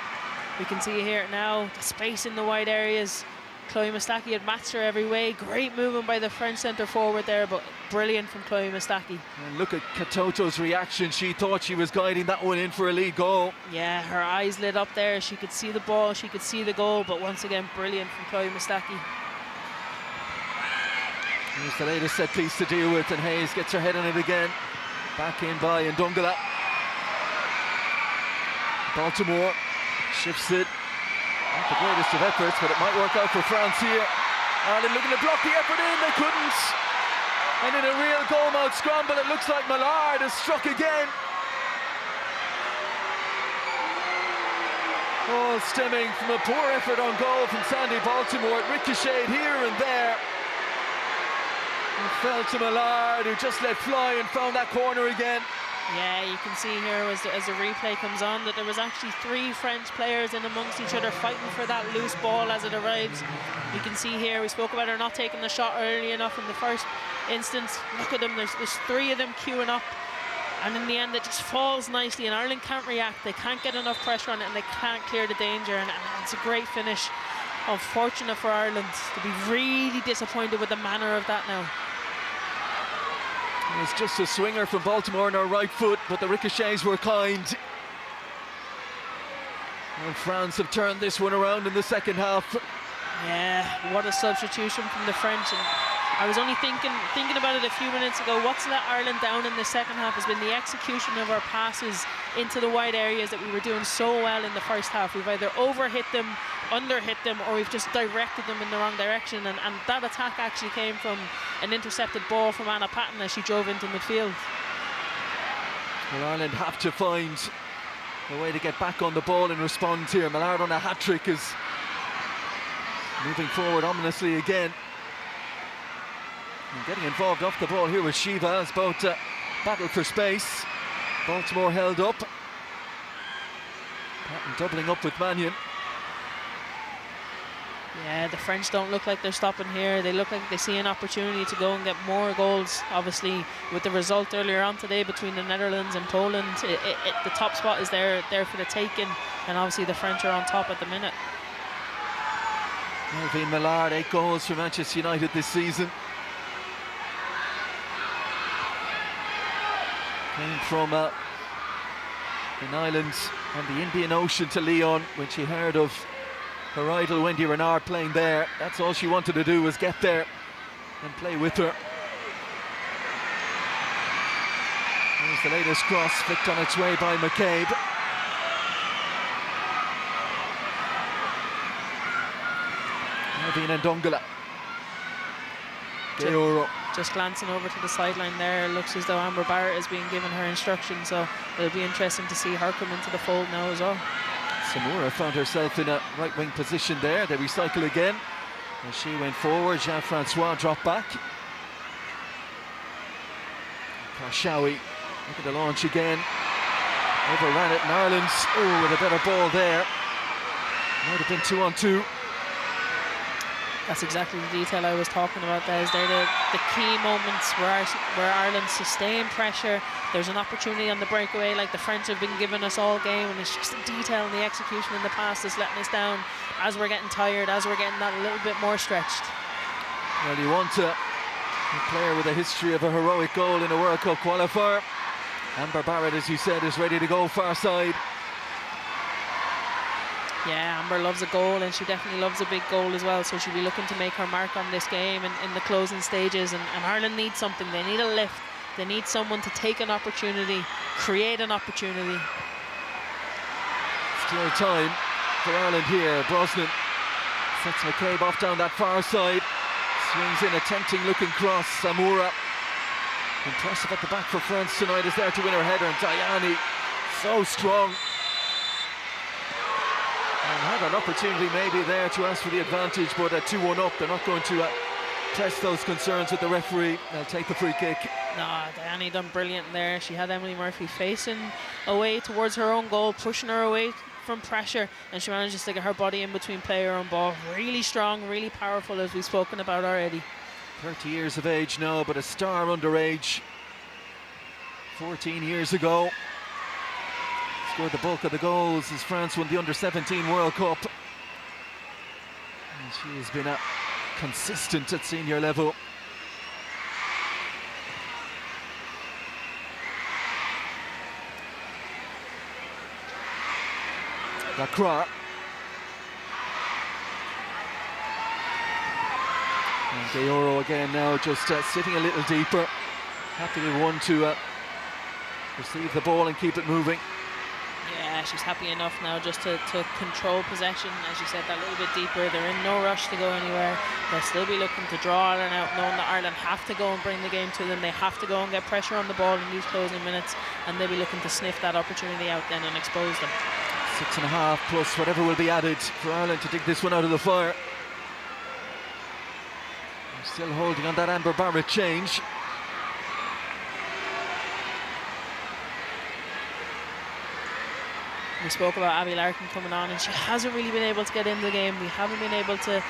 We can see here now the space in the wide areas. Chloe Mustaki had matched her every way. Great movement by the French centre forward there, but brilliant from Chloe Mustaki.
And look at Katoto's reaction. She thought she was guiding that one in for a lead goal.
Yeah, her eyes lit up there. She could see the ball, she could see the goal, but once again, brilliant from Chloe Mustaki.
Here's the latest set piece to deal with, and Hayes gets her head on it again. Back in by Ndungala. Baltimore shifts it. Not the greatest of efforts, but it might work out for France here. Ireland looking to block the effort in, they couldn't. And in a real goal-mouth scramble, it looks like Millard has struck again. Oh, stemming from a poor effort on goal from Sandy Baltimore. It ricocheted here and there. It fell to Millard, who just let fly and found that corner again.
Yeah, you can see here as the replay comes on that there was actually 3 French players in amongst each other fighting for that loose ball as it arrives. You can see here, we spoke about her not taking the shot early enough in the first instance. Look at them, there's 3 of them queuing up, and in the end it just falls nicely, and Ireland can't react. They can't get enough pressure on it, and they can't clear the danger, and it's a great finish. Unfortunate for Ireland to be really disappointed with the manner of that now.
It was just a swinger from Baltimore on her right foot, but the ricochets were kind. And France have turned this one around in the second half.
Yeah, what a substitution from the French. And I was only thinking about it a few minutes ago. What's let Ireland down in the second half has been the execution of our passes into the wide areas that we were doing so well in the first half. We've either overhit them, underhit them, or we've just directed them in the wrong direction. And that attack actually came from an intercepted ball from Anna Patton as she drove into midfield.
Well, Ireland have to find a way to get back on the ball and respond here. Millard on a hat-trick is moving forward ominously again. And getting involved off the ball here with Shiva as both battle for space. Baltimore held up. Patton doubling up with Mannion.
Yeah, the French don't look like they're stopping here. They look like they see an opportunity to go and get more goals. Obviously, with the result earlier on today between the Netherlands and Poland, the top spot is there for the taking, and obviously the French are on top at the minute.
Aoife Millard, 8 goals for Manchester United this season. Came from an island on the Indian Ocean to Lyon when she heard of her idol Wendy Renard playing there. That's all she wanted to do, was get there and play with her. Here's the latest cross, flicked on its way by McCabe. Naveen Ndungala. Deoro.
Just glancing over to the sideline there, it looks as though Amber Barrett is being given her instructions, so it'll be interesting to see her come into the fold now as well.
Samura found herself in a right-wing position there. They recycle again. As she went forward, Jean-Francois dropped back. Karshawi, look at the launch again. Overran it in Ireland. Oh, with a better ball there. Might have been 2-on-2.
That's exactly the detail I was talking about there. They're the key moments where Ireland sustain pressure. There's an opportunity on the breakaway like the French have been giving us all game, and it's just the detail and the execution in the pass that's letting us down as we're getting tired, as we're getting that a little bit more stretched.
Well, you want a player with a history of a heroic goal in a World Cup qualifier. Amber Barrett, as you said, is ready to go far side.
Yeah, Amber loves a goal, and she definitely loves a big goal as well, so she'll be looking to make her mark on this game in the closing stages, and Ireland needs something. They need a lift. They need someone to take an opportunity, create an opportunity.
Still time for Ireland here. Brosnan sets McCabe off down that far side. Swings in a tempting looking cross. Samura, impressive at the back for France tonight, is there to win her header, and Dayani, so strong. And had an opportunity maybe there to ask for the advantage, but at 2-1 up, they're not going to press those concerns with the referee. They'll take the free kick.
No, Diane done brilliant there. She had Emily Murphy facing away towards her own goal, pushing her away from pressure, and she manages to get her body in between player and ball. Really strong, really powerful, as we've spoken about already.
30 years of age now, but a star underage. 14 years ago. Scored the bulk of the goals as France won the Under-17 World Cup. And she has been consistent at senior level. Lacroix. And Gayoro again now just sitting a little deeper. Happy to one to receive the ball and keep it moving.
Yeah, she's happy enough now just to control possession. As you said, that little bit deeper. They're in no rush to go anywhere. They'll still be looking to draw Ireland out, knowing that Ireland have to go and bring the game to them. They have to go and get pressure on the ball in these closing minutes, and they'll be looking to sniff that opportunity out then and expose them.
6.5 plus whatever will be added for Ireland to dig this one out of the fire. They're still holding on that Amber Barrett change.
We spoke about Abby Larkin coming on, and she hasn't really been able to get in the game. We haven't been able to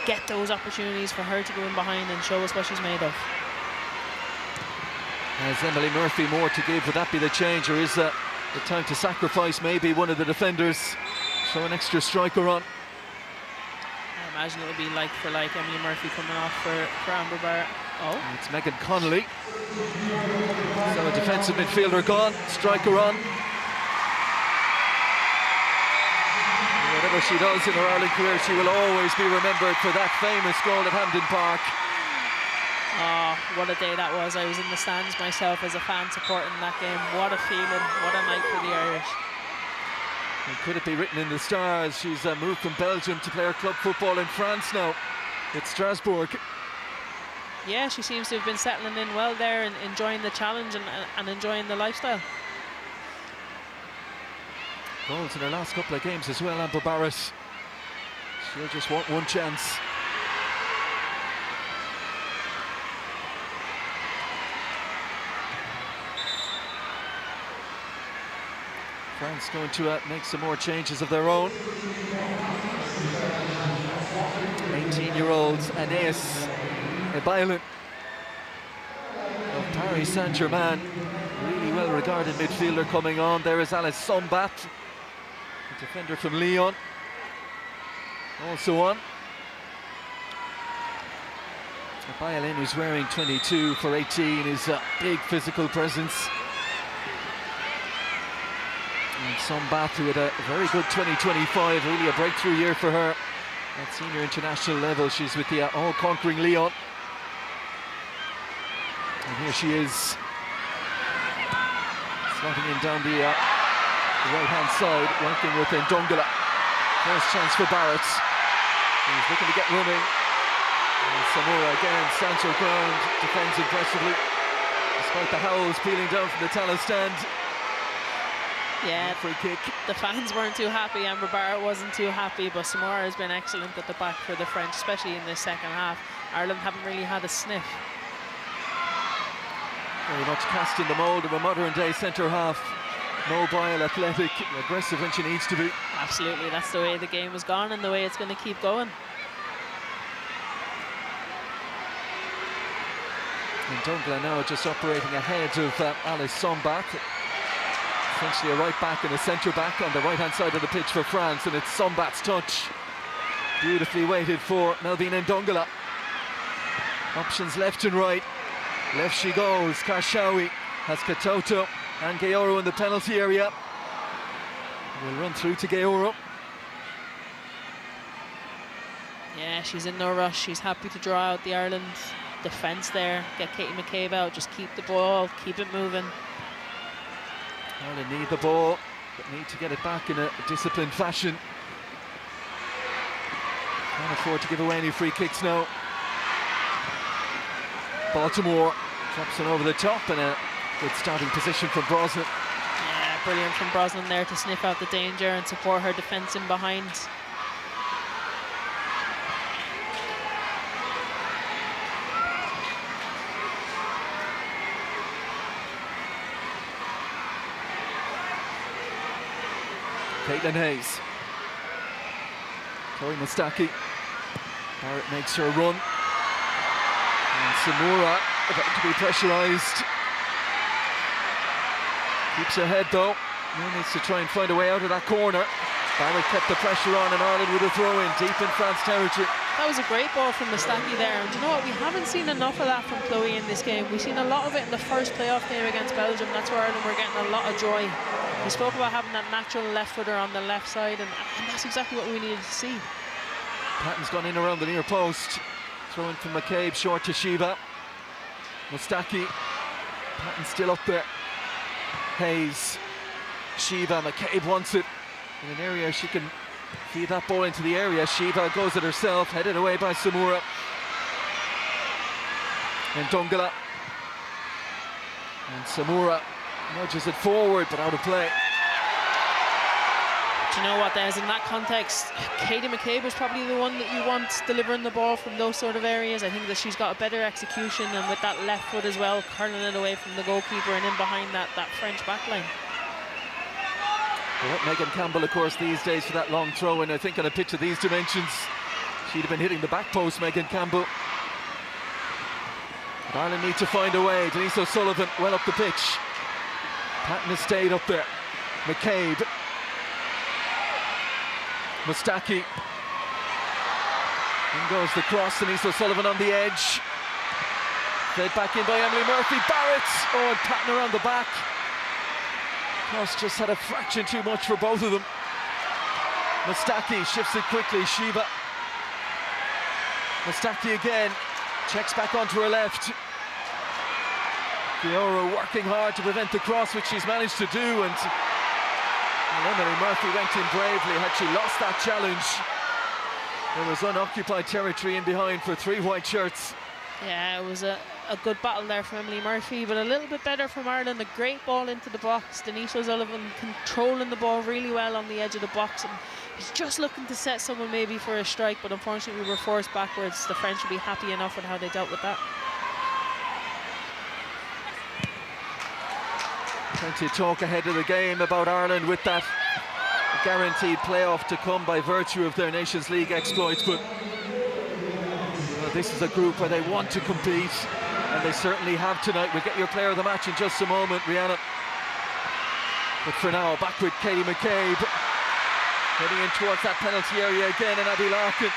get those opportunities for her to go in behind and show us what she's made of.
Has Emily Murphy more to give? Would that be the change, or is the time to sacrifice maybe one of the defenders, show an extra striker on?
I imagine it would be like for like, Emily Murphy coming off for Amber Barrett. Oh,
it's Megan Connolly. So a defensive midfielder gone, striker on. Whatever she does in her Ireland career, she will always be remembered for that famous goal at Hampden Park.
Oh, what a day that was. I was in the stands myself as a fan supporting that game. What a feeling, what a night for the Irish.
And could it be written in the stars? She's moved from Belgium to play her club football in France now at Strasbourg.
Yeah, she seems to have been settling in well there and enjoying the challenge and enjoying the lifestyle.
Goals in her last couple of games as well, Amber Barrett. She'll just want one chance. France going to make some more changes of their own. 18-year-old Anais Ebailin of Paris Saint-Germain. Really well-regarded midfielder coming on. There is Alice Sombat, a defender from Lyon, also on. Ebailin, who's wearing 22 for 18, is a big physical presence. And Sombat, who had a very good 2025, really a breakthrough year for her at senior international level. She's with the all-conquering Lyon. And here she is, slotting in down the right-hand side, working with Ndongala. First chance for Barrett. He's looking to get running. And Samora again stands her ground, defends impressively, despite the howls peeling down from the Tallaght stand.
Yeah,
free kick.
The fans weren't too happy. Amber Barrett wasn't too happy, but Samora has been excellent at the back for the French, especially in the second half. Ireland haven't really had a sniff.
Very much cast in the mould of a modern-day centre-half. Mobile, athletic, aggressive when she needs to be.
Absolutely, that's the way the game has gone and the way it's going to keep going.
And Ndongala now just operating ahead of Alice Sombat. Essentially a right back and a centre back on the right hand side of the pitch for France, and it's Sombat's touch. Beautifully weighted for Melvin Ndongala. Options left and right. Left she goes. Karshawi has Katoto and Gayoro in the penalty area. We'll run through to Gayoro.
Yeah, she's in no rush. She's happy to draw out the Ireland defence there. Get Katie McCabe out. Just keep the ball, keep it moving.
Ireland need the ball, but need to get it back in a disciplined fashion. Can't afford to give away any free kicks now. Baltimore drops it over the top, and a good starting position from Brosnan.
Yeah, brilliant from Brosnan there to sniff out the danger and support her defence in behind.
Caitlin Hayes. Chloe Mustaki. Barrett makes her run. And Samora about to be pressurised. Keeps ahead though. Now needs to try and find a way out of that corner. Barrett kept the pressure on, and Ireland with a throw in deep in France territory.
That was a great ball from Mustaki there. And you know what? We haven't seen enough of that from Chloe in this game. We've seen a lot of it in the first playoff game against Belgium. That's where Ireland were getting a lot of joy. We spoke about having that natural left footer on the left side, and that's exactly what we needed to see.
Patton's gone in around the near post. Throw in from McCabe, short to Shiva. Mustaki. Patton still up there. Hayes. Shiva. McCabe wants it in an area she can feed that ball into the area. Shiva goes it herself, headed away by Samura. And Dongala. And Samura nudges it forward, but out of play.
Do you know what, Des? In that context, Katie McCabe is probably the one that you want delivering the ball from those sort of areas. I think that she's got a better execution, and with that left foot as well, curling it away from the goalkeeper and in behind that French backline.
Well, Megan Campbell, of course, these days for that long throw, and I think on a pitch of these dimensions, she'd have been hitting the back post, Megan Campbell. But Ireland need to find a way. Denise O'Sullivan well up the pitch. Patton has stayed up there. McCabe. Mustaki. In goes the cross, Denise O'Sullivan on the edge. Fed back in by Emily Murphy. Barrett. Oh, and Patton around the back. Cross just had a fraction too much for both of them. Mustaki shifts it quickly. Shiva. Mustaki again. Checks back onto her left. Fiora working hard to prevent the cross, which she's managed to do, and Emily Murphy went in bravely. Had she lost that challenge, there was unoccupied territory in behind for three white shirts.
Yeah, it was a good battle there from Emily Murphy, but a little bit better from Ireland. A great ball into the box. Denise O'Sullivan controlling the ball really well on the edge of the box, and was just looking to set someone maybe for a strike, but unfortunately we were forced backwards. The French will be happy enough with how they dealt with that.
Plenty of talk ahead of the game about Ireland with that guaranteed playoff to come by virtue of their Nations League exploits, but this is a group where they want to compete, and they certainly have tonight. We'll get your player of the match in just a moment, Rihanna. But for now, back with Katie McCabe. Heading in towards that penalty area again, and Abby Larkin.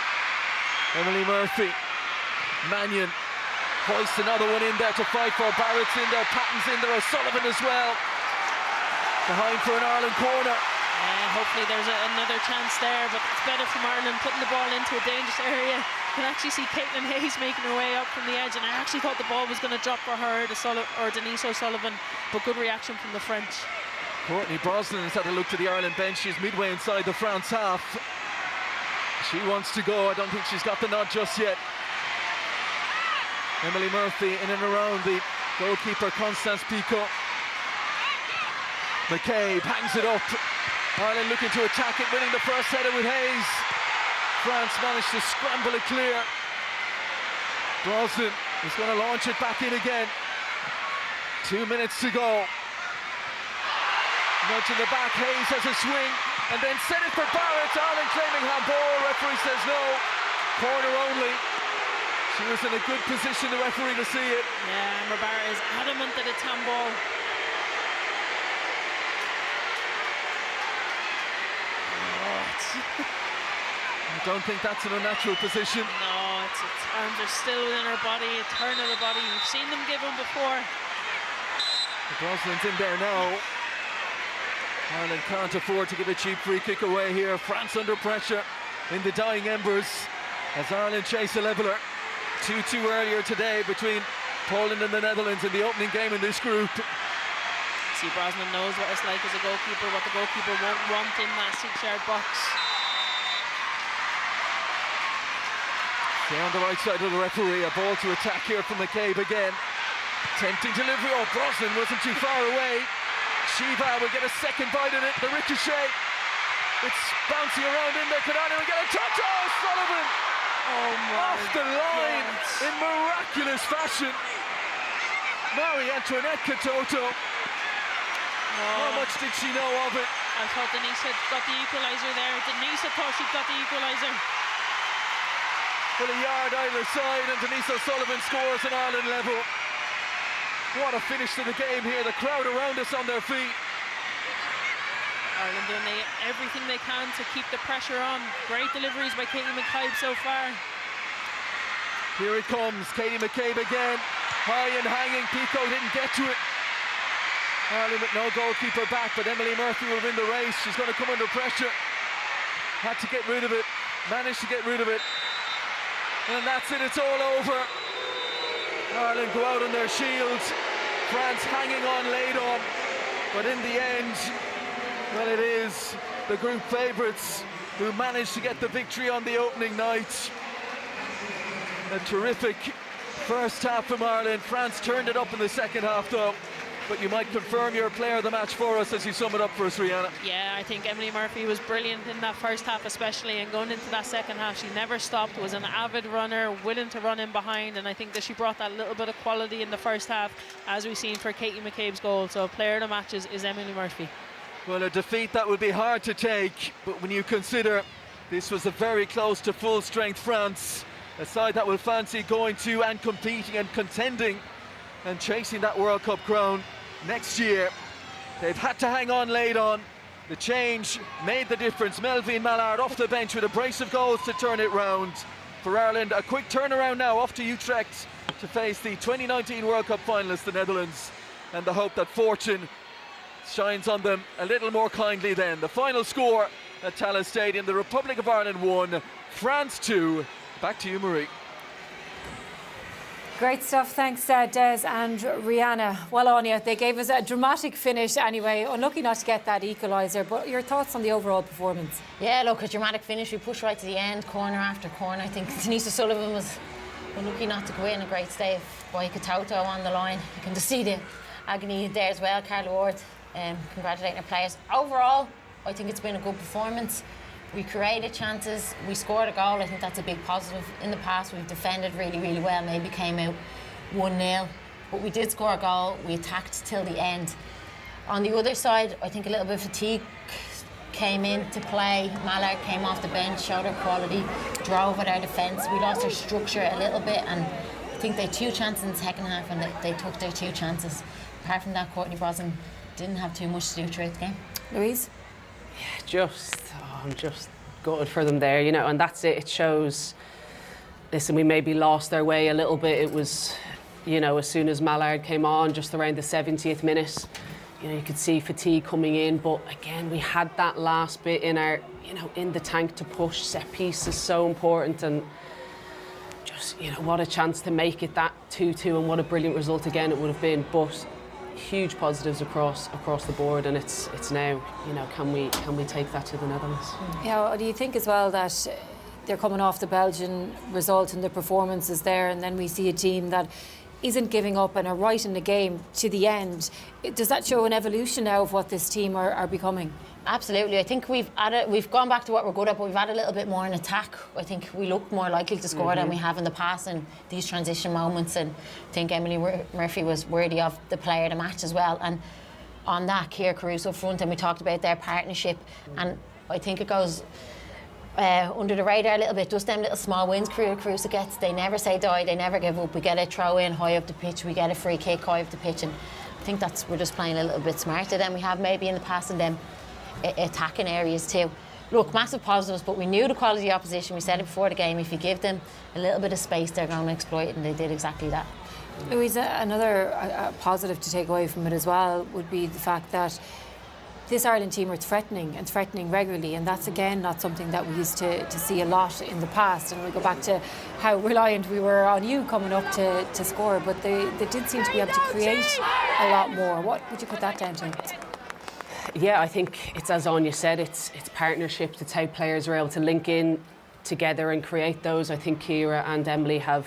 Emily Murphy. Mannion hoists another one in there to fight for. Barrett's in there, Patton's in there, O'Sullivan as well. Behind for an Ireland corner.
Yeah, hopefully there's another chance there, but it's better from Ireland putting the ball into a dangerous area. You can actually see Caitlin Hayes making her way up from the edge, and I actually thought the ball was going to drop for her or Denise O'Sullivan, but good reaction from the French.
Courtney Brosnan has had a look to the Ireland bench. She's midway inside the France half. She wants to go. I don't think she's got the nod just yet. Emily Murphy in and around the goalkeeper Constance Picot. McCabe hangs it up. Ireland looking to attack it, winning the first header with Hayes. France managed to scramble it clear. Brosnan is going to launch it back in again. 2 minutes to go. Nudge in the back, Hayes has a swing, and then set it for Barrett. Ireland claiming handball, referee says no. Corner only. She was in a good position, the referee, to see it.
Yeah, Amber Barrett is adamant that it's handball.
I don't think that's an unnatural position.
No, its arms are still within her body, a turn of the body. We've seen them give them before.
Brosnan's in there now. Ireland can't afford to give a cheap free kick away here. France under pressure in the dying embers as Ireland chase a leveller. 2-2 earlier today between Poland and the Netherlands in the opening game in this group.
See, Brosnan knows what it's like as a goalkeeper, what the goalkeeper won't want in that 6-yard box.
Stay on the right side of the referee. A ball to attack here from McCabe again. Tempting delivery. Oh, Brosnan wasn't too far away. Shiva will get a second bite at it. The ricochet. It's bouncing around in there. Could Ireland get a touch? Oh, Sullivan!
Oh my
Off the line
God.
in miraculous fashion. Marie-Antoinette Katoto. How much did she know of it?
I thought Denise had got the equaliser there. Denise thought she'd got the equaliser.
For a yard either side, and Denise O'Sullivan scores an Ireland level. What a finish to the game here. The crowd around us on their feet.
Ireland doing everything they can to keep the pressure on. Great deliveries by Katie McCabe so far.
Here it comes, Katie McCabe again. High and hanging, Pico didn't get to it. Ireland with no goalkeeper back, but Emily Murphy will win the race. She's going to come under pressure. Had to get rid of it, managed to get rid of it. And that's it, it's all over. Ireland go out on their shields. France hanging on, laid on. But in the end, well, it is the group favourites who managed to get the victory on the opening night. A terrific first half from Ireland. France turned it up in the second half though. But you might confirm your player of the match for us as you sum it up for us, Rihanna.
Yeah, I think Emily Murphy was brilliant in that first half especially, and going into that second half she never stopped, was an avid runner, willing to run in behind, and I think that she brought that little bit of quality in the first half as we've seen for Katie McCabe's goal. So player of the match is Emily Murphy.
Well, a defeat that would be hard to take, but when you consider this was a very close to full strength France, a side that will fancy going to and competing and contending and chasing that World Cup crown next year. They've had to hang on late on. The change made the difference. Melvine Mallard off the bench with a brace of goals to turn it round. For Ireland, a quick turnaround now off to Utrecht to face the 2019 World Cup finalists, the Netherlands, and the hope that fortune shines on them a little more kindly then. The final score at Tallaght Stadium, the Republic of Ireland 1, France 2. Back to you, Marie.
Great stuff, thanks Des and Rihanna. Well on you, they gave us a dramatic finish anyway, unlucky not to get that equaliser, but your thoughts on the overall performance?
Yeah, look, a dramatic finish, we pushed right to the end, corner after corner. I think Denise O'Sullivan was unlucky not to go in. A great save by Katoto on the line. You can just see the agony there as well. Carla Ward, congratulating our players. Overall, I think it's been a good performance. We created chances, we scored a goal. I think that's a big positive. In the past we've defended really, really well, maybe came out 1-0, but we did score a goal, we attacked till the end. On the other side, I think a little bit of fatigue came into play. Mallard came off the bench, showed her quality, drove at our defence. We lost our structure a little bit, and I think they had 2 chances in the second half, and they took their 2 chances. Apart from that, Courtney Brosnan didn't have too much to do throughout the game.
Louise?
I'm just gutted for them there, you know, and that's it. It shows, listen, we maybe lost our way a little bit. It was, you know, as soon as Mallard came on, just around the 70th minute, you know, you could see fatigue coming in, but again, we had that last bit in our, you know, in the tank to push. Set piece is so important, and just, you know, what a chance to make it that 2-2, and what a brilliant result again it would have been. But huge positives across the board, and it's now, you know, can we take that to the Netherlands?
Yeah, do you think as well that they're coming off the Belgian result and the performances there, and then we see a team that isn't giving up and are right in the game to the end? Does that show an evolution now of what this team are becoming?
Absolutely. I think we've gone back to what we're good at, but we've added a little bit more in attack. I think we look more likely to score than we have in the past in these transition moments, and I think Emily Murphy was worthy of the player of the match as well. And on that, Ciara Caruso front, and we talked about their partnership, and I think it goes under the radar a little bit, just them little small wins Caruso gets. They never say die, they never give up. We get a throw in high up the pitch, we get a free kick high up the pitch, and I think we're just playing a little bit smarter than we have maybe in the past, and them attacking areas too. Look, massive positives, but we knew the quality of the opposition. We said it before the game, if you give them a little bit of space, they're going to exploit it, and they did exactly that.
Louise, another positive to take away from it as well would be the fact that this Ireland team are threatening regularly, and that's again not something that we used to see a lot in the past. And we go back to how reliant we were on you coming up to score, but they did seem to be able to create a lot more. What would you put that down to?
Yeah, I think it's as Anya said, it's partnerships, it's how players are able to link in together and create those. I think Ciara and Emily have,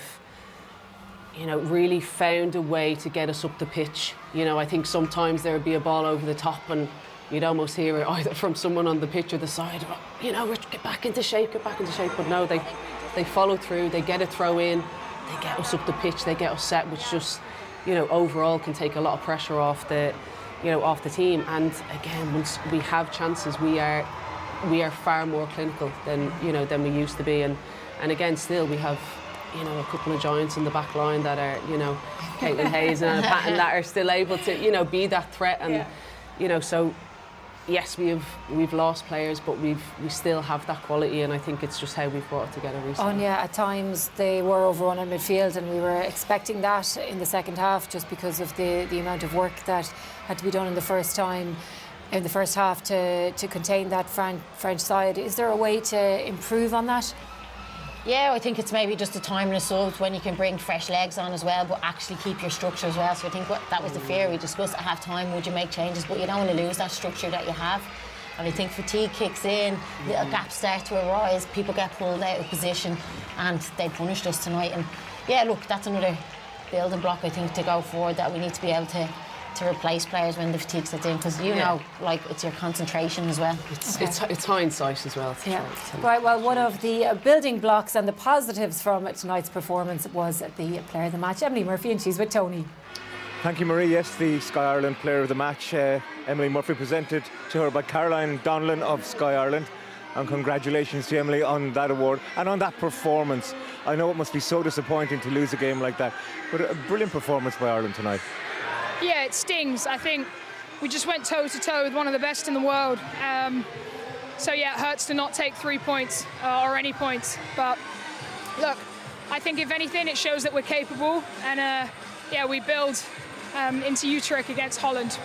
you know, really found a way to get us up the pitch. You know, I think sometimes there would be a ball over the top and you'd almost hear it either from someone on the pitch or the side, you know, get back into shape. But no, they follow through, they get a throw in, they get us up the pitch, they get us set, which just, you know, overall can take a lot of pressure off the team. And again, once we have chances, we are far more clinical than we used to be. And again, still we have, you know, a couple of giants in the back line that are, you know, Caitlin Hayes and Anna Patton that are still able to, you know, be that threat. And you know, so, yes, we've lost players, but we still have that quality, and I think it's just how we've brought it together recently.
Anya, at times they were overrun in midfield, and we were expecting that in the second half just because of the amount of work that had to be done in the first half to contain that French side. Is there a way to improve on that?
Yeah, I think it's maybe just a time and a sub when you can bring fresh legs on as well, but actually keep your structure as well. So I think that was the fear we discussed at half time. Would you make changes? But you don't want to lose that structure that you have. And I think fatigue kicks in, little gaps start to arise, people get pulled out of position, and they punished us tonight. And yeah, look, that's another building block, I think, to go forward, that we need to be able to replace players when the fatigue sets in, because you know, like, it's your concentration as well.
It's hindsight as well.
Yeah. Right, well, one of the building blocks and the positives from tonight's performance was the player of the match, Emily Murphy, and she's with Tony.
Thank you, Marie. Yes, the Sky Ireland player of the match, Emily Murphy, presented to her by Caroline Donlan of Sky Ireland. And congratulations to Emily on that award and on that performance. I know it must be so disappointing to lose a game like that, but a brilliant performance by Ireland tonight.
Yeah, it stings. I think we just went toe-to-toe with one of the best in the world. So yeah, it hurts to not take 3 points or any points. But look, I think if anything, it shows that we're capable. And yeah, we build into Utrecht against Holland.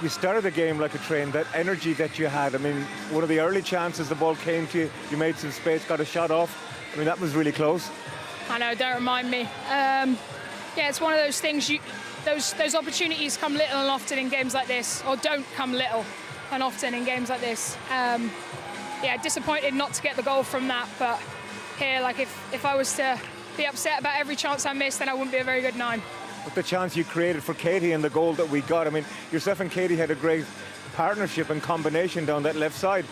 You started the game like a train, that energy that you had. I mean, one of the early chances the ball came to you, you made some space, got a shot off. I mean, that was really close.
I know, don't remind me. Yeah, it's one of those things, those opportunities come little and often in games like this, or don't come little and often in games like this. Yeah, disappointed not to get the goal from that, but here, like, if I was to be upset about every chance I missed, then I wouldn't be a very good 9.
But the chance you created for Katie and the goal that we got, I mean, yourself and Katie had a great partnership and combination down that left side.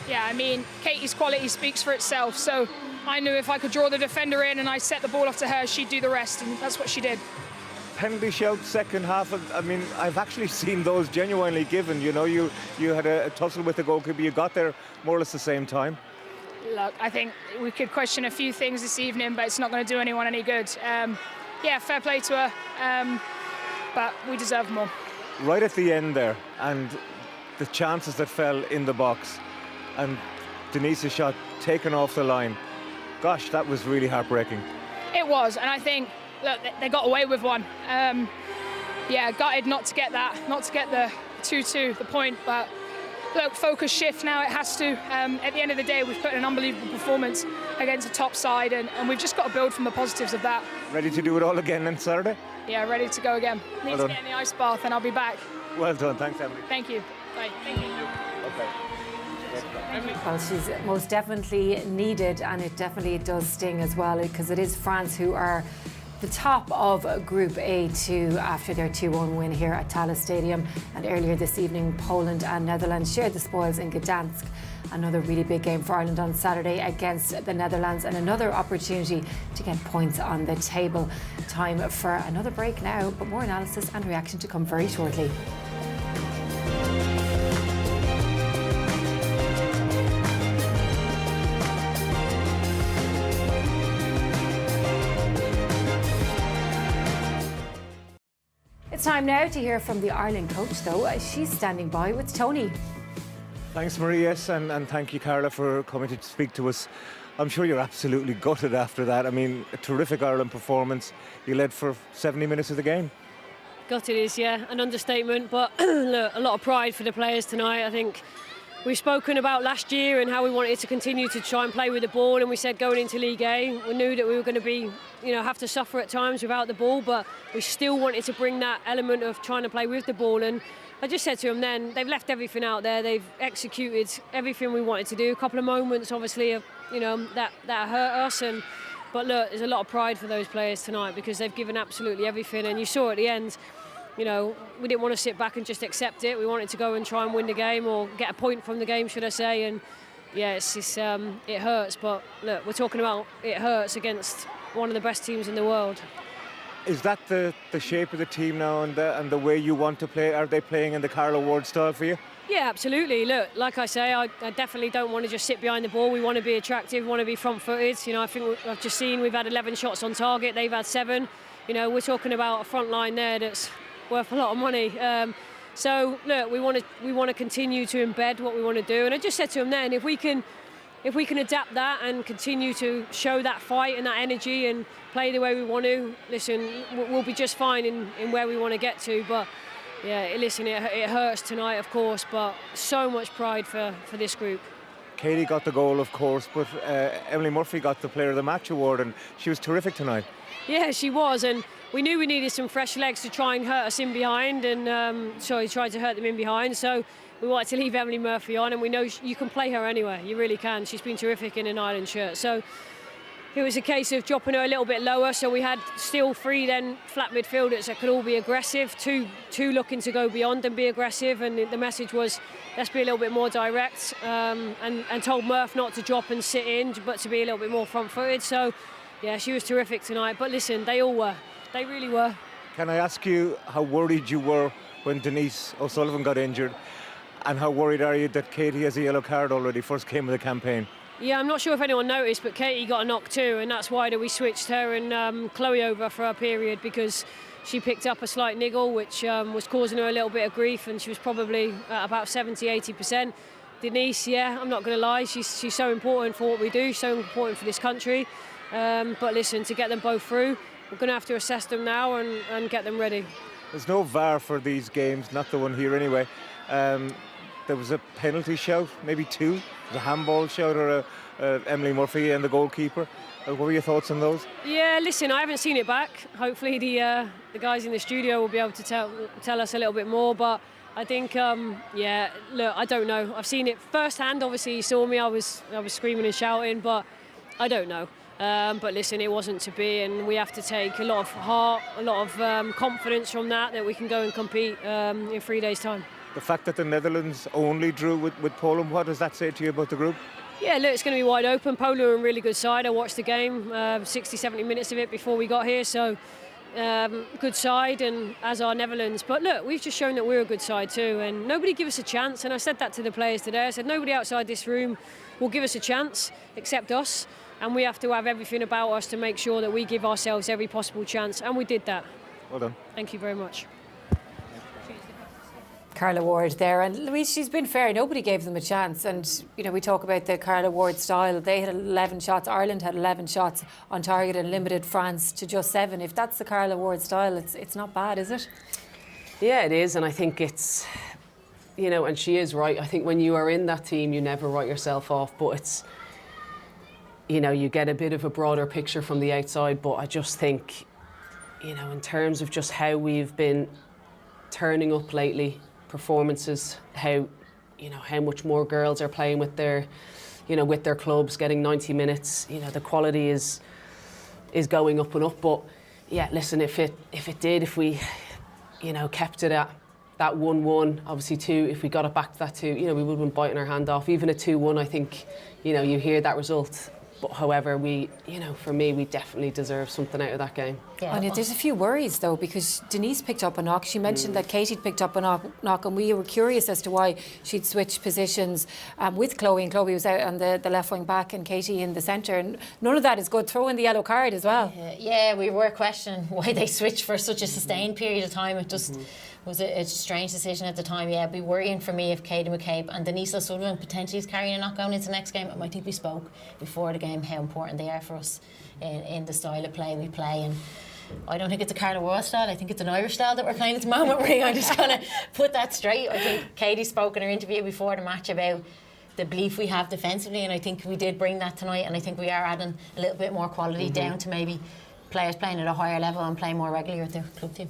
Yeah, I mean, Katie's quality speaks for itself, so I knew if I could draw the defender in and I set the ball off to her, she'd do the rest, and that's what she did.
Penalty shout second half. I mean, I've actually seen those genuinely given. You know, you had a tussle with the goalkeeper. You got there more or less the same time.
Look, I think we could question a few things this evening, but it's not going to do anyone any good. Yeah, fair play to her, but we deserve more.
Right at the end there, and the chances that fell in the box, and Denise's shot taken off the line. Gosh, that was really heartbreaking.
It was, and I think, look, they got away with one. Yeah, gutted not to get that, not to get the 2-2, the point, but look, focus shift now, it has to. At the end of the day, we've put an unbelievable performance against a top side, and we've just got to build from the positives of that.
Ready to do it all again on Saturday?
Yeah, ready to go again. Need to get in the ice bath and I'll be back.
Well done, thanks, Emily.
Thank you. Bye. Thank you.
Okay.
Well, she's most definitely needed, and it definitely does sting as well, because it is France who are the top of Group A2 after their 2-1 win here at Tallaght Stadium. And earlier this evening, Poland and Netherlands shared the spoils in Gdansk. Another really big game for Ireland on Saturday against the Netherlands, and another opportunity to get points on the table. Time for another break now, but more analysis and reaction to come very shortly. It's time now to hear from the Ireland coach, though. She's standing by with Tony.
Thanks, Marie, yes, and thank you, Carla, for coming to speak to us. I'm sure you're absolutely gutted after that. I mean, a terrific Ireland performance. You led for 70 minutes of the game.
Gutted is, yeah, an understatement, but look, a lot of pride for the players tonight. I think we've spoken about last year and how we wanted to continue to try and play with the ball, and we said going into League A, we knew that we were going to be, have to suffer at times without the ball, but we still wanted to bring that element of trying to play with the ball. And I just said to them then, they've left everything out there. They've executed everything we wanted to do. A couple of moments, obviously, that hurt us. But look, there's a lot of pride for those players tonight because they've given absolutely everything. And you saw at the end, we didn't want to sit back and just accept it. We wanted to go and try and win the game, or get a point from the game, should I say. And yeah, it hurts. But look, we're talking about it hurts against one of the best teams in the world.
Is that the shape of the team now, and the way you want to play? Are they playing in the Carla Ward style for you?
Yeah, absolutely. Look, like I say, I definitely don't want to just sit behind the ball. We want to be attractive, want to be front-footed. I think I've just seen we've had 11 shots on target. They've had 7. We're talking about a front line there that's worth a lot of money. So look, we want to continue to embed what we want to do. And I just said to him then, if we can adapt that and continue to show that fight and that energy and play the way we want to, listen, we'll be just fine in where we want to get to. But yeah, listen, it hurts tonight, of course, but so much pride for this group.
Katie got the goal, of course, but Emily Murphy got the Player of the Match award, and she was terrific tonight.
Yeah, she was, and we knew we needed some fresh legs to try and hurt us in behind, and he tried to hurt them in behind, so we wanted to leave Emily Murphy on, and we know you can play her anywhere, you really can. She's been terrific in an Ireland shirt, so it was a case of dropping her a little bit lower, so we had still 3 then flat midfielders that could all be aggressive, two looking to go beyond and be aggressive, and the message was let's be a little bit more direct, and told Murph not to drop and sit in, but to be a little bit more front-footed. So yeah, she was terrific tonight, but listen, they all were. They really were.
Can I ask you how worried you were when Denise O'Sullivan got injured, and how worried are you that Katie has a yellow card already, first game of the campaign?
Yeah, I'm not sure if anyone noticed, but Katie got a knock too, and that's why we switched her and Chloe over for a period, because she picked up a slight niggle, which was causing her a little bit of grief, and she was probably at about 70-80%. Denise, yeah, I'm not going to lie, she's so important for what we do, so important for this country. But listen, to get them both through, we're going to have to assess them now and get them ready.
There's no VAR for these games, not the one here anyway. There was a penalty shout, maybe 2. There was a handball shout, or Emily Murphy and the goalkeeper. What were your thoughts on those?
Yeah, listen, I haven't seen it back. Hopefully the guys in the studio will be able to tell us a little bit more. But I think, yeah, look, I don't know. I've seen it firsthand. Obviously, you saw me. I was screaming and shouting, but I don't know. But listen, it wasn't to be, and we have to take a lot of heart, a lot of confidence from that we can go and compete in 3 days' time.
The fact that the Netherlands only drew with Poland, what does that say to you about the group?
Yeah, look, it's going to be wide open. Poland are a really good side. I watched the game, 60-70 minutes of it before we got here, so good side, and as are Netherlands. But look, we've just shown that we're a good side too, and nobody give us a chance, and I said that to the players today. I said nobody outside this room will give us a chance except us, and we have to have everything about us to make sure that we give ourselves every possible chance, and we did that.
Well done.
Thank you very much.
Carla Ward there, and Louise, she's been fair. Nobody gave them a chance, and you know, we talk about the Carla Ward style. They had 11 shots. Ireland had 11 shots on target and limited France to just 7. If that's the Carla Ward style, it's not bad, is it?
Yeah, it is, and I think it's, you know, and she is right. I think when you are in that team, you never write yourself off, but it's, you know, you get a bit of a broader picture from the outside. But I just think, you know, in terms of just how we've been turning up lately, performances, how much more girls are playing with their, you know, with their clubs, getting 90 minutes. You know, the quality is going up and up. But yeah, listen, if we, you know, kept it at that 1-1, obviously 2, if we got it back to that 2, you know, we would have been biting our hand off. Even a 2-1, I think, you know, you hear that result. But however, for me, we definitely deserve something out of that game.
Yeah. Anya, there's a few worries though, because Denise picked up a knock. She mentioned that Katie picked up a knock, and we were curious as to why she'd switched positions with Chloe, and Chloe was out on the left wing back and Katie in the centre, and none of that is good. Throw in the yellow card as well.
Yeah, we were questioning why they switched for such a sustained period of time. It just was a strange decision at the time. Yeah, it'd be worrying for me if Katie McCabe and Denise O'Sullivan potentially is carrying a knock going into the next game. I think we spoke before the game how important they are for us in the style of play we play, and I don't think it's a Carla Ward style. I think it's an Irish style that we're playing at the moment. I'm just going to put that straight. I think Katie spoke in her interview before the match about the belief we have defensively, and I think we did bring that tonight, and I think we are adding a little bit more quality down to maybe players playing at a higher level and playing more regularly with their club team.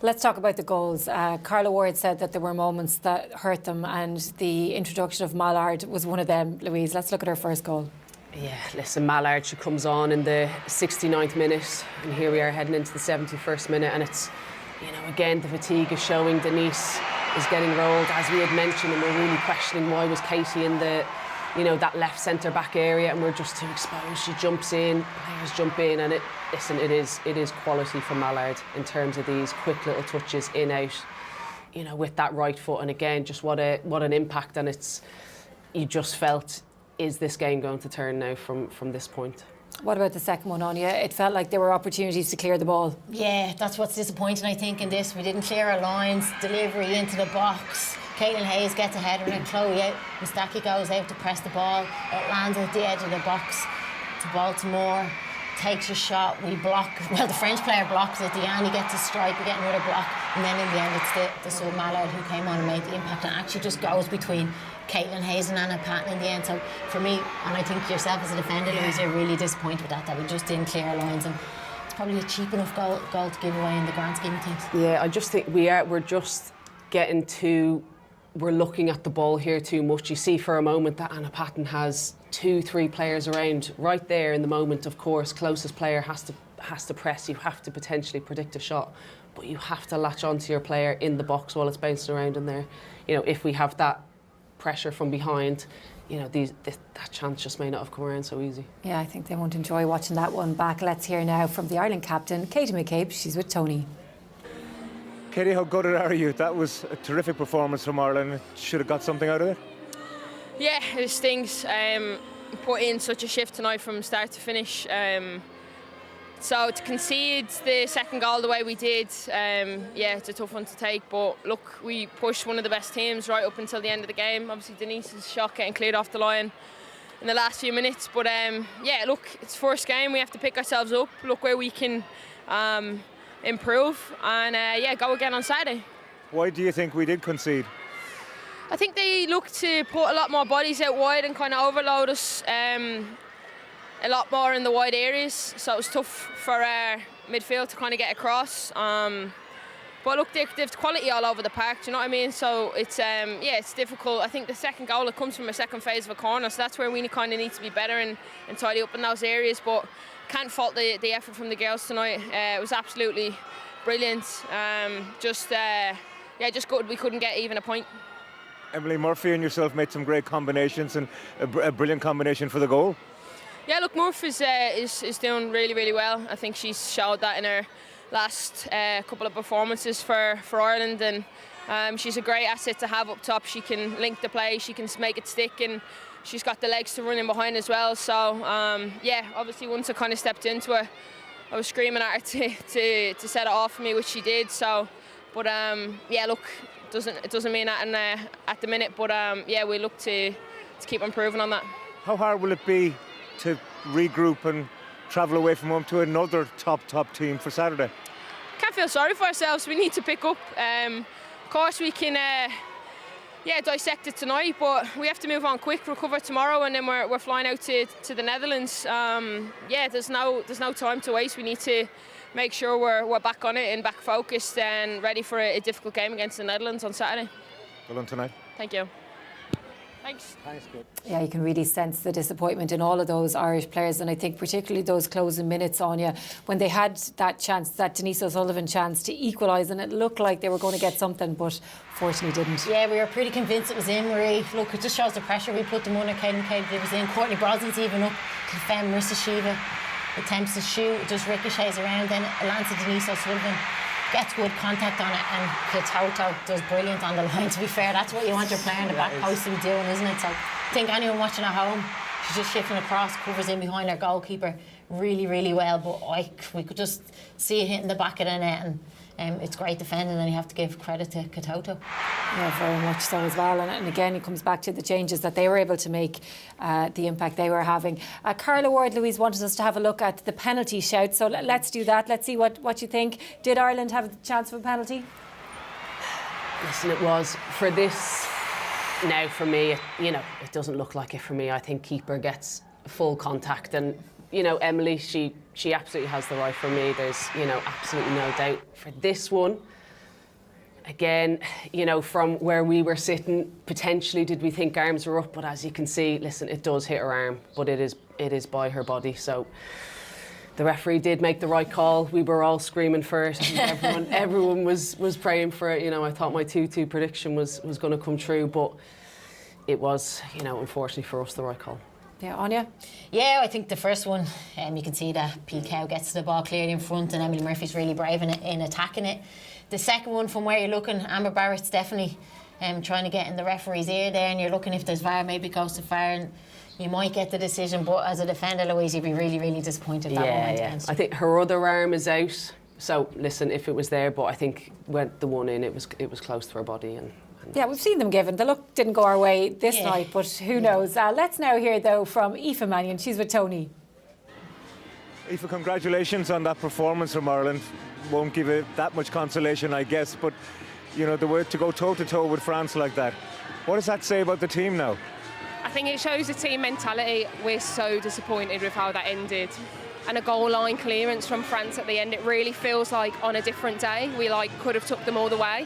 Let's talk about the goals. Carla Ward said that there were moments that hurt them, and the introduction of Mallard was one of them. Louise, let's look at her first goal.
Yeah, listen, Mallard, she comes on in the 69th minute, and here we are heading into the 71st minute, and it's, you know, again, the fatigue is showing. Denise is getting rolled, as we had mentioned, and we're really questioning why was Katie in the, you know, that left centre back area, and we're just too exposed. She jumps in, players jump in, and it is quality from Mallard in terms of these quick little touches in out, you know, with that right foot, and again, just what an impact. And you just felt, is this game going to turn now from this point?
What about the second one, Anya? It felt like there were opportunities to clear the ball.
Yeah, that's what's disappointing, I think, in this. We didn't clear our lines, delivery into the box. Caitlin Hayes gets a header and Chloe out. Mustaki goes out to press the ball. It lands at the edge of the box to Baltimore. Takes a shot, we block. Well, the French player blocks it. Diane gets a strike, we get another block. And then in the end, it's the sub Mallard who came on and made the impact. And actually just goes between Caitlin Hayes and Anna Patton in the end. So for me, and I think yourself as a defender, Louise, you're really disappointed with that we just didn't clear our lines. And it's probably a cheap enough goal to give away in the grand scheme of things.
Yeah, I just think we're just getting too... We're looking at the ball here too much. You see for a moment that Anna Patton has 2-3 players around right there in the moment. Of course, closest player has to press. You have to potentially predict a shot, but you have to latch onto your player in the box while it's bouncing around in there. You know, if we have that pressure from behind, you know, that chance just may not have come around so easy.
Yeah, I think they won't enjoy watching that one back. Let's hear now from the Ireland captain, Katie McCabe. She's with Tony.
Katie, how gutted are you? That was a terrific performance from Ireland. Should have got something out of it.
Yeah, it stings. Put in such a shift tonight from start to finish. So to concede the second goal the way we did, yeah, it's a tough one to take. But look, we pushed one of the best teams right up until the end of the game. Obviously, Denise's shot getting cleared off the line in the last few minutes. But yeah, look, it's first game. We have to pick ourselves up, look where we can improve, and yeah, go again on Saturday.
Why do you think we did concede?
I think they looked to put a lot more bodies out wide and kind of overload us a lot more in the wide areas, so it was tough for our midfield to kind of get across. But look, they've quality all over the park, do you know what I mean? So it's yeah, it's difficult. I think the second goal, it comes from a second phase of a corner, so that's where we kind of need to be better and tidy up in those areas. But can't fault the effort from the girls tonight. It was absolutely brilliant. Yeah, just good we couldn't get even a point.
Emily Murphy and yourself made some great combinations, and a brilliant combination for the goal.
Yeah, look, Murph is doing really, really well. I think she's showed that in her last couple of performances for Ireland, and she's a great asset to have up top. She can link the play, she can make it stick, and she's got the legs to run in behind as well. So yeah, obviously once I kind of stepped into her, I was screaming at her to set it off for me, which she did. So, but yeah, look, it doesn't mean that at the minute, but yeah, we look to keep improving on that.
How hard will it be to regroup and travel away from home to another top team for Saturday?
Can't feel sorry for ourselves. We need to pick up. Of course, we can yeah, dissect it tonight, but we have to move on quick, recover tomorrow, and then we're flying out to the Netherlands. Yeah, there's no time to waste. We need to make sure we're back on it and back focused and ready for a difficult game against the Netherlands on Saturday.
Well done tonight.
Thank you. Thanks.
Thanks, good.
Yeah, you can really sense the disappointment in all of those Irish players, and I think particularly those closing minutes, Anya, when they had that chance, that Denise O'Sullivan chance to equalise, and it looked like they were going to get something, but fortunately didn't.
Yeah, we were pretty convinced it was in, Marie. Look, it just shows the pressure we put them under. Katie McCabe, it was in. Courtney Brosnan's even up. Marissa Shiva attempts to shoot, it just ricochets around, then it lands to Denise O'Sullivan. Gets good contact on it, and Katoto does brilliant on the line. To be fair, that's what you want your player in the back post to be doing, isn't it? So I think anyone watching at home, she's just shifting across, covers in behind her goalkeeper really, really well. But we could just see it hitting the back of the net, and it's great defending, and you have to give credit to Katoto.
Yeah, very much so as well. And again, it comes back to the changes that they were able to make, the impact they were having. Carla Ward, Louise, wanted us to have a look at the penalty shout. So let's do that. Let's see what you think. Did Ireland have a chance of a penalty?
Listen, it was for this. Now, for me, it doesn't look like it for me. I think keeper gets full contact, and Emily, she absolutely has the right for me. There's absolutely no doubt. For this one, again, from where we were sitting, potentially did we think arms were up? But as you can see, listen, it does hit her arm, but it is by her body. So the referee did make the right call. We were all screaming for it. Everyone was praying for it. I thought my 2-2 prediction was going to come true, but it was, unfortunately for us, the right call.
Yeah, Anya?
Yeah, I think the first one, you can see that P. Cow gets the ball clearly in front, and Emily Murphy's really brave in attacking it. The second one, from where you're looking, Amber Barrett's definitely trying to get in the referee's ear there, and you're looking if there's VAR, maybe it goes to VAR, and you might get the decision, but as a defender, Louise, you'd be really, really disappointed if that one went against you.
I think her other arm is out. So listen, if it was there, but I think when the one in, it was close to her body. And
yeah, we've seen them given. The look didn't go our way this night, but who knows? Let's now hear, though, from Aoife Mannion. She's with Tony.
Aoife, congratulations on that performance from Ireland. Won't give it that much consolation, I guess, but you know, the way to go toe-to-toe with France like that. What does that say about the team now?
I think it shows the team mentality. We're so disappointed with how that ended. And a goal line clearance from France at the end, it really feels like on a different day. We could have took them all the way.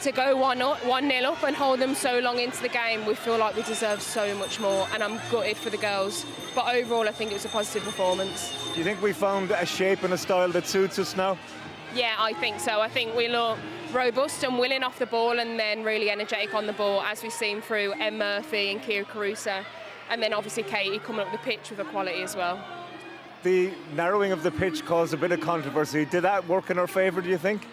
To go 1-0 up and hold them so long into the game, we feel like we deserve so much more, and I'm gutted for the girls. But overall, I think it was a positive performance.
Do you think we found a shape and a style that suits us now?
Yeah, I think so. I think we look robust and willing off the ball, and then really energetic on the ball, as we've seen through Em Murphy and Kia Carusa, and then obviously Katie coming up the pitch with a quality as well.
The narrowing of the pitch caused a bit of controversy. Did that work in our favour, do you think?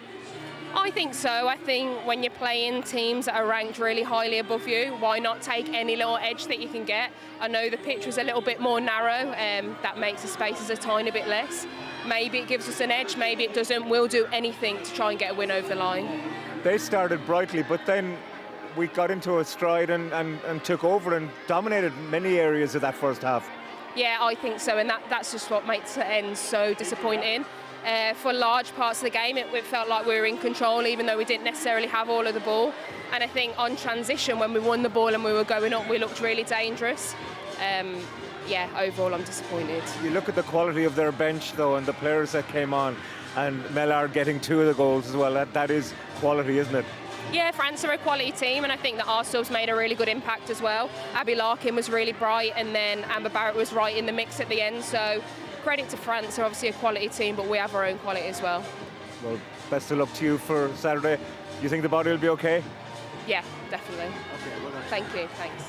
I think so. I think when you're playing teams that are ranked really highly above you, why not take any little edge that you can get? I know the pitch was a little bit more narrow, that makes the spaces a tiny bit less. Maybe it gives us an edge, maybe it doesn't. We'll do anything to try and get a win over the line.
They started brightly, but then we got into a stride and took over and dominated many areas of that first half.
Yeah, I think so, and that's just what makes the end so disappointing. For large parts of the game, it felt like we were in control, even though we didn't necessarily have all of the ball. And I think on transition, when we won the ball and we were going up, we looked really dangerous. Yeah, overall, I'm disappointed.
You look at the quality of their bench, though, and the players that came on, and Mellard getting 2 of the goals as well. That is quality, isn't it?
Yeah, France are a quality team, and I think that our subs made a really good impact as well. Abby Larkin was really bright, and then Amber Barrett was right in the mix at the end. So credit to France, they're obviously a quality team, but we have our own quality as well.
Well, best of luck to you for Saturday. You think the body will be okay?
Yeah, definitely.
Okay, well done.
Thank you, thanks.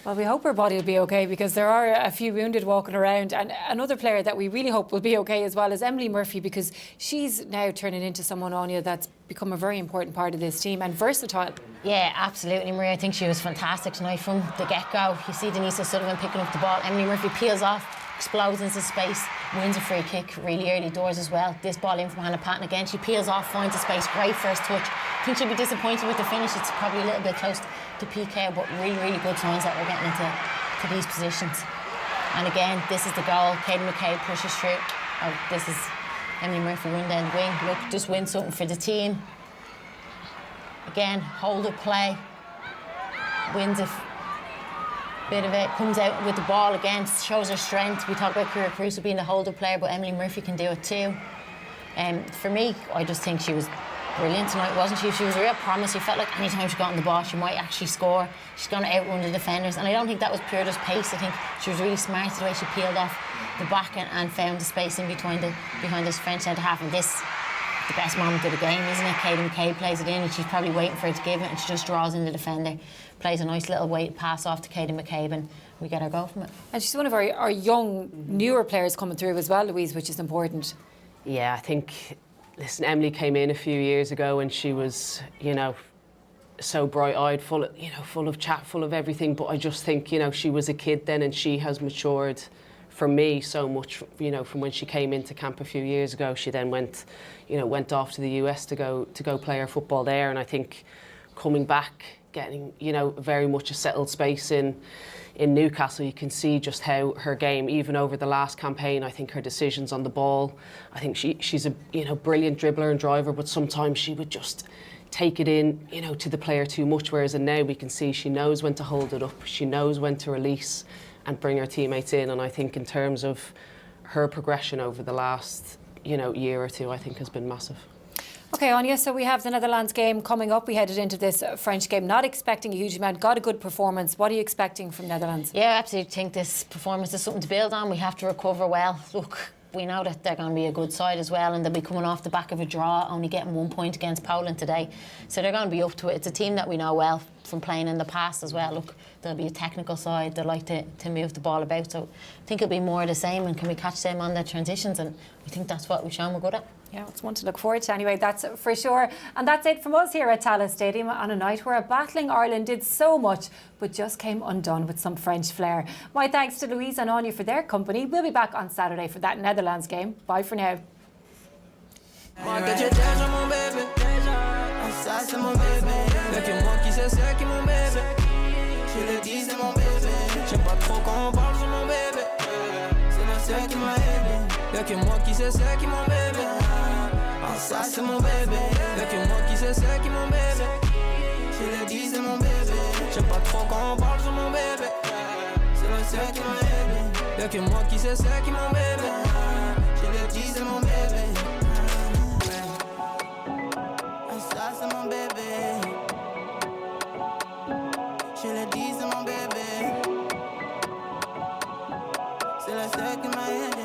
Well, we hope her body will be okay, because there are a few wounded walking around, and another player that we really hope will be okay as well is Emily Murphy, because she's now turning into someone, Anya, that's become a very important part of this team and versatile.
Yeah, absolutely, Maria. I think she was fantastic tonight from the get-go. You see Denise O'Sullivan picking up the ball. Emily Murphy peels off, explodes into space, wins a free kick really early doors as well. This ball in from Hannah Patton again. She peels off, finds a space, great first touch. I think she'll be disappointed with the finish. It's probably a little bit close to PK, but really, really good signs that we're getting into these positions. And again, this is the goal. Katie McCabe pushes through. Oh, this is Emily Murphy run down the wing. Look, just win something for the team. Again, hold up play. Wins a bit of it, comes out with the ball again, shows her strength. We talk about Kia Caruso being the hold-up player, but Emily Murphy can do it too. For me, I just think she was brilliant tonight, wasn't she? She was a real promise. You felt like any time she got on the ball, she might actually score. She's going to outrun the defenders, and I don't think that was pure just pace. I think she was really smart the way she peeled off the back and found the space in behind this French centre half. And this, the best moment of the game, isn't it? Katie McCabe plays it in, and she's probably waiting for it to give it, and she just draws in the defender, plays a nice little weight pass off to Katie McCabe, and we get our goal from it. And
she's one of our young, newer players coming through as well, Louise, which is important.
Yeah, I think, listen, Emily came in a few years ago and she was, you know, so bright-eyed, full of chat, full of everything. But I just think, you know, she was a kid then, and she has matured for me so much, you know, from when she came into camp a few years ago. She then went off to the US to go play her football there. And I think coming back, getting, you know, very much a settled space in Newcastle, you can see just how her game, even over the last campaign, I think her decisions on the ball, I think she's a, you know, brilliant dribbler and driver, but sometimes she would just take it in, you know, to the player too much, whereas now we can see she knows when to hold it up, she knows when to release and bring her teammates in. And I think in terms of her progression over the last, you know, year or two, I think has been massive.
OK, Anya, so we have the Netherlands game coming up. We headed into this French game not expecting a huge amount, got a good performance. What are you expecting from Netherlands?
Yeah, I absolutely think this performance is something to build on. We have to recover well. Look, we know that they're going to be a good side as well, and they'll be coming off the back of a draw, only getting 1 point against Poland today. So they're going to be up to it. It's a team that we know well from playing in the past as well. Look, they'll be a technical side. They like to move the ball about. So I think it'll be more of the same, and can we catch them on their transitions? And I think that's what we've shown we're good at.
Yeah, it's one to look forward to anyway, that's for sure. And that's it from us here at Tallaght Stadium on a night where a battling Ireland did so much but just came undone with some French flair. My thanks to Louise and Anya for their company. We'll be back on Saturday for that Netherlands game. Bye for now.
Y'a que moi qui sais c'est qui mon bébé. Ah ça c'est mon bébé. Y'a que moi qui sais c'est qui mon bébé. Je le dis c'est mon bébé. J'aime pas trop quand on parle sur mon bébé. C'est qui mon bébé. Y'a que moi qui sais c'est qui mon bébé. Je le dis c'est mon bébé. Ah ça c'est mon bébé. Je le dis c'est mon bébé. C'est qui m'a aidé.